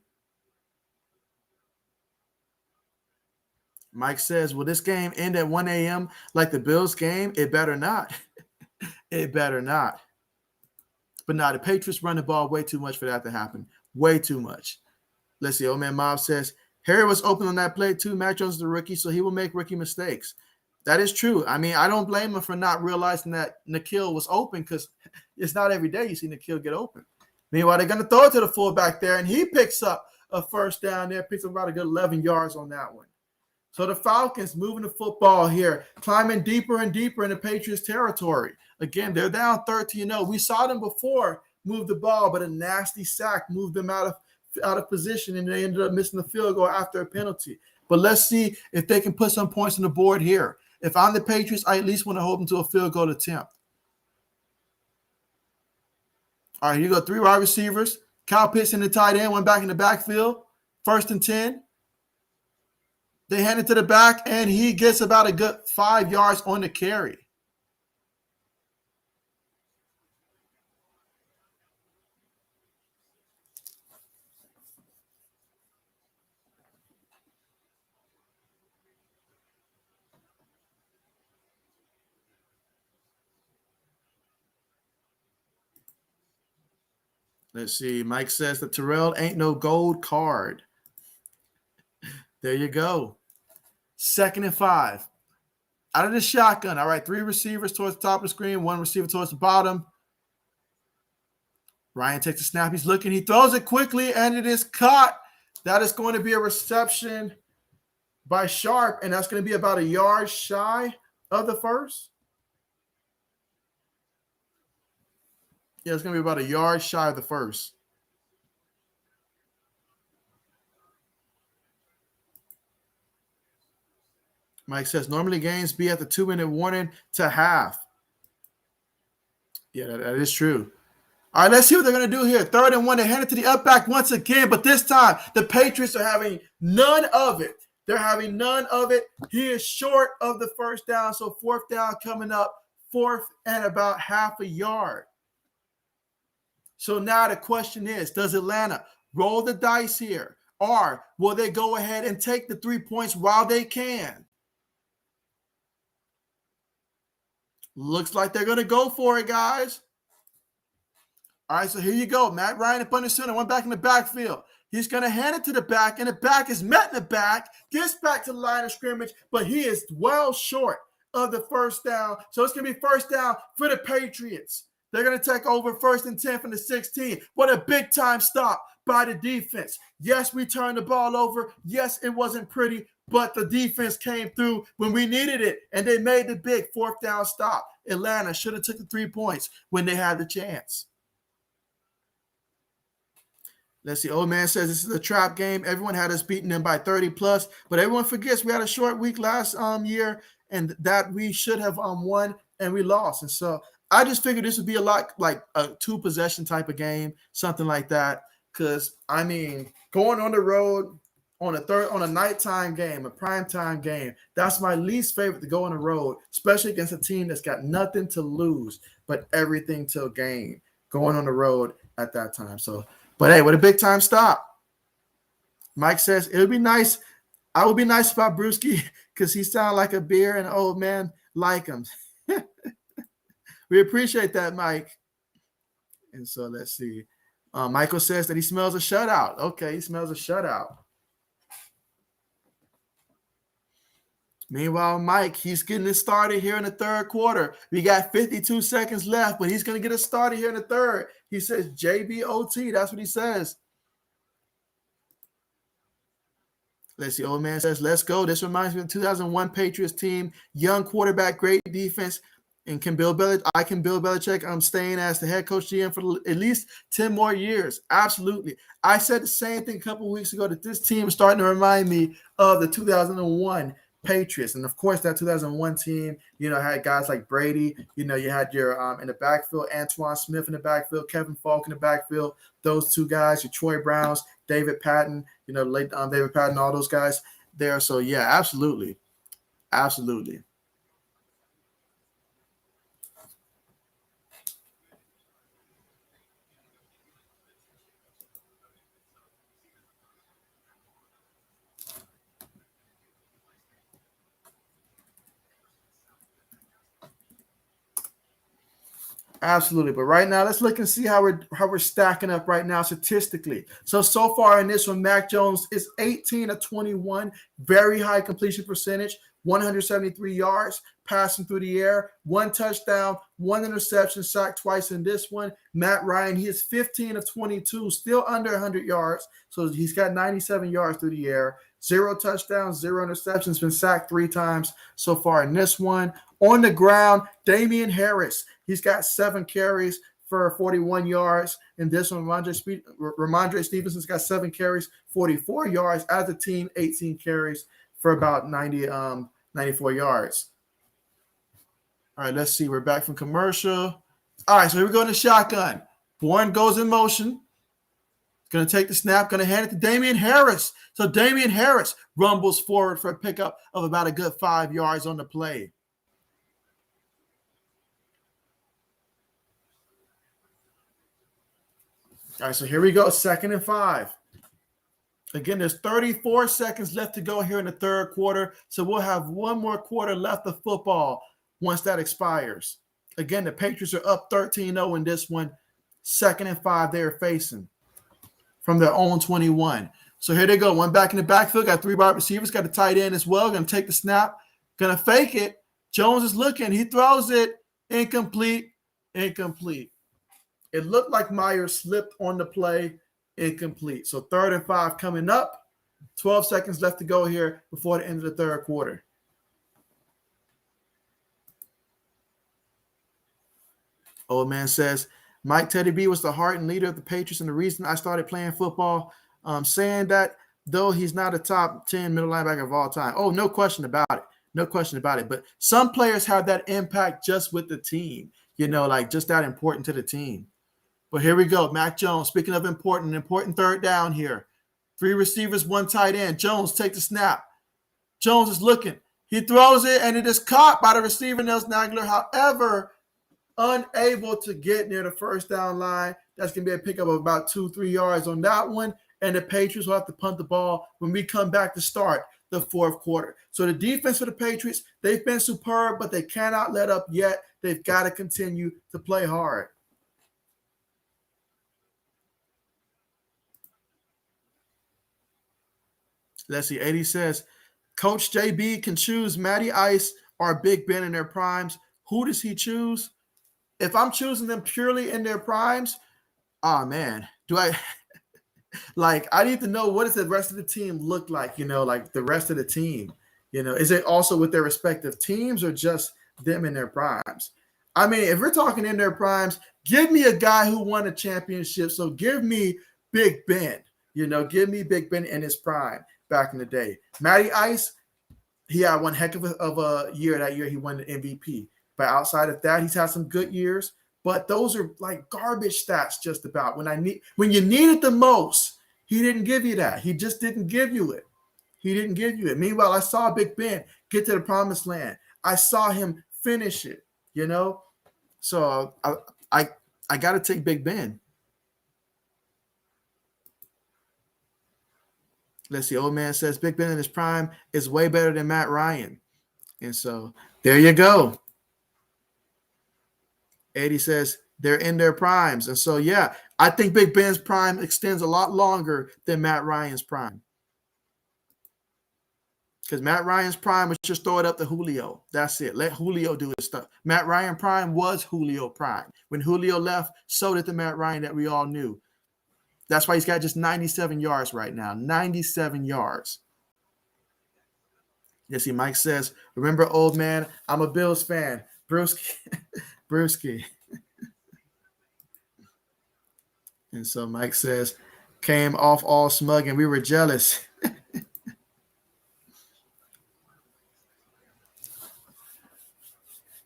Mike says, will this game end at 1 a.m. like the Bills game? It better not. It better not. But now the Patriots run the ball way too much for that to happen. Way too much. Let's see. Old man Mob says, Harry was open on that play too. Mac Jones is a rookie, so he will make rookie mistakes. That is true. I mean, I don't blame him for not realizing that Nikhil was open because it's not every day you see Nikhil get open. Meanwhile, they're going to throw it to the fullback there, and he picks up a first down there, picks up about a good 11 yards on that one. So the Falcons moving the football here, climbing deeper and deeper in the Patriots territory. Again, they're down 13-0. We saw them before move the ball, but a nasty sack moved them out of position, and they ended up missing the field goal after a penalty. But let's see if they can put some points on the board here. If I'm the Patriots, I at least want to hold them to a field goal attempt. All right, here you go. 3 wide receivers. Kyle Pitts in the tight end, one back in the backfield. 1st and 10. They hand it to the back, and he gets about a good 5 yards on the carry. Let's see. Mike says that Terrell ain't no gold card. There you go. 2nd and 5. Out of the shotgun. All right, 3 receivers towards the top of the screen, 1 receiver towards the bottom. Ryan takes the snap. He's looking. He throws it quickly, and it is caught. That is going to be a reception by Sharp, and that's going to be about a yard shy of the first. Yeah, it's going to be about a yard shy of the first. Mike says, normally games be at the 2-minute warning to half. Yeah, that is true. All right, let's see what they're going to do here. 3rd and 1. They hand it to the up back once again, but this time the Patriots are having none of it. They're having none of it. He is short of the first down, so 4th down coming up, 4th and about half a yard. So now the question is, does Atlanta roll the dice here, or will they go ahead and take the 3 points while they can? Looks like they're going to go for it, guys. All right, so here you go. Matt Ryan up under center, one back in the backfield. He's going to hand it to the back, and the back is met in the back, gets back to the line of scrimmage, but he is well short of the first down. So it's going to be first down for the Patriots. They're going to take over 1st and 10 from the 16. What a big-time stop by the defense. Yes, we turned the ball over. Yes, it wasn't pretty, but the defense came through when we needed it, and they made the big 4th down stop. Atlanta should have took the 3 points when they had the chance. Let's see. Old man says this is a trap game. Everyone had us beating them by 30 plus, but everyone forgets we had a short week last year, and that we should have won, and we lost. And so I just figured this would be a lot like a 2-possession type of game, something like that. Because I mean, going on the road on a nighttime game, a primetime game, that's my least favorite to go on the road, especially against a team that's got nothing to lose but everything to gain. Going on the road at that time. So. But hey, what a big time stop. Mike says, it would be nice. I would be nice about Brewski because he sounds like a beer and an old man like him. We appreciate that, Mike. And so let's see. Michael says that he smells a shutout. Okay, he smells a shutout. Meanwhile, Mike, he's getting it started here in the 3rd quarter. We got 52 seconds left, but he's going to get it started here in the 3rd. He says JBOT. That's what he says. Let's see. Old man says, let's go. This reminds me of the 2001 Patriots team. Young quarterback, great defense. And I can Bill Belichick. I'm staying as the head coach GM for at least 10 more years. Absolutely. I said the same thing a couple of weeks ago that this team is starting to remind me of the 2001 Patriots. And of course, that 2001 team, had guys like Brady. You had your in the backfield, Antoine Smith in the backfield, Kevin Falk in the backfield. Those 2 guys, your Troy Browns, David Patton, late David Patton, all those guys there. So yeah, absolutely. Absolutely. Absolutely. But right now, let's look and see how we're stacking up right now statistically. So far in this one, Mac Jones is 18 of 21, very high completion percentage, 173 yards, passing through the air, one touchdown, one interception, sacked twice in this one. Matt Ryan, he is 15 of 22, still under 100 yards. So he's got 97 yards through the air, zero touchdowns, zero interceptions, been sacked 3 times so far in this one. On the ground, Damian Harris, he's got 7 carries for 41 yards. In this one, Ramondre Stevenson's got 7 carries, 44 yards. As a team, 18 carries for about 94 yards. All right, let's see. We're back from commercial. All right, so here we go in the shotgun. Bourne goes in motion. Going to take the snap, going to hand it to Damian Harris. So Damian Harris rumbles forward for a pickup of about a good 5 yards on the play. All right, so here we go, 2nd and 5. Again, there's 34 seconds left to go here in the third quarter, so we'll have one more quarter left of football once that expires. Again, the Patriots are up 13-0 in this one. 2nd and 5 they're facing from their own 21. So here they go, one back in the backfield, got 3 wide receivers, got a tight end as well, going to take the snap, going to fake it. Jones is looking, he throws it, incomplete. It looked like Myers slipped on the play, incomplete. So 3rd and 5 coming up. 12 seconds left to go here before the end of the third quarter. Old man says, Mike Teddy B was the heart and leader of the Patriots and the reason I started playing football. Saying that, though he's not a top 10 middle linebacker of all time. Oh, no question about it. No question about it. But some players have that impact just with the team, like just that important to the team. But here we go. Mac Jones, speaking of important third down here. 3 receivers, 1 tight end. Jones takes the snap. Jones is looking. He throws it, and it is caught by the receiver, Nelson Aguilar. However, unable to get near the first down line. That's going to be a pickup of about 2-3 yards on that one. And the Patriots will have to punt the ball when we come back to start the fourth quarter. So the defense for the Patriots, they've been superb, but they cannot let up yet. They've got to continue to play hard. Let's see. 80 says, Coach JB can choose Matty Ice or Big Ben in their primes. Who does he choose? If I'm choosing them purely in their primes, man, I need to know, what does the rest of the team look like, like the rest of the team, is it also with their respective teams or just them in their primes? I mean, if we're talking in their primes, give me a guy who won a championship. So give me Big Ben, give me Big Ben in his prime back in the day. Matty Ice, he had one heck of a year that year. He won the MVP. But outside of that, he's had some good years. But those are like garbage stats just about. When you need it the most, he didn't give you that. He just didn't give you it. Meanwhile, I saw Big Ben get to the promised land. I saw him finish it, So I got to take Big Ben. Let's see. Old man says Big Ben in his prime is way better than Matt Ryan. And so there you go. 80 says they're in their primes. And so, yeah, I think Big Ben's prime extends a lot longer than Matt Ryan's prime. Because Matt Ryan's prime was just throw it up to Julio. That's it. Let Julio do his stuff. Matt Ryan prime was Julio prime. When Julio left, so did the Matt Ryan that we all knew. That's why he's got just 97 yards right now. 97 yards. You see, Mike says, remember, old man, I'm a Bills fan. Brewski. And so Mike says, came off all smug and we were jealous.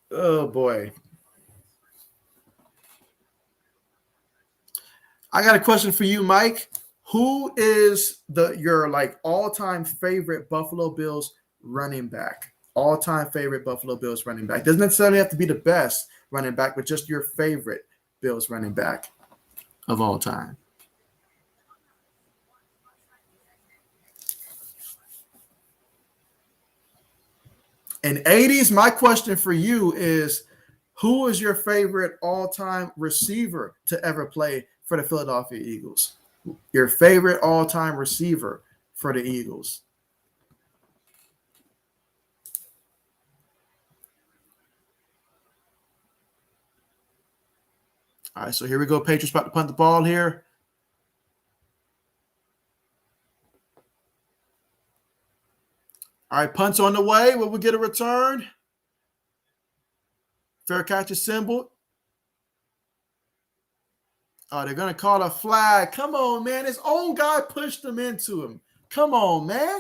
Oh, boy. I got a question for you, Mike. Who is your all-time favorite Buffalo Bills running back? All-time favorite Buffalo Bills running back. Doesn't necessarily have to be the best running back, but just your favorite Bills running back of all time. In 80s, my question for you is, who is your favorite all-time receiver to ever play for the Philadelphia Eagles? Your favorite all-time receiver for the Eagles. All right, so here we go. Patriots about to punt the ball here. All right, punt's on the way. Will we get a return? Fair catch is symbol. Oh, they're going to call a flag. Come on, man. His own guy pushed him into him. Come on, man.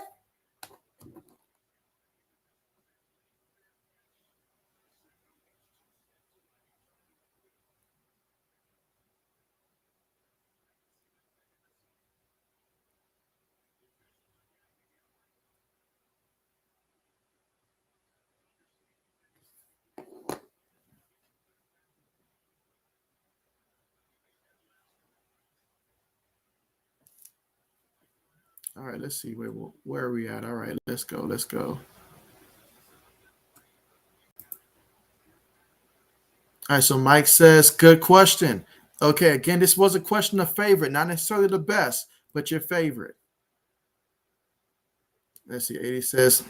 All right, let's see. Where are we at? All right, let's go. Let's go. All right, so Mike says, good question. Okay, again, this was a question of favorite, not necessarily the best, but your favorite. Let's see. 80 says,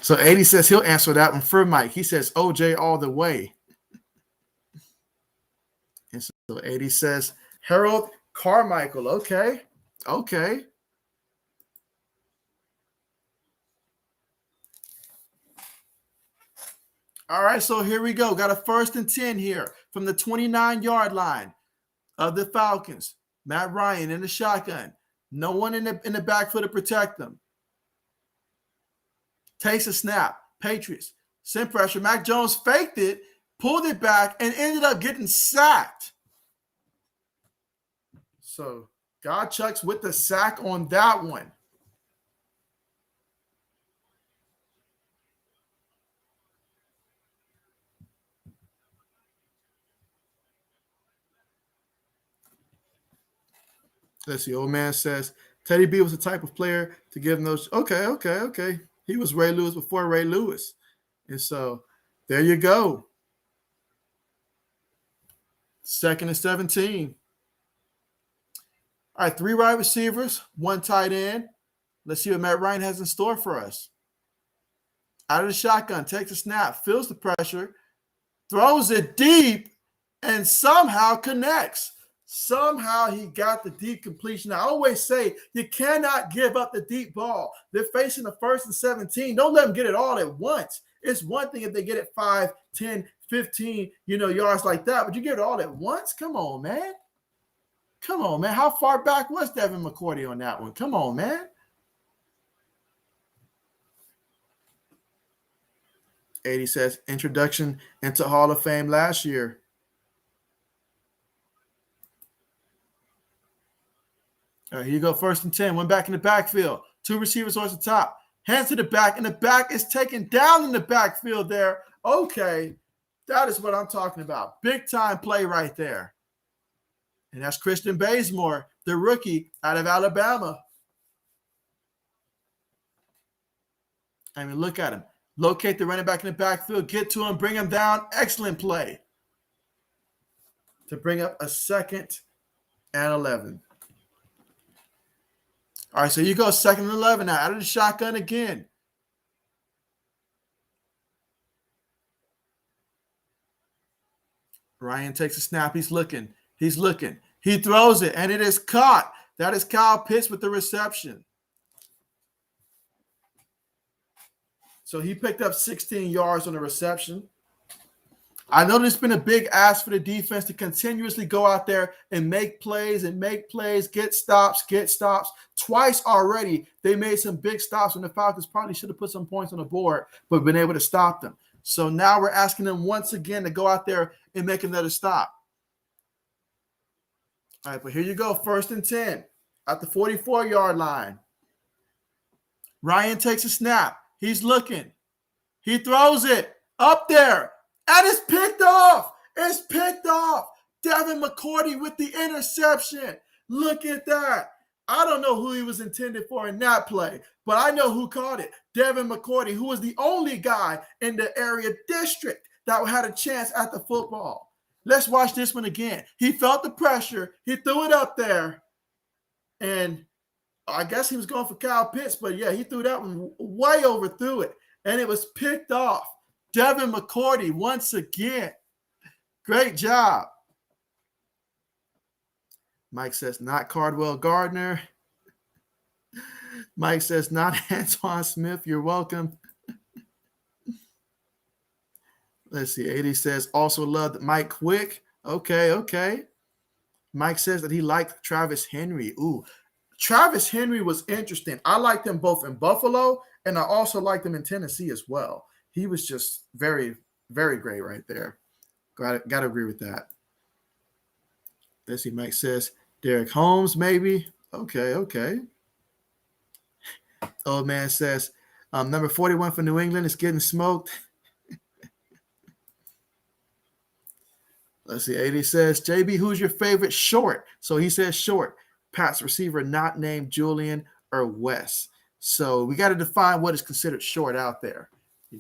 so 80 says he'll answer that one for Mike. He says OJ all the way. And so 80 says Harold Carmichael. Okay. Okay. All right, so here we go. Got a 1st and 10 here from the 29-yard line of the Falcons. Matt Ryan in the shotgun. No one in the backfield to protect them. Takes a snap. Patriots. Send pressure. Mac Jones faked it, pulled it back, and ended up getting sacked. So Godchucks with the sack on that one. Let's see. Old man says Teddy B was the type of player to give him those. Okay. He was Ray Lewis before Ray Lewis. And so there you go. 2nd and 17. All right, 3 wide receivers, 1 tight end. Let's see what Matt Ryan has in store for us. Out of the shotgun, takes a snap, feels the pressure, throws it deep, and somehow connects. Somehow he got the deep completion. I always say you cannot give up the deep ball. They're facing the 1st and 17. Don't let them get it all at once. It's one thing if they get it 5, 10, 15, yards like that, but you get it all at once? Come on, man. Come on, man. How far back was Devin McCourty on that one? Come on, man. 80 says introduction into Hall of Fame last year. All right, here you go. 1st and 10. 1 back in the backfield. 2 receivers towards the top. Hands to the back, and the back is taken down in the backfield there. Okay, that is what I'm talking about. Big time play right there. And that's Christian Bazemore, the rookie out of Alabama. I mean, look at him. Locate the running back in the backfield, get to him, bring him down. Excellent play to bring up a 2nd and 11. All right, so you go 2nd and 11 now. Out of the shotgun again. Ryan takes a snap. He's looking. He throws it, and it is caught. That is Kyle Pitts with the reception. So he picked up 16 yards on the reception. I know there's been a big ask for the defense to continuously go out there and make plays, get stops. Twice already, they made some big stops when the Falcons probably should have put some points on the board, but been able to stop them. So now we're asking them once again to go out there and make another stop. All right, but here you go. 1st and 10 at the 44-yard line. Ryan takes a snap. He's looking. He throws it up there, and it's picked off. It's picked off. Devin McCourty with the interception. Look at that. I don't know who he was intended for in that play, but I know who caught it. Devin McCourty, who was the only guy in the area district that had a chance at the football. Let's watch this one again. He felt the pressure. He threw it up there, and I guess he was going for Kyle Pitts, but yeah, he threw that one way overthrew it, and it was picked off. Devin McCourty once again. Great job. Mike says, not Cardwell Gardner. Mike says, not Antoine Smith. You're welcome. Let's see. 80 says, also loved Mike Quick. Okay. Mike says that he liked Travis Henry. Ooh, Travis Henry was interesting. I liked him both in Buffalo, and I also liked him in Tennessee as well. He was just very, very great right there. Got to agree with that. Let's see. Mike says, Derek Holmes, maybe. Okay. Old man says, number 41 for New England is getting smoked. Let's see. 80 says, JB, who's your favorite short? So he says short. Pat's receiver not named Julian or Wes. So we got to define what is considered short out there.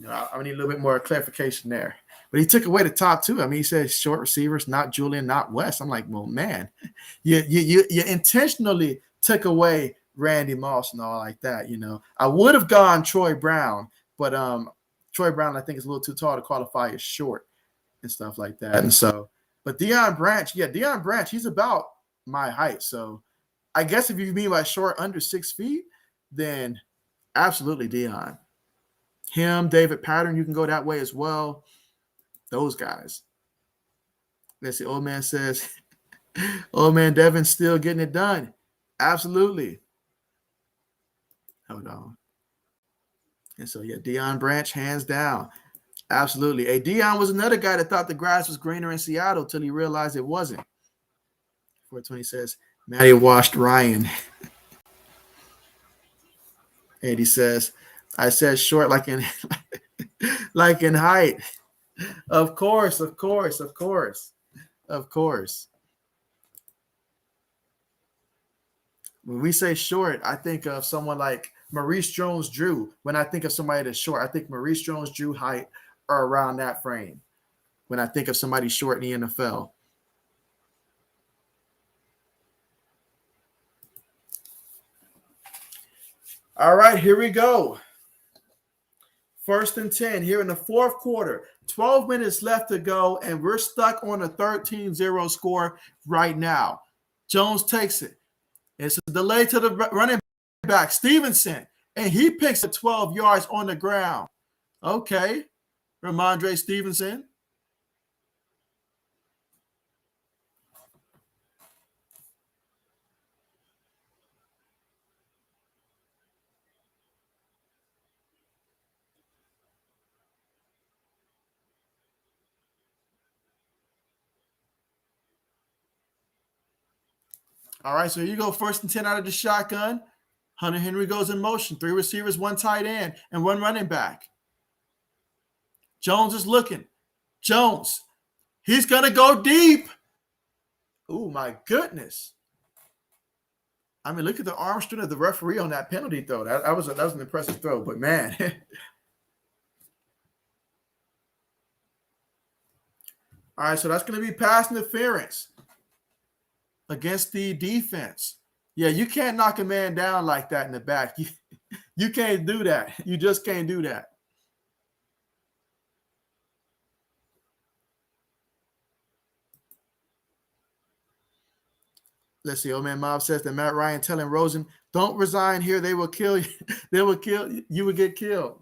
I need a little bit more clarification there. But he took away the top two. I mean, he said short receivers, not Julian, not Wes. I'm like, well, man, you intentionally took away Randy Moss and all like that. I would have gone Troy Brown, but Troy Brown, I think, is a little too tall to qualify as short and stuff like that. And so, but Deion Branch, he's about my height. So I guess if you mean by short under 6 feet, then absolutely Deion. Him, David Pattern, you can go that way as well. Those guys. Let's see. Old man says, old man Devin's still getting it done. Absolutely. Hold on. And so, yeah, Deion Branch, hands down. Absolutely. Hey, Deion was another guy that thought the grass was greener in Seattle till he realized it wasn't. 420 says, Matty washed Ryan. And he says, I said short like in height. Of course. When we say short, I think of someone like Maurice Jones-Drew. When I think of somebody that's short, I think Maurice Jones-Drew height or around that frame. When I think of somebody short in the NFL. All right, here we go. 1st and 10 here in the fourth quarter. 12 minutes left to go, and we're stuck on a 13-0 score right now. Jones takes it. It's a delay to the running back, Stevenson, and he picks up 12 yards on the ground. Okay, Ramondre Stevenson. All right, so here you go. 1st and 10 out of the shotgun. Hunter Henry goes in motion. 3 receivers, 1 tight end, and 1 running back. Jones is looking. Jones. He's going to go deep. Oh, my goodness. I mean, look at the arm strength of the referee on that penalty throw. That was an impressive throw, but man. All right, so that's going to be pass interference against the defense. Yeah, you can't knock a man down like that in the back. You can't do that. You just can't do that. Let's see. Old man Mob says that Matt Ryan telling Rosen, don't resign here. They will kill you. They will kill you. You will get killed.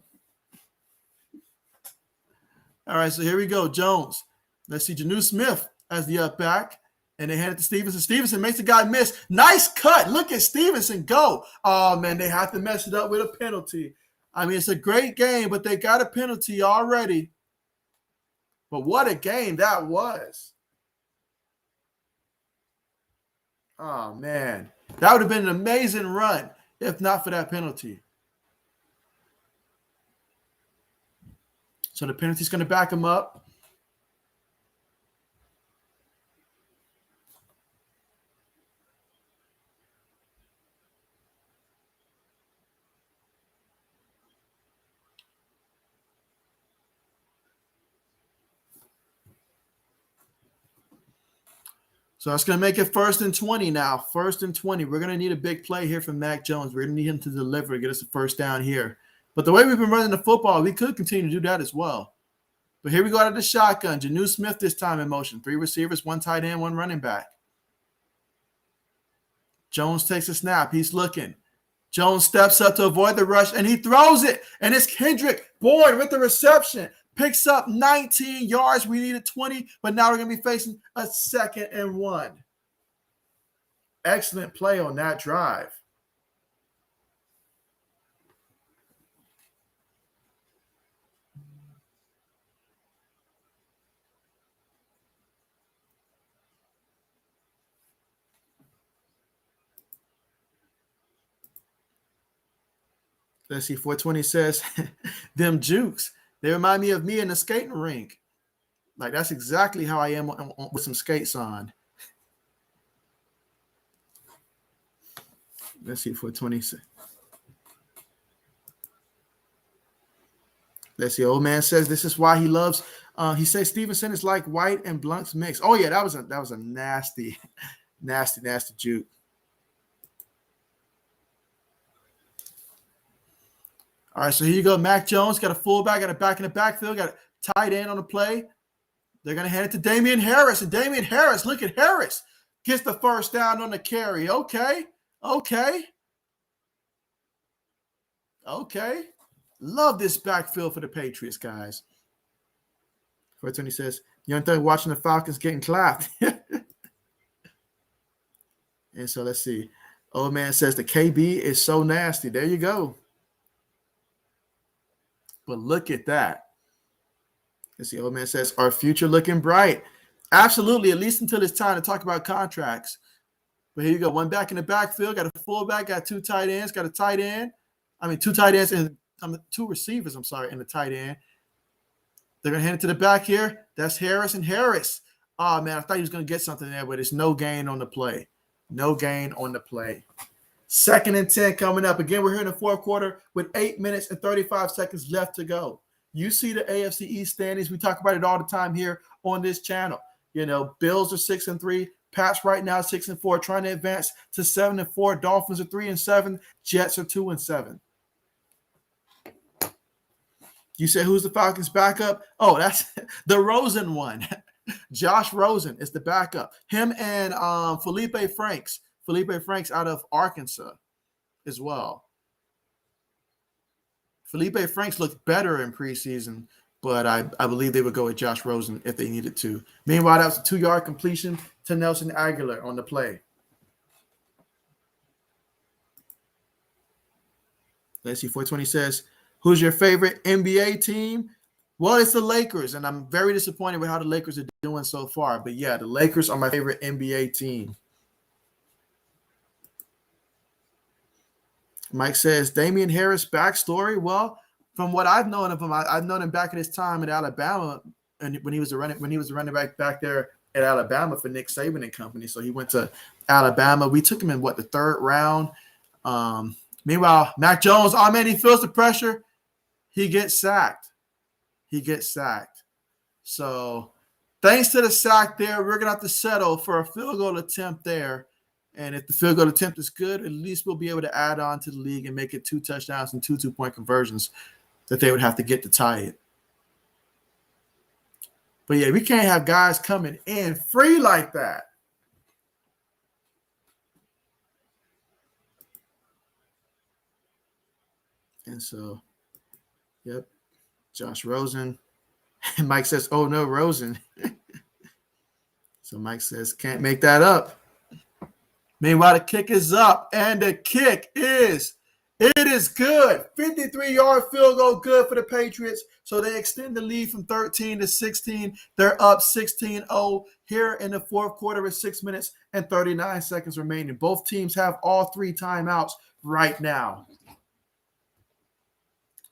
All right, so here we go. Jones. Let's see. Janu Smith as the up back. And they hand it to Stevenson. Stevenson makes the guy miss. Nice cut. Look at Stevenson go. Oh, man, they have to mess it up with a penalty. I mean, it's a great game, but they got a penalty already. But what a game that was. Oh, man. That would have been an amazing run if not for that penalty. So the penalty's going to back him up. So that's going to make it 1st and 20 now. 1st and 20. We're going to need a big play here from Mac Jones. We're going to need him to deliver, get us a first down here. But the way we've been running the football, we could continue to do that as well. But here we go out of the shotgun. Janu Smith this time in motion. 3 receivers, 1 tight end, 1 running back. Jones takes a snap. He's looking. Jones steps up to avoid the rush, and he throws it. And it's Kendrick Boyd with the reception. Picks up 19 yards. We needed 20, but now we're going to be facing a 2nd and 1. Excellent play on that drive. Let's see, 420 says, them jukes, they remind me of me in the skating rink. Like, that's exactly how I am with some skates on. Let's see, 420. Let's see, old man says this is why he loves, he says Stevenson is like White and Blunt's mix. Oh, yeah, that was a nasty, nasty juke. All right, so here you go. Mac Jones got a fullback, got a back in the backfield, got a tight end on the play. They're going to hand it to Damian Harris. And Damian Harris, look at Harris, gets the first down on the carry. Okay. Love this backfield for the Patriots, guys. 420 says, young thing watching the Falcons getting clapped. And so let's see. Old man says the KB is so nasty. There you go. But look at that. Let's see. Old man says, our future looking bright. Absolutely, at least until it's time to talk about contracts. But here you go. 1 back in the backfield, got a fullback, got 2 tight ends, got a tight end. 2 tight ends and 2 receivers, and the tight end. They're going to hand it to the back here. That's Harris and Harris. Oh, man, I thought he was going to get something there, but it's no gain on the play. No gain on the play. 2nd and 10 coming up. Again, we're here in the 4th quarter with 8 minutes and 35 seconds left to go. You see the AFC East standings. We talk about it all the time here on this channel. Bills are 6-3. Pats right now 6-4, trying to advance to 7-4. Dolphins are 3-7. Jets are 2-7. You say who's the Falcons' backup? Oh, that's the Rosen one. Josh Rosen is the backup. Him and Felipe Franks. Felipe Franks out of Arkansas as well. Felipe Franks looked better in preseason, but I believe they would go with Josh Rosen if they needed to. Meanwhile, that was a 2-yard completion to Nelson Aguilar on the play. Let's see, 420 says, who's your favorite NBA team? Well, it's the Lakers, and I'm very disappointed with how the Lakers are doing so far. But, yeah, the Lakers are my favorite NBA team. Mike says, Damian Harris backstory. Well, from what I've known of him, I've known him back in his time at Alabama, and when he was a running back there at Alabama for Nick Saban and company. So he went to Alabama. We took him in the 3rd round. Meanwhile, Mac Jones, oh man, he feels the pressure. He gets sacked. So thanks to the sack there, we're gonna have to settle for a field goal attempt there. And if the field goal attempt is good, at least we'll be able to add on to the league and make it 2 touchdowns and 2 2-point conversions that they would have to get to tie it. But, yeah, we can't have guys coming in free like that. And so, yep, Josh Rosen. And Mike says, oh, no, Rosen. So Mike says, can't make that up. Meanwhile, the kick is up, and the kick is good. 53-yard field goal good for the Patriots. So they extend the lead from 13 to 16. They're up 16-0 here in the 4th quarter with 6 minutes and 39 seconds remaining. Both teams have all 3 timeouts right now.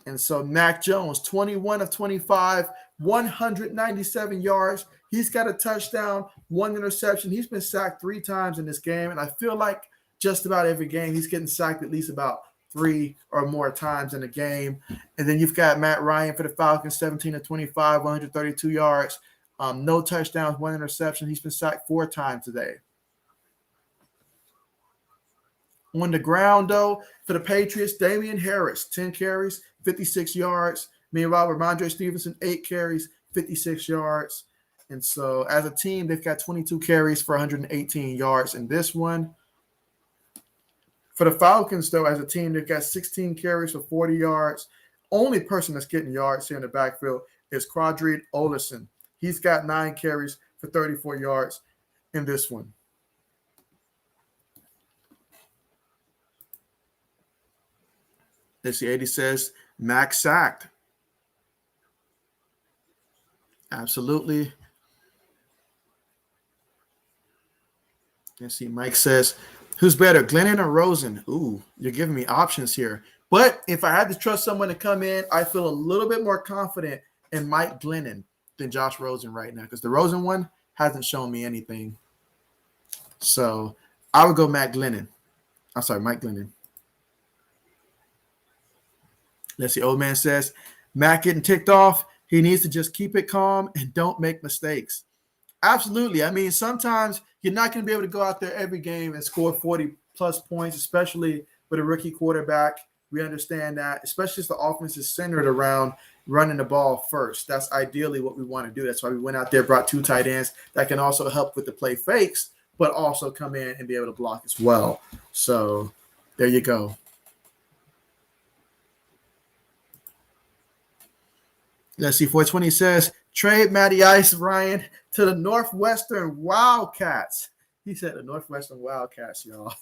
And so Mac Jones, 21 of 25, 197 yards. He's got a touchdown, 1 interception. He's been sacked 3 times in this game. And I feel like just about every game he's getting sacked at least about 3 or more times in a game. And then you've got Matt Ryan for the Falcons, 17 of 25, 132 yards. No touchdowns, 1 interception. He's been sacked 4 times today. On the ground, though, for the Patriots, Damian Harris, 10 carries, 56 yards. Meanwhile, Ramondre Stevenson, 8 carries, 56 yards. And so as a team, they've got 22 carries for 118 yards in this one. For the Falcons, though, as a team, they've got 16 carries for 40 yards. Only person that's getting yards here in the backfield is Quadrid Olison. He's got 9 carries for 34 yards in this one. Let's see, 80 says, Max sacked. Absolutely. Let's see, Mike says, who's better, Glennon or Rosen? Ooh, you're giving me options here. But if I had to trust someone to come in, I feel a little bit more confident in Mike Glennon than Josh Rosen right now, because the Rosen one hasn't shown me anything. So I would go Mike Glennon. Let's see, old man says, Mac getting ticked off. He needs to just keep it calm and don't make mistakes. Absolutely. I mean, sometimes you're not going to be able to go out there every game and score 40-plus points, especially with a rookie quarterback. We understand that, especially as the offense is centered around running the ball first. That's ideally what we want to do. That's why we went out there, brought 2 tight ends that can also help with the play fakes, but also come in and be able to block as well. So there you go. Let's see, 420 says, trade Matty Ice, Ryan, to the Northwestern Wildcats. He said the Northwestern Wildcats, y'all.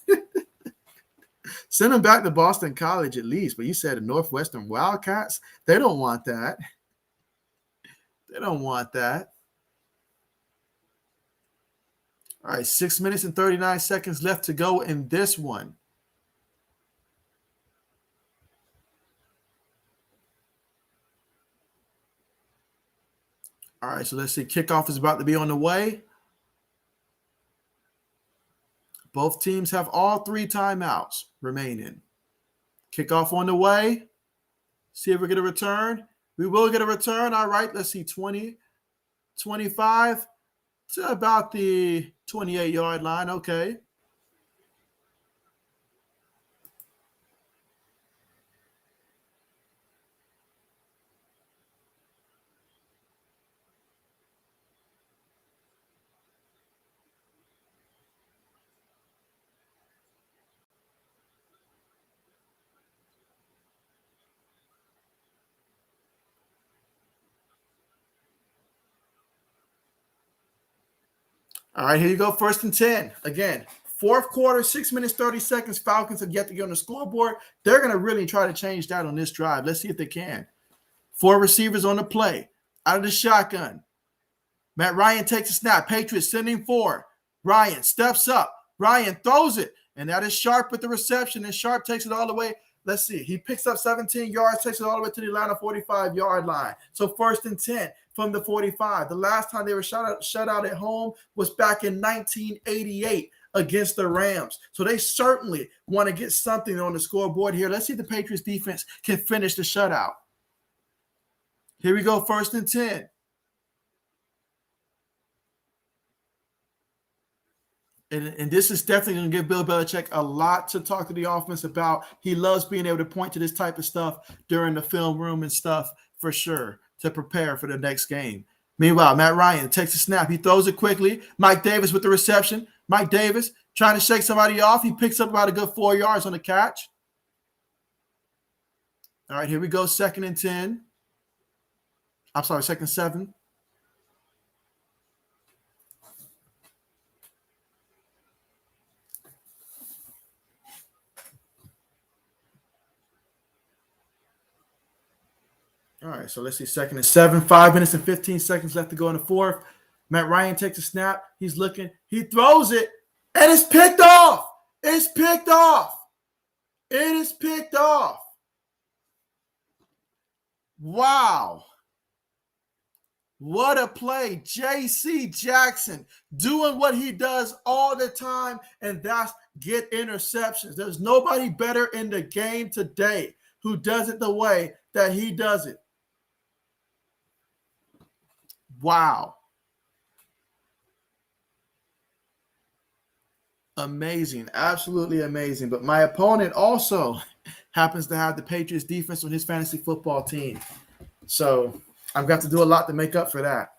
Send them back to Boston College at least, but you said the Northwestern Wildcats? They don't want that. They don't want that. All right, 6 minutes and 39 seconds left to go in this one. All right, so let's see. Kickoff is about to be on the way. Both teams have all 3 timeouts remaining. Kickoff on the way. See if we get a return. We will get a return. All right, let's see. 20, 25 to about the 28-yard line. Okay. All right, here you go. 1st and 10. Again, 4th quarter, 6 minutes, 30 seconds. Falcons have yet to get on the scoreboard. They're going to really try to change that on this drive. Let's see if they can. 4 receivers on the play. Out of the shotgun. Matt Ryan takes a snap. Patriots sending 4. Ryan steps up. Ryan throws it. And that is Sharp with the reception. And Sharp takes it all the way. Let's see. He picks up 17 yards, takes it all the way to the Atlanta 45-yard line. So 1st and 10 from the 45. The last time they were shut out at home was back in 1988 against the Rams. So they certainly want to get something on the scoreboard here. Let's see if the Patriots defense can finish the shutout. Here we go, 1st and 10. And this is definitely going to give Bill Belichick a lot to talk to the offense about. He loves being able to point to this type of stuff during the film room and stuff for sure to prepare for the next game. Meanwhile, Matt Ryan takes a snap. He throws it quickly. Mike Davis with the reception. Mike Davis trying to shake somebody off. He picks up about a good 4 yards on the catch. All right, here we go. 2nd and 10. I'm sorry, 2nd and 7. All right, so let's see, 2nd and 7, 5 minutes and 15 seconds left to go in the 4th. Matt Ryan takes a snap. He's looking. He throws it, and it's picked off. It's picked off. It is picked off. Wow. What a play. J.C. Jackson doing what he does all the time, and that's get interceptions. There's nobody better in the game today who does it the way that he does it. Wow. Amazing. Absolutely amazing. But my opponent also happens to have the Patriots defense on his fantasy football team. So I've got to do a lot to make up for that.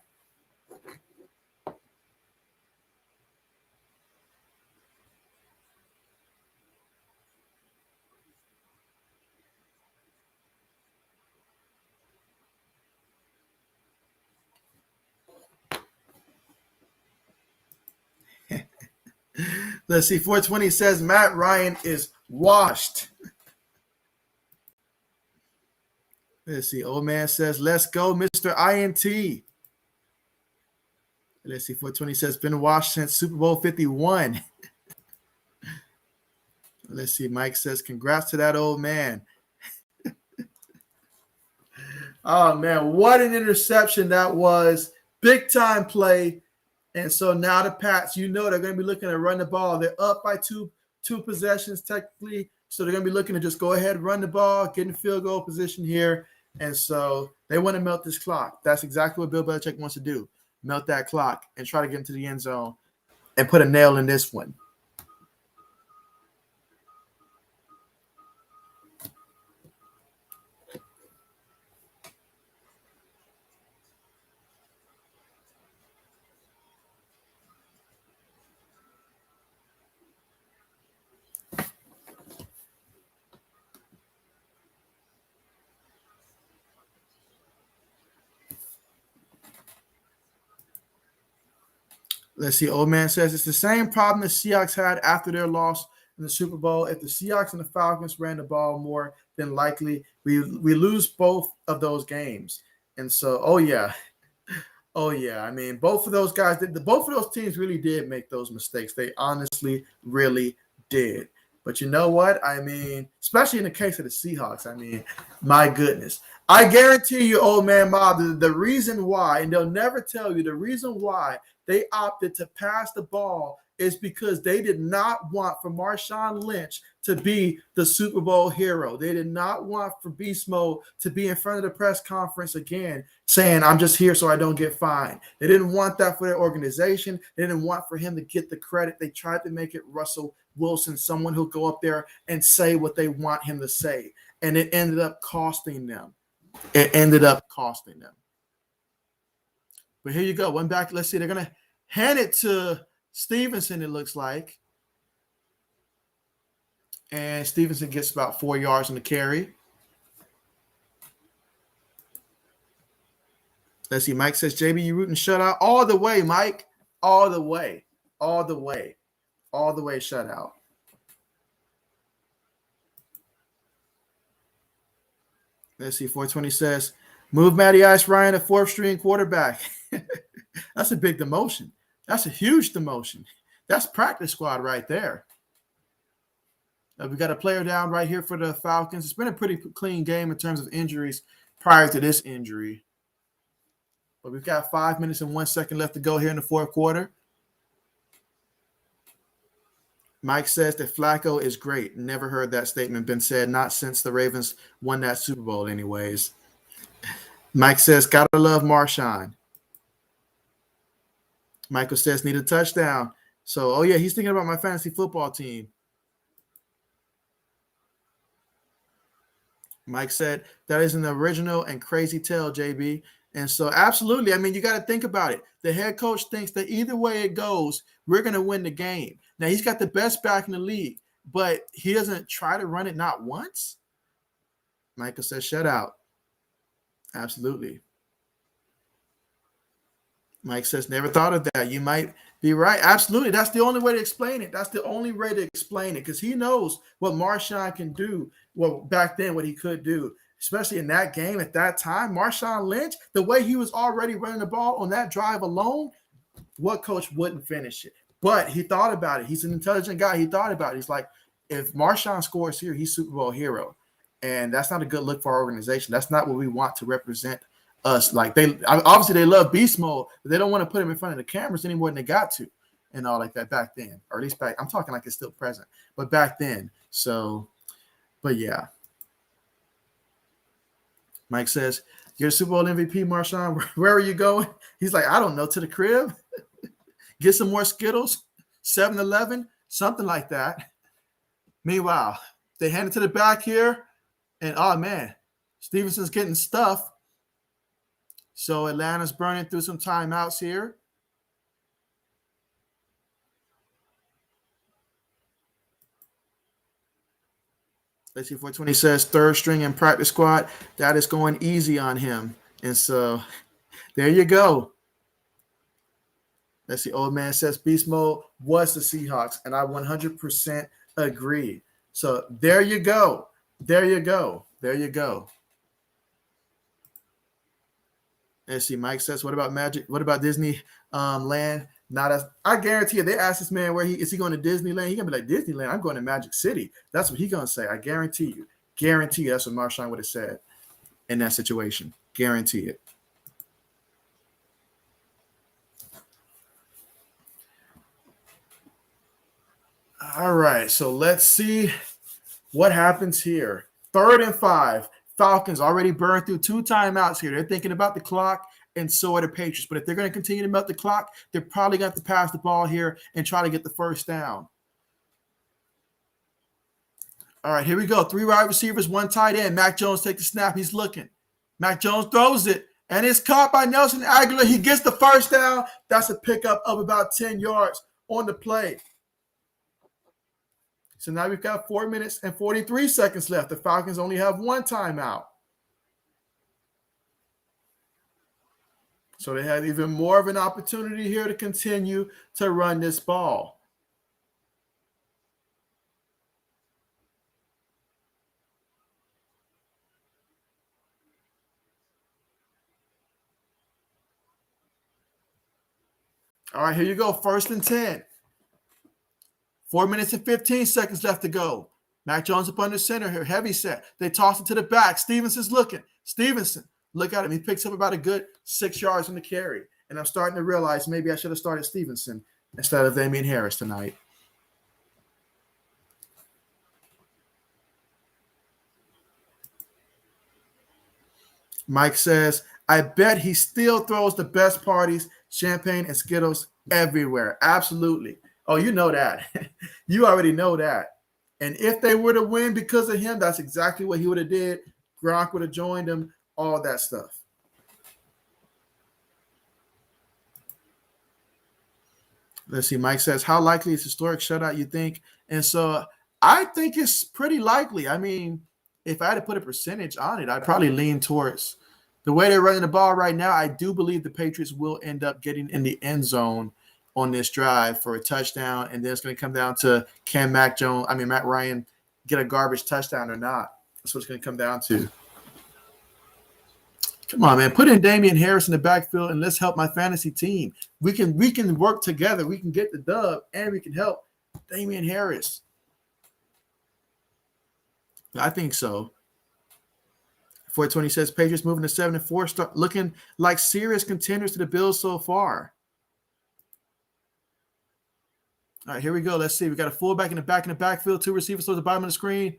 Let's see. 420 says Matt Ryan is washed. Let's see. Old man says, let's go, Mr. INT. Let's see. 420 says, been washed since Super Bowl 51. Let's see. Mike says, congrats to that old man. Oh, man. What an interception that was. Big time play. And so now the Pats, they're going to be looking to run the ball. They're up by two possessions technically. So they're going to be looking to just go ahead and run the ball, get in field goal position here. And so they want to melt this clock. That's exactly what Bill Belichick wants to do. Melt that clock and try to get into the end zone and put a nail in this one. Let's see. Old man says it's the same problem the Seahawks had after their loss in the Super Bowl. If the Seahawks and the Falcons ran the ball more than likely, we lose both of those games. And so, oh yeah. I mean, both of those guys both of those teams really did make those mistakes. They honestly really did. But you know what? I mean, especially in the case of the Seahawks, I mean, my goodness. I guarantee you, old man Mob, the reason why, and they'll never tell you the reason why they opted to pass the ball is because they did not want for Marshawn Lynch to be the Super Bowl hero. They did not want for Beast Mode to be in front of the press conference again saying, I'm just here so I don't get fined. They didn't want that for their organization. They didn't want for him to get the credit. They tried to make it Russell Wilson, someone who'll go up there and say what they want him to say. And it ended up costing them. But here you go. One back. Let's see. They're going to hand it to Stevenson, it looks like. And Stevenson gets about 4 yards on the carry. Let's see. Mike says, JB, you rooting shutout? All the way, Mike. All the way. Shutout. Let's see. 420 says, move Matty Ice Ryan, a fourth string quarterback. That's a big demotion. That's a huge demotion. That's practice squad right there. We got a player down right here for the Falcons. It's been a pretty clean game in terms of injuries prior to this injury. But we've got 5 minutes and 1 second left to go here in the fourth quarter. Mike says that Flacco is great. Never heard that statement been said, not since the Ravens won that Super Bowl anyways. Mike says, gotta love Marshawn. Michael says, need a touchdown. So, he's thinking about my fantasy football team. Mike said, that is an original and crazy tale, JB. And so, absolutely. I mean, you got to think about it. The head coach thinks that either way it goes, we're going to win the game. Now, he's got the best back in the league, but he doesn't try to run it not once. Michael says, shut out. Absolutely. Mike says, never thought of that. You might be right. Absolutely. That's the only way to explain it. Because he knows what Marshawn can do. Well, back then, what he could do, especially in that game at that time. Marshawn Lynch, the way he was already running the ball on that drive alone, what coach wouldn't finish it? But he thought about it. He's an intelligent guy. He thought about it. He's like, if Marshawn scores here, he's Super Bowl hero. And that's not a good look for our organization. That's not what we want to represent us. Like they love beast mode, but they don't want to put him in front of the cameras any more than they got to and all like that back then, or at least back. I'm talking like it's still present, but back then. So, but yeah. Mike says, "You're a Super Bowl MVP, Marshawn. Where are you going?" He's like, "I don't know, to the crib. Get some more Skittles, 7-Eleven, something like that." Meanwhile, they hand it to the back here, and oh man, Stevenson's getting stuffed. So Atlanta's burning through some timeouts here. Let's see, 420 says third string in practice squad. That is going easy on him. And so there you go. Let's see, old man says beast mode was the Seahawks, and I 100% agree. So there you go. There you go. There you go. Let's see, Mike says, what about Magic? What about Disney land? Not as I guarantee you, they asked this man where is he going to Disneyland? He gonna be like, Disneyland, I'm going to Magic City. That's what he's gonna say. I guarantee you. Guarantee you that's what Marshawn would have said in that situation. Guarantee it. All right, so let's see what happens here. 3rd and 5. Falcons already burned through 2 timeouts here. They're thinking about the clock, and so are the Patriots. But if they're going to continue to melt the clock, they're probably going to have to pass the ball here and try to get the first down. All right, here we go. 3 wide receivers, 1 tight end. Mac Jones takes the snap. He's looking. Mac Jones throws it, and it's caught by Nelson Aguilar. He gets the first down. That's a pickup of about 10 yards on the play. So now we've got 4 minutes and 43 seconds left. The Falcons only have 1 timeout. So they have even more of an opportunity here to continue to run this ball. All right, here you go. 1st and 10. 4 minutes and 15 seconds left to go. Mac Jones up under center here. Heavy set. They toss it to the back. Stevenson's looking. Stevenson, look at him. He picks up about a good 6 yards on the carry. And I'm starting to realize maybe I should have started Stevenson instead of Damian Harris tonight. Mike says, I bet he still throws the best parties, champagne and Skittles everywhere. Absolutely. Oh, you know that. You already know that. And if they were to win because of him, that's exactly what he would have did. Gronk would have joined him, all that stuff. Let's see. Mike says, how likely is historic shutout, you think? And so I think it's pretty likely. I mean, if I had to put a percentage on it, I'd probably lean towards the way they're running the ball right now. I do believe the Patriots will end up getting in the end zone on this drive for a touchdown, and then it's going to come down to can Matt Ryan get a garbage touchdown or not. That's what it's going to come down to. Come on, man. Put in Damian Harris in the backfield, and let's help my fantasy team. We can work together. We can get the dub, and we can help Damian Harris. I think so. 420 says Patriots moving to 7-4, start looking like serious contenders to the Bills so far. All right, here we go. Let's see. We got a fullback in the backfield, 2 receivers towards the bottom of the screen.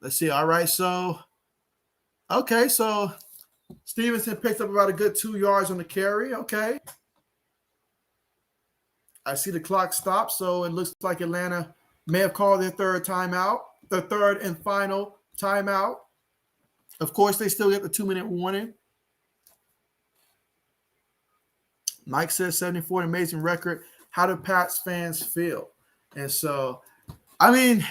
Let's see. All right, so Stevenson picked up about a good 2 yards on the carry. Okay. I see the clock stop, so it looks like Atlanta may have called their 3rd timeout, the 3rd and final timeout. Of course, they still get the 2-minute warning. Mike says 74, an amazing record. How do Pats fans feel? And so, I mean,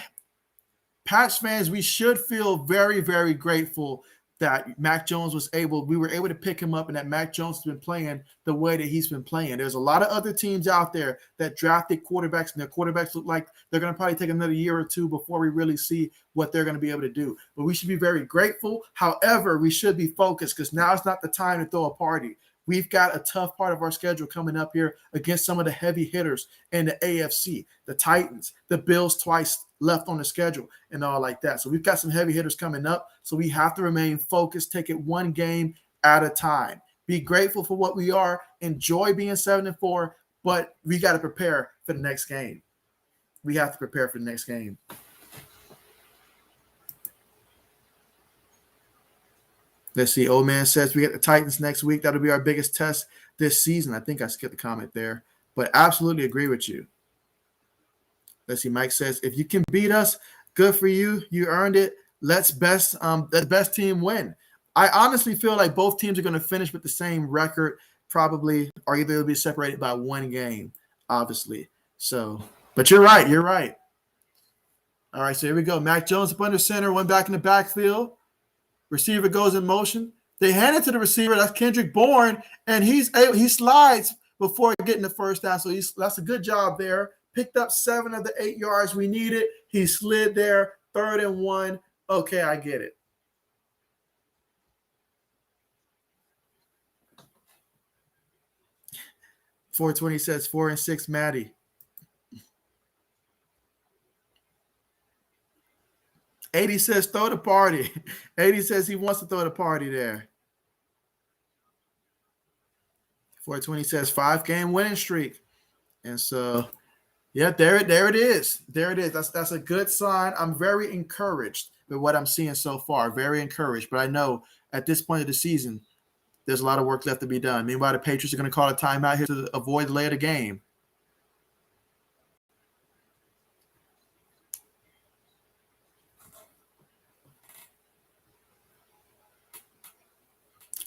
Pats fans, we should feel very, very grateful that Mac Jones we were able to pick him up, and that Mac Jones has been playing the way that he's been playing. There's a lot of other teams out there that drafted quarterbacks, and their quarterbacks look like they're going to probably take another year or 2 before we really see what they're going to be able to do. But we should be very grateful. However, we should be focused because now it's not the time to throw a party. We've got a tough part of our schedule coming up here against some of the heavy hitters in the AFC, the Titans, the Bills twice left on the schedule and all like that. So we've got some heavy hitters coming up. So we have to remain focused, take it one game at a time. Be grateful for what we are, enjoy being 7-4, but we got to prepare for the next game. We have to prepare for the next game. Let's see. Old man says we get the Titans next week. That'll be our biggest test this season. I think I skipped the comment there, but absolutely agree with you. Let's see. Mike says if you can beat us, good for you. You earned it. Let the best team win. I honestly feel like both teams are going to finish with the same record, probably, or either they'll be separated by one game, obviously. So, but you're right. You're right. All right. So here we go. Mac Jones up under center, one back in the backfield. Receiver goes in motion. They hand it to the receiver. That's Kendrick Bourne, and he slides before getting the first down. So that's a good job there. Picked up 7 of the 8 yards we needed. He slid there, 3rd and 1. Okay, I get it. .420 says 4-6, Maddie. 80 says throw the party. 80 says he wants to throw the party there. 420 says 5-game winning streak. And so, yeah, there it is. There it is. That's a good sign. I'm very encouraged with what I'm seeing so far. Very encouraged. But I know at this point of the season, there's a lot of work left to be done. Meanwhile, the Patriots are going to call a timeout here to avoid the delay of the game.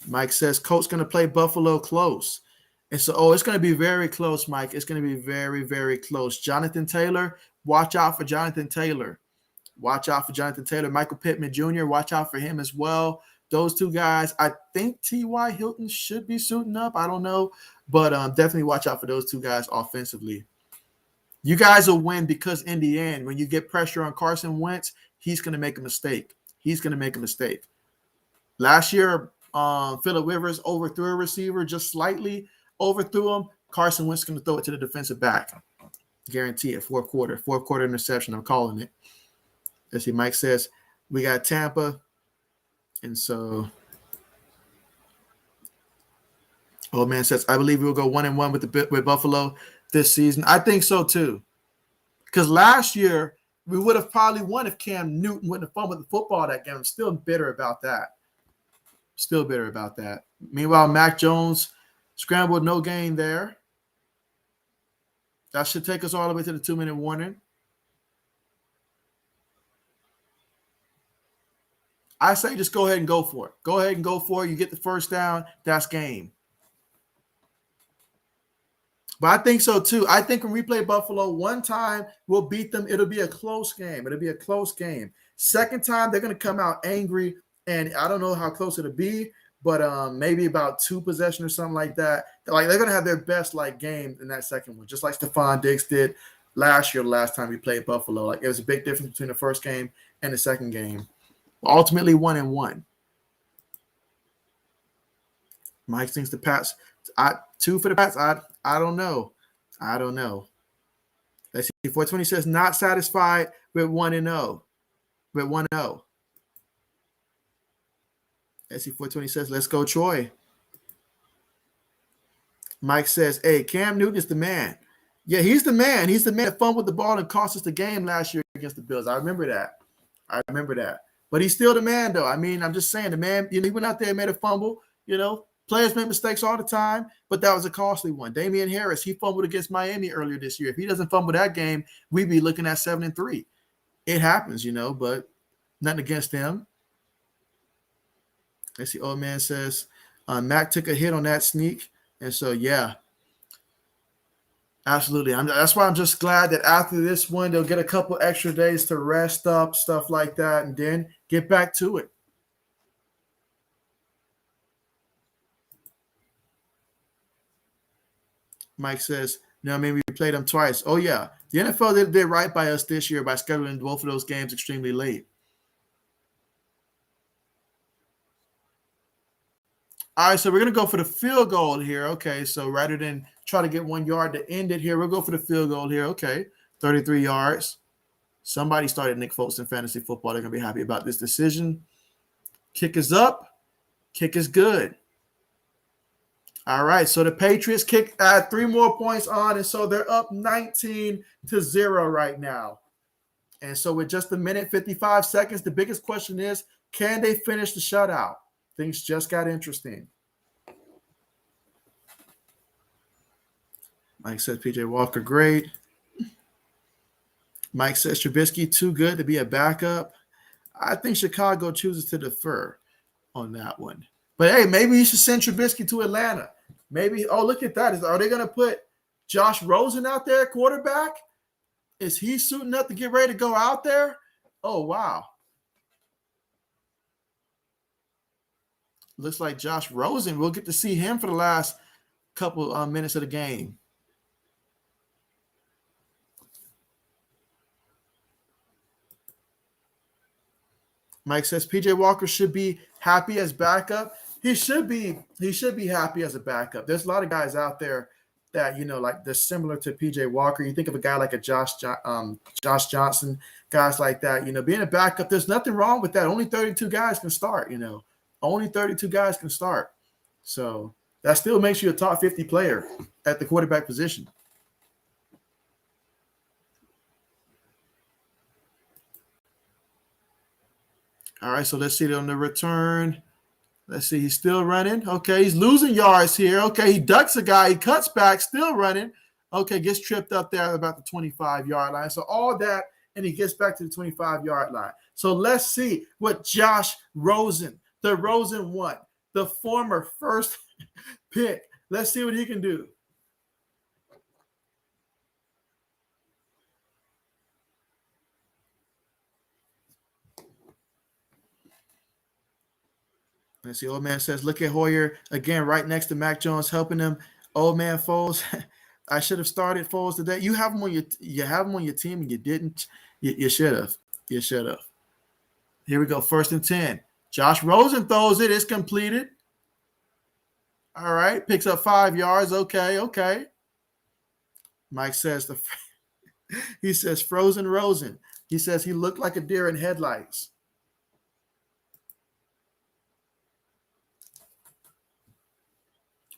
Mike says Colts going to play Buffalo close. And so, it's going to be very close, Mike. It's going to be very, very close. Jonathan Taylor, watch out for Jonathan Taylor. Watch out for Jonathan Taylor. Michael Pittman Jr., watch out for him as well. Those two guys, I think T.Y. Hilton should be suiting up. I don't know. But definitely watch out for those two guys offensively. You guys will win because in the end, when you get pressure on Carson Wentz, he's going to make a mistake. He's going to make a mistake. Last year, Phillip Rivers overthrew a receiver, just slightly overthrew him. Carson Wentz going to throw it to the defensive back. Guarantee it. Fourth quarter interception. I'm calling it. Let's see. Mike says we got Tampa. And so, old man says, I believe we'll go 1-1 with Buffalo this season. I think so too. Because last year, we would have probably won if Cam Newton wouldn't have fumbled the football that game. I'm still bitter about that. Meanwhile, Mac Jones scrambled, no gain there. That should take us all the way to the 2-minute warning. I say just go ahead and go for it. Go ahead and go for it. You get the first down, that's game. But I think so too. I think when we play Buffalo one time, we'll beat them. It'll be a close game. Second time, they're going to come out angry, and I don't know how close it'll be, but maybe about 2 possessions or something like that. Like they're going to have their best game in that second one, just like Stephon Diggs did last year, the last time we played Buffalo. Like it was a big difference between the first game and the second game. Ultimately 1-1. Mike thinks the Pats. 2 for the Pats. I don't know. Let's see. 420 says not satisfied with 1-0. Let's see. 420 says let's go Troy. Mike says, hey, Cam Newton is the man. Yeah, he's the man. He's the man that fumbled the ball and cost us the game last year against the Bills. I remember that. But he's still the man, though. I mean, I'm just saying the man, he went out there and made a fumble. Players make mistakes all the time, but that was a costly one. Damian Harris, he fumbled against Miami earlier this year. If he doesn't fumble that game, we'd be looking at 7-3. It happens, but nothing against him. Let's see. Old man says, Mac took a hit on that sneak. And so, yeah, absolutely. That's why I'm just glad that after this one, they'll get a couple extra days to rest up, stuff like that, and then get back to it. Mike says, maybe we played them twice. Oh, yeah. The NFL did right by us this year by scheduling both of those games extremely late. All right, so we're going to go for the field goal here. Okay, so rather than try to get 1 yard to end it here, we'll go for the field goal here. Okay, 33 yards. Somebody started Nick Foles in fantasy football. They're going to be happy about this decision. Kick is up. Kick is good. All right, so the Patriots add 3 more points on, and so they're up 19-0 right now. And so with just a minute, 55 seconds, the biggest question is, can they finish the shutout? Things just got interesting. Mike says P.J. Walker, great. Mike says Trubisky, too good to be a backup. I think Chicago chooses to defer on that one. But, hey, maybe you should send Trubisky to Atlanta. Maybe, oh, look at that. Are they going to put Josh Rosen out there at quarterback? Is he suiting up to get ready to go out there? Oh, wow. Looks like Josh Rosen. We'll get to see him for the last couple minutes of the game. Mike says P.J. Walker should be happy as backup. He should be happy as a backup. There's a lot of guys out there that, like they're similar to P.J. Walker. You think of a guy like a Josh Johnson, guys like that. Being a backup, there's nothing wrong with that. Only 32 guys can start, Only 32 guys can start. So that still makes you a top 50 player at the quarterback position. All right, so let's see it on the return. Let's see, he's still running. Okay, he's losing yards here. Okay, he ducks a guy. He cuts back, still running. Okay, gets tripped up there at about the 25-yard line. So all that, and he gets back to the 25-yard line. So let's see what Josh Rosen, the Rosen one, the former first pick. Let's see what he can do. Let's see. Old man says, look at Hoyer again, right next to Mac Jones, helping him. Old man Foles, I should have started Foles today. You have him on your team, and you didn't. You should have. You should have. Here we go. 1st and 10. Josh Rosen throws it. It's completed. All right. Picks up 5 yards. Okay. Mike says he says Frozen Rosen. He says he looked like a deer in headlights.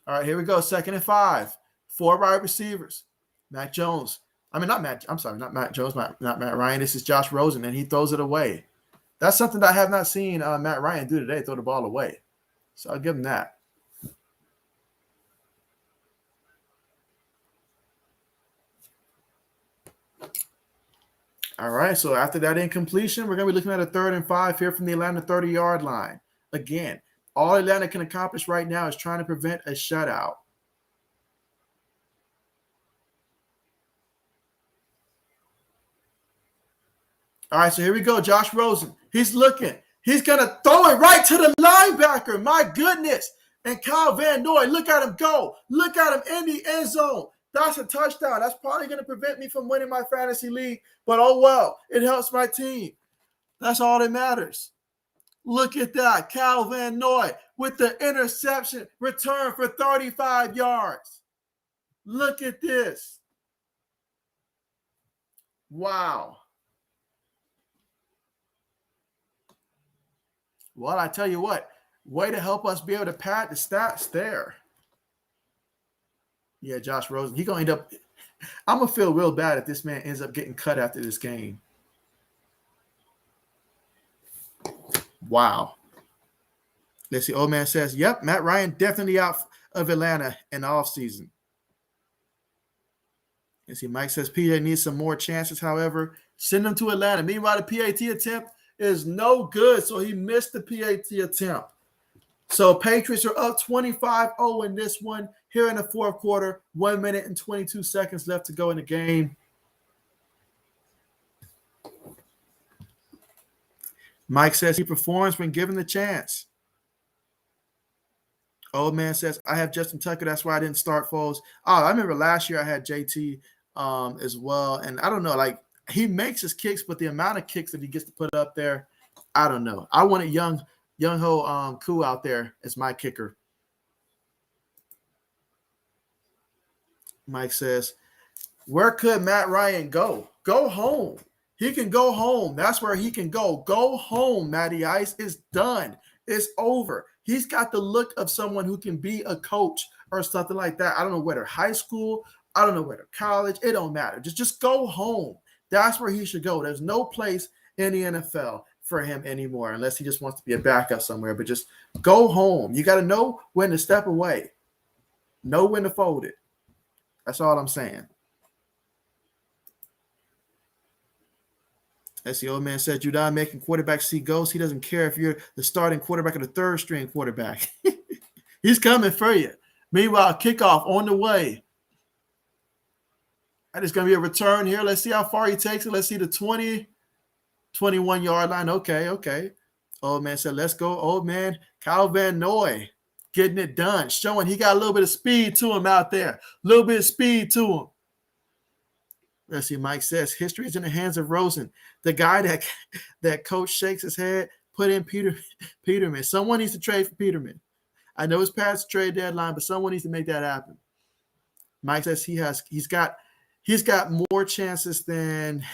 All right, here we go. 2nd and 5. 4 wide receivers. Matt Jones. Not Matt Jones, not Matt Ryan. This is Josh Rosen, and he throws it away. That's something that I have not seen Matt Ryan do today, throw the ball away. So I'll give him that. All right, so after that incompletion, we're going to be looking at a 3rd and 5 here from the Atlanta 30-yard line. Again, all Atlanta can accomplish right now is trying to prevent a shutout. All right, so here we go. Josh Rosen. He's looking. He's going to throw it right to the linebacker. My goodness. And Kyle Van Noy, look at him go. Look at him in the end zone. That's a touchdown. That's probably going to prevent me from winning my fantasy league. But oh well, it helps my team. That's all that matters. Look at that. Kyle Van Noy with the interception return for 35 yards. Look at this. Wow. Well, I tell you what, way to help us be able to pad the stats there. Yeah, Josh Rosen. He's going to end up – I'm going to feel real bad if this man ends up getting cut after this game. Wow. Let's see. Old man says, yep, Matt Ryan definitely out of Atlanta in the offseason. Let's see. Mike says PJ needs some more chances, however. Send him to Atlanta. Meanwhile, the PAT attempt is no good, so he missed the PAT attempt. So Patriots are up 25-0 in this one here in the 4th quarter. 1 minute and 22 seconds left to go in the game. Mike says he performs when given the chance. Old man says, I have Justin Tucker. That's why I didn't start Foles. Oh, I remember last year I had JT as well. And I don't know, like he makes his kicks, but the amount of kicks that he gets to put up there, I don't know. I wanted Young Ho Koo out there as my kicker. Mike says, where could Matt Ryan go? Go home. He can go home. That's where he can go. Go home, Matty Ice. It's done. It's over. He's got the look of someone who can be a coach or something like that. I don't know whether high school, I don't know whether college. It don't matter. Just go home. That's where he should go. There's no place in the NFL for him anymore unless he just wants to be a backup somewhere. But just go home. You got to know when to step away. Know when to fold it. That's all I'm saying. As the old man said, you're not making quarterbacks see ghosts. He doesn't care if you're the starting quarterback or the third string quarterback. He's coming for you. Meanwhile, kickoff on the way. And it's going to be a return here. Let's see how far he takes it. Let's see the 20, 21-yard line. Okay. Old man said, let's go. Old man, Kyle Van Noy getting it done, showing he got a little bit of speed to him out there. A little bit of speed to him. Let's see, Mike says, history is in the hands of Rosen. The guy that coach shakes his head, put in Peterman. Someone needs to trade for Peterman. I know it's past the trade deadline, but someone needs to make that happen. Mike says he's got more chances than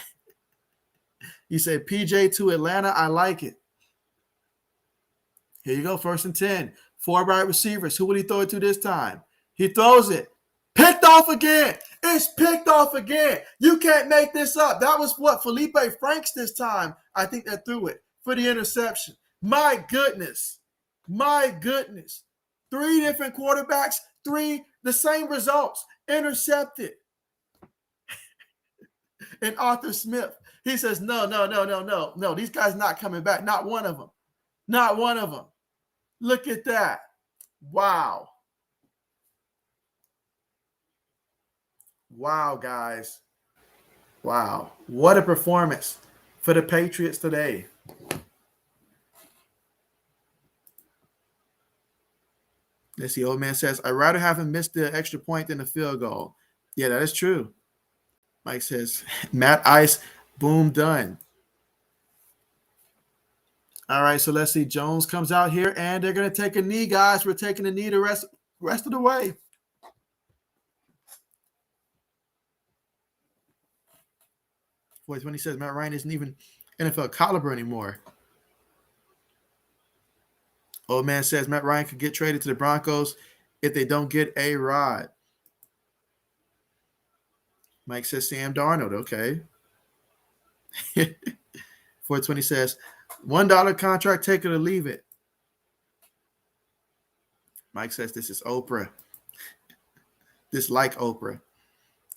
you said. PJ to Atlanta. I like it. Here you go, 1st and 10. 4 wide receivers. Who will he throw it to this time? He throws it. Picked off again. It's picked off again. You can't make this up. That was what, Felipe Franks this time. I think that threw it for the interception. My goodness. 3 different quarterbacks, 3 the same results. Intercepted. And Arthur Smith, he says, no. These guys not coming back. Not one of them. Look at that. Wow. Wow, guys. Wow. What a performance for the Patriots today. Let's see. Old man says, I'd rather have him miss the extra point than the field goal. Yeah, that is true. Mike says, Matt Ice, boom, done. All right, so let's see. Jones comes out here, and they're going to take a knee, guys. We're taking a knee the rest of the way. When he says Matt Ryan isn't even NFL caliber anymore. Old man says Matt Ryan could get traded to the Broncos if they don't get A-Rod. Mike says Sam Darnold. Okay. 420 says $1 contract, take it or leave it. Mike says this is Oprah. This like Oprah.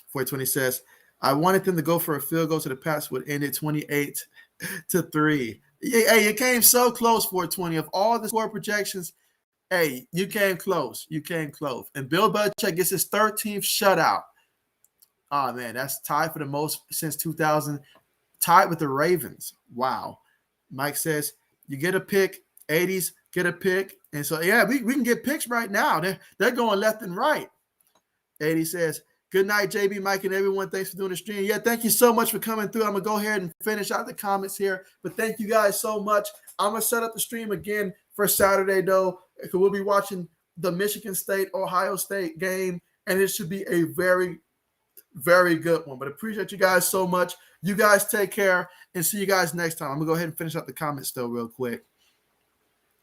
420 says, I wanted them to go for a field goal to the Pats would end it 28-3. Hey, you came so close, 420. Of all the score projections, hey, you came close. And Bill Belichick gets his 13th shutout. Oh, man, that's tied for the most since 2000. Tied with the Ravens. Wow. Mike says, you get a pick, 80s, get a pick. And so, yeah, we can get picks right now. They're going left and right. 80 says, good night, JB, Mike, and everyone. Thanks for doing the stream. Yeah, thank you so much for coming through. I'm going to go ahead and finish out the comments here. But thank you guys so much. I'm going to set up the stream again for Saturday, though. We'll be watching the Michigan State-Ohio State game, and it should be a very, very good one. But appreciate you guys so much. You guys take care, and see you guys next time. I'm going to go ahead and finish out the comments, though, real quick.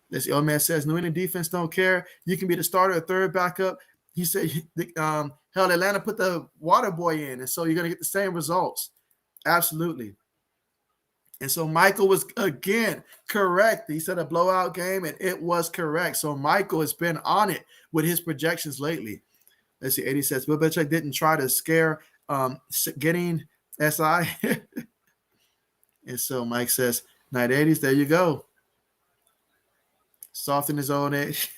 This old man says, New England defense don't care. You can be the starter or third backup. He said, hell, Atlanta put the water boy in, and so you're going to get the same results. Absolutely. And so Michael was, again, correct. He said a blowout game, and it was correct. So Michael has been on it with his projections lately. Let's see, 80 says, Bill Belichick didn't try to scare getting SI. And so Mike says, night 80s, there you go. Soft in his own age.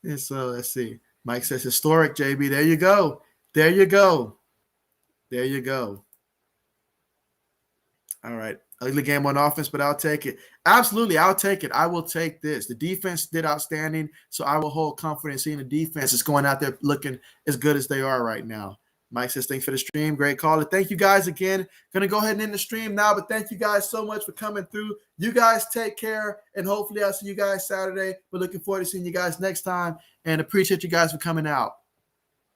And so let's see. Mike says historic, JB. There you go. All right. Ugly game on offense, but I'll take it. Absolutely, I'll take it. I will take this. The defense did outstanding, so I will hold confidence seeing the defense is going out there looking as good as they are right now. Mike says, thanks for the stream. Great caller. Thank you guys again. Going to go ahead and end the stream now, but thank you guys so much for coming through. You guys take care, and hopefully I'll see you guys Saturday. We're looking forward to seeing you guys next time, and appreciate you guys for coming out.